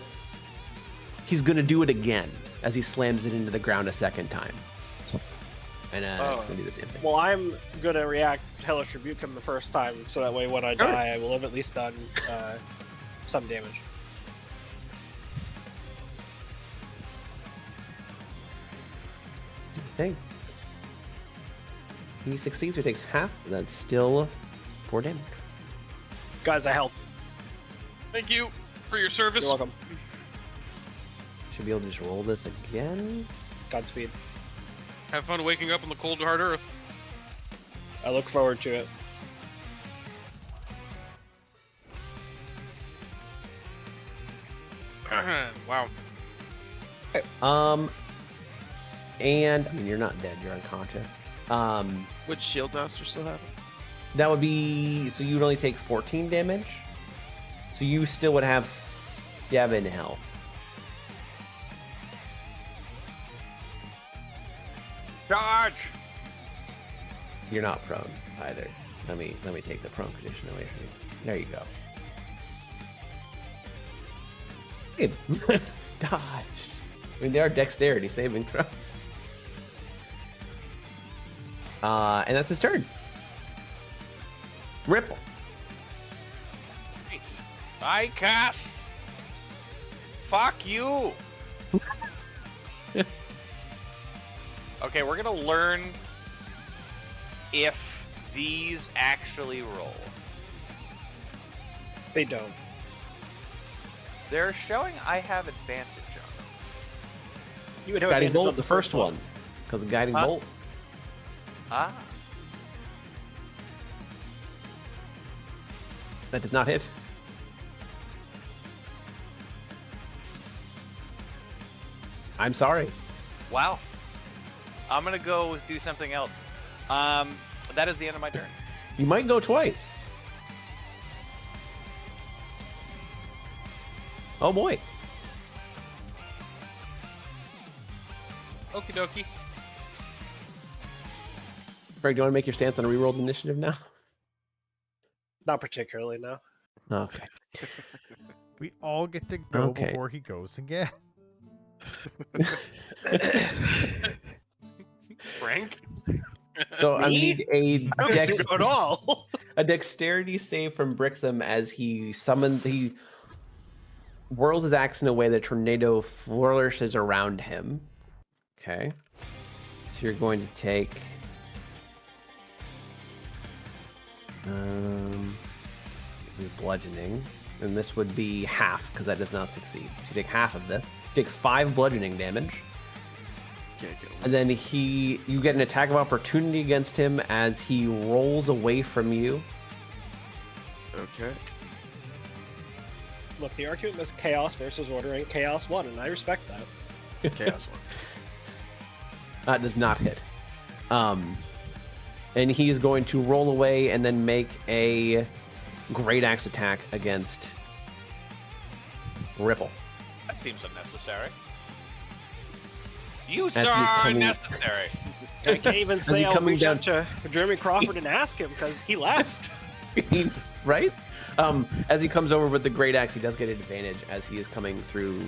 he's going to do it again as he slams it into the ground a second time. And it's Oh. going to do the same thing. Well, I'm gonna react Hellish Rebuke him the first time, so that way when I die, I will have at least done some damage. Do the thing. He succeeds or takes half, and that's still 4 damage. Guys, I help. Thank you for your service. You're welcome. Should be able to just roll this again. Godspeed. Have fun waking up on the cold hard earth. I look forward to it. Wow. And I mean, you're not dead; you're unconscious. Would Shield Master still have it? That would be so you'd only take 14 damage. So you still would have 7 health. Charge! You're not prone either. Let me take the prone condition away from you. There you go. Hey, dodge. I mean, they are dexterity saving throws. And that's his turn. Ripple. Right. I cast. Fuck you. Okay, we're gonna learn if these actually roll. They don't. They're showing I have advantage on them. You would have Guiding advantage bolt, on the first one, because of guiding Huh? bolt. Ah. That does not hit. I'm sorry. Wow. I'm gonna go do something else. That is the end of my turn. You might go twice. Oh boy. Okie dokie. Greg, do you want to make your stance on a rerolled initiative now? Not particularly, no. Okay. We all get to go Okay. before he goes again. Frank? So I Me? need a I don't get to go at all. a dexterity save from Brixham as he whirls his axe in a way that tornado flourishes around him. Okay. So you're going to take this is bludgeoning, and this would be half because that does not succeed. So you take half of this. You take 5 bludgeoning damage. Can't kill him. And then you get an attack of opportunity against him as he rolls away from you. Okay. Look, the argument is chaos versus order, and chaos won, and I respect that. Chaos one. That does not hit. And he's going to roll away and then make a great axe attack against Ripple. That seems unnecessary. You As sir he's are coming- unnecessary. I can't even say he I'll coming reach down- out to Jeremy Crawford and ask him because he left. Right? As he comes over with the great axe, he does get an advantage as he is coming through.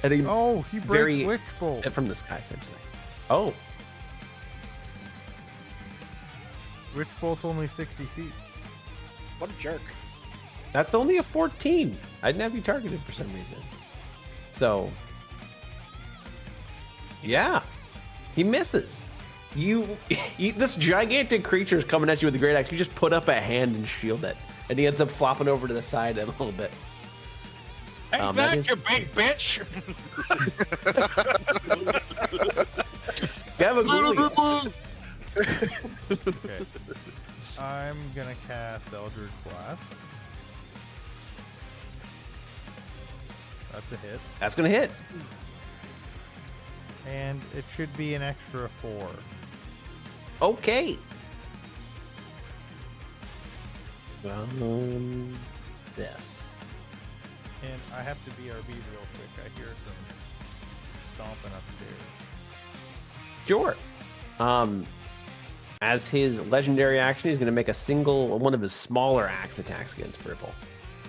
At a, Oh, he breaks Very- Witch Bolt. from the sky, essentially. Oh, Witch Bolt's only 60 feet. What a jerk. that's only a 14. I didn't have you targeted for some reason. So, yeah, he misses. This gigantic creature is coming at you with the great axe. You just put up a hand and shield it, and he ends up flopping over to the side a little bit. Hey, that back, is- you big bitch! Gavagolia. Okay. I'm gonna cast Eldritch Blast. That's a hit. That's gonna hit. And it should be an extra 4. Okay. This. And I have to BRB real quick. I hear some stomping upstairs. Sure. As his legendary action, he's going to make one of his smaller axe attacks against Ripple.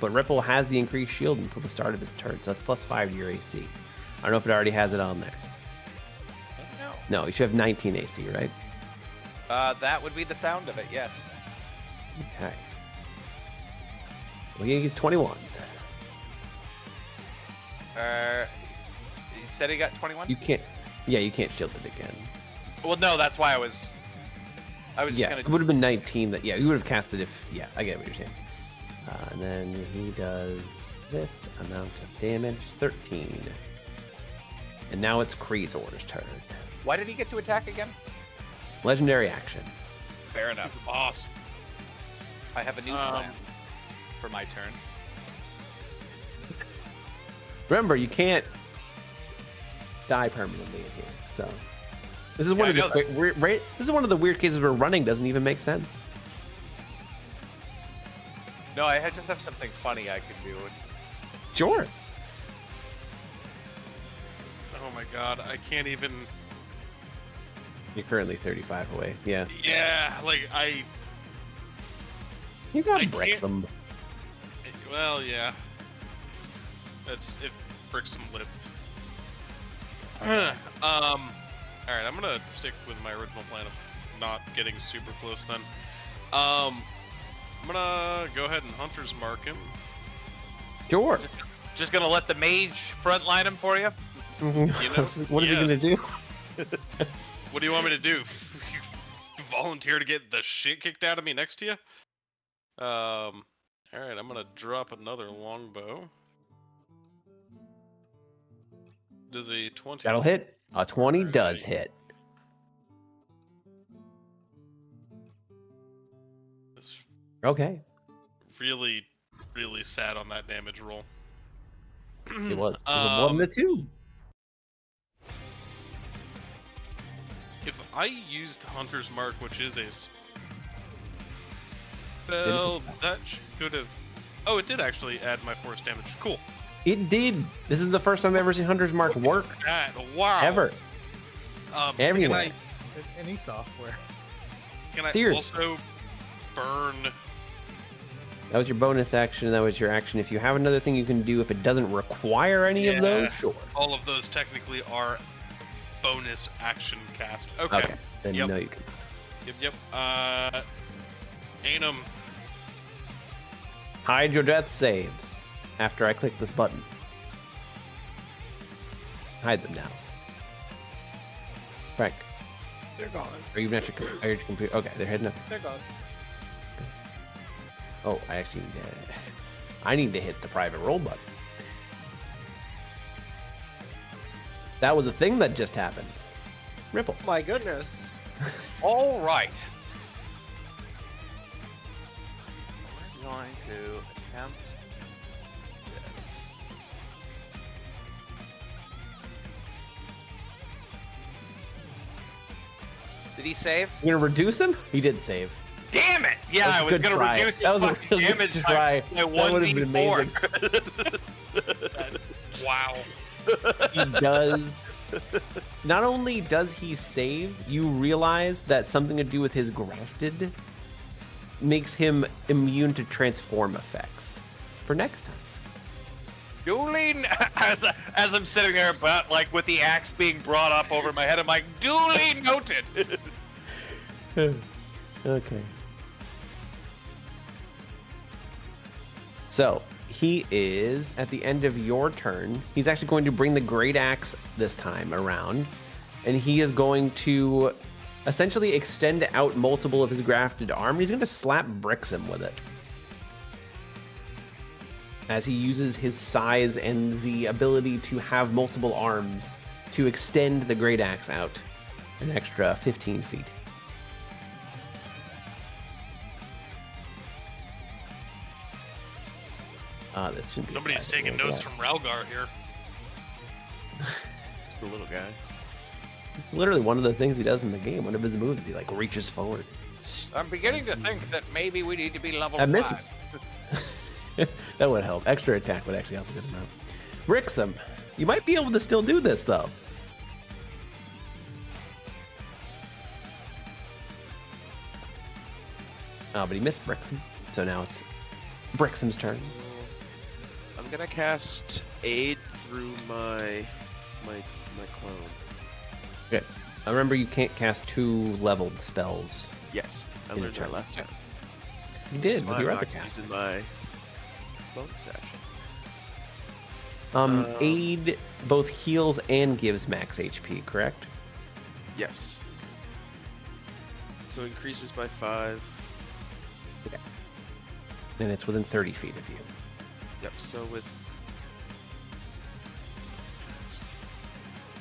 But Ripple has the increased shield until the start of his turn, so that's +5 to your AC. I don't know if it already has it on there. No. No, you should have 19 AC, right? That would be the sound of it, yes. Okay. Well, he's 21. You said he got 21? You can't. Yeah, you can't shield it again. Well, no, that's why I was just Yeah, gonna. it would have been 19. That you would have cast it if. Yeah, I get what you're saying. And then he does this amount of damage, 13. And now it's Kreezor's turn. Why did he get to attack again? Legendary action. Fair enough. He's the boss. I have a new plan for my turn. Remember, you can't die permanently in here. So this is one Yeah, of the this is one of the weird cases where running doesn't even make sense. No, I just have something funny I can do. Sure. Oh my god, I can't even. You're currently 35 away. Yeah. Yeah, like You got I Brixham. Well, yeah. That's if Brixham lived. Alright, I'm gonna stick with my original plan of not getting super close then. I'm gonna go ahead and Hunter's Mark him. Sure. Just gonna let the mage frontline him for you? You know, What is he yes. gonna do? What do you want me to do? Volunteer to get the shit kicked out of me next to you? Alright, All right, I'm gonna drop another longbow. Does a 20? That'll hit. A 20 does Alrighty. hit. It's Okay. really, really sad on that damage roll. It was. It was a 1 and a 2. If I used Hunter's Mark, which is a spell, that should have. Oh, it did actually add my force damage. Cool. It did. This is the first time I've ever seen Hunter's Mark work. That, wow. Ever. Everywhere. Any software. Can I Tears. also burn? That was your bonus action. That was your action. If you have another thing you can do, if it doesn't require any of those, sure. All of those technically are bonus action cast. Okay. Then Yep. no, you can. Yep. Ainum. Hide your death saves after I click this button. Hide them now. Frank, They're gone. are you at your computer? Okay, they're heading up. They're gone. Oh, I need to hit the private roll button. That was a thing that just happened. Ripple. My goodness. All right. We're going to attempt this. Did he save? You gonna reduce him? He did save. Damn it! Yeah, That I was a was good gonna try. reduce That was a fucking really good damage try. by That would've been 1d4. Wow. He does. Not only does he save, you realize that something to do with his grafted makes him immune to transform effects for next time. Duly, as I'm sitting there, but like with the axe being brought up over my head, I'm like, duly noted. Okay. So he is at the end of your turn. He's actually going to bring the great axe this time around, and he is going to essentially extend out multiple of his grafted arm. He's going to slap Brixham with it as he uses his size and the ability to have multiple arms to extend the great axe out an extra 15 feet. This shouldn't be Somebody's bad. taking Like notes that. from Ralgar here. Just the little guy. Literally one of the things he does in the game. One of his moves is he like reaches forward. I'm beginning to think that maybe we need to be level That 5. misses. That would help. Extra attack would actually help a good amount. Brixham, you might be able to still do this though. Oh, but he missed Brixham, so now it's Brixham's turn. I'm gonna cast aid through my clone. Okay. I remember you can't cast 2 leveled spells. Yes, I In a learned that turn. last time. You Which is did why with your I'm other not cast. using my bonus action. Aid both heals and gives max HP, correct? Yes. So increases by 5. And it's within 30 feet of you. Yep. So with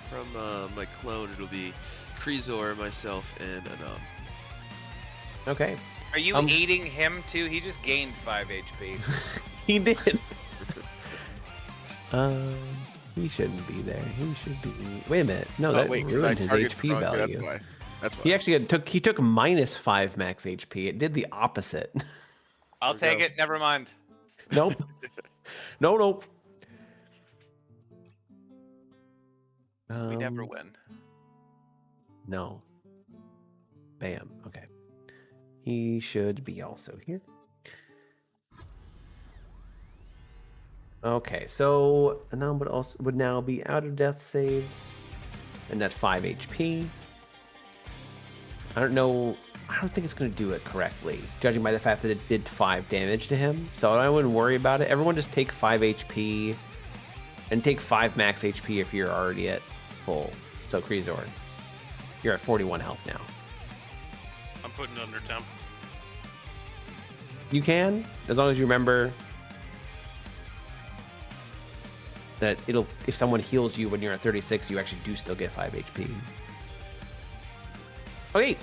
from my clone, it'll be Kreezor, myself, and Anam. Okay. Are you Um, aiding him too? He just gained 5 HP. He did. He shouldn't be there. He should be. Wait a minute. No, that wait, 'cause I ruined his targeted HP wrong, value. That's why. That's why. He actually took -5 max HP. It did the opposite. I'll There we take go. it. Never mind. Nope. Nope. We never win. No. Bam. Okay. He should be also here. Okay, so Anam would now be out of death saves, and at 5 HP. I don't know. I don't think it's going to do it correctly, judging by the fact that it did 5 damage to him. So I wouldn't worry about it. Everyone just take 5 HP, and take 5 max HP if you're already at full. So Kreezor, you're at 41 health now. I'm putting it under temp. You can, as long as you remember that if someone heals you when you're at 36, you actually do still get 5 HP. Okay.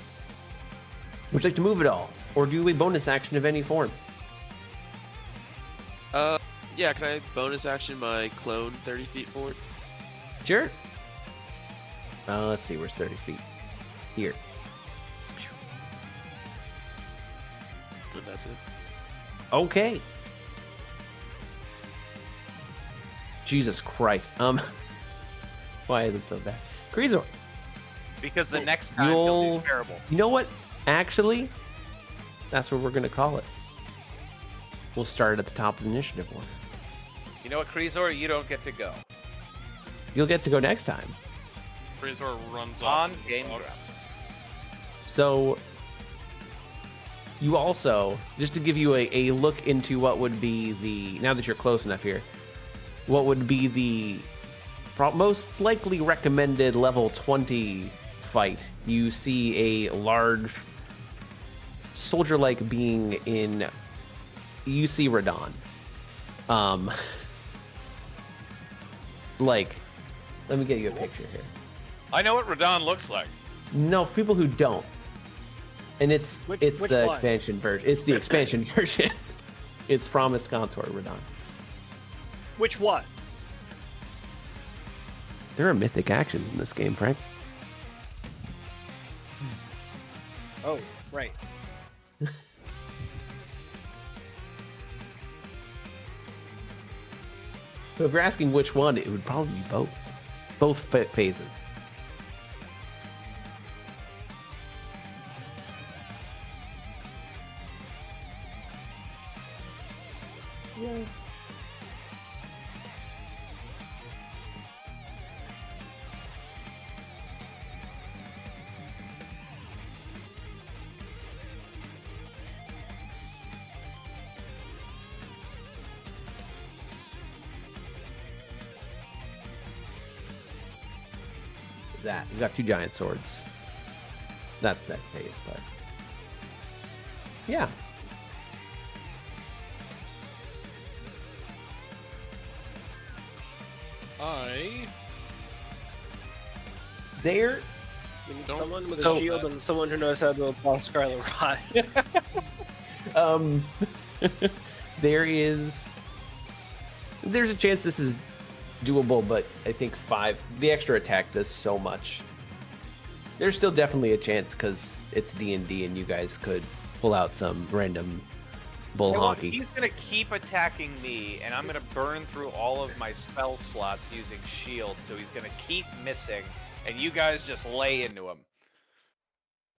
Would you like to move at all? Or do a bonus action of any form? Yeah, can I bonus action my clone 30 feet forward? Sure. Let's see, where's 30 feet? Here. And that's it. Okay. Jesus Christ. Why is it so bad? Creasor. Because the next time you'll do terrible. You know what? Actually, that's what we're gonna call it. We'll start at the top of the initiative order. You know what, Creasor? You don't get to go. You'll get to go next time. Razor runs On off. game Oh, drops. So you also, just to give you a look into what would be the, now that you're close enough here, what would be the most likely recommended level 20 fight. You see a large soldier-like being in, you see Radon. Like, let me get you a picture here. I know what Radon looks like. No, for people who don't. And it's Which the one? expansion version. It's the expansion version. It's Promised Contour Radon. Which one? There are mythic actions in this game, Frank. Oh, right. So if you're asking which one, it would probably be both. Both phases. Yeah. That you've got 2 giant swords. That's that phase, but yeah. There. We need Don't- someone with a So- shield and someone who knows how to apply Scarlet Rot. There's a chance this is doable, but I think 5, the extra attack does so much. There's still definitely a chance because it's D&D and you guys could pull out some random bull Well, honky. he's gonna keep attacking me, and I'm gonna burn through all of my spell slots using shield, so he's gonna keep missing, and you guys just lay into him.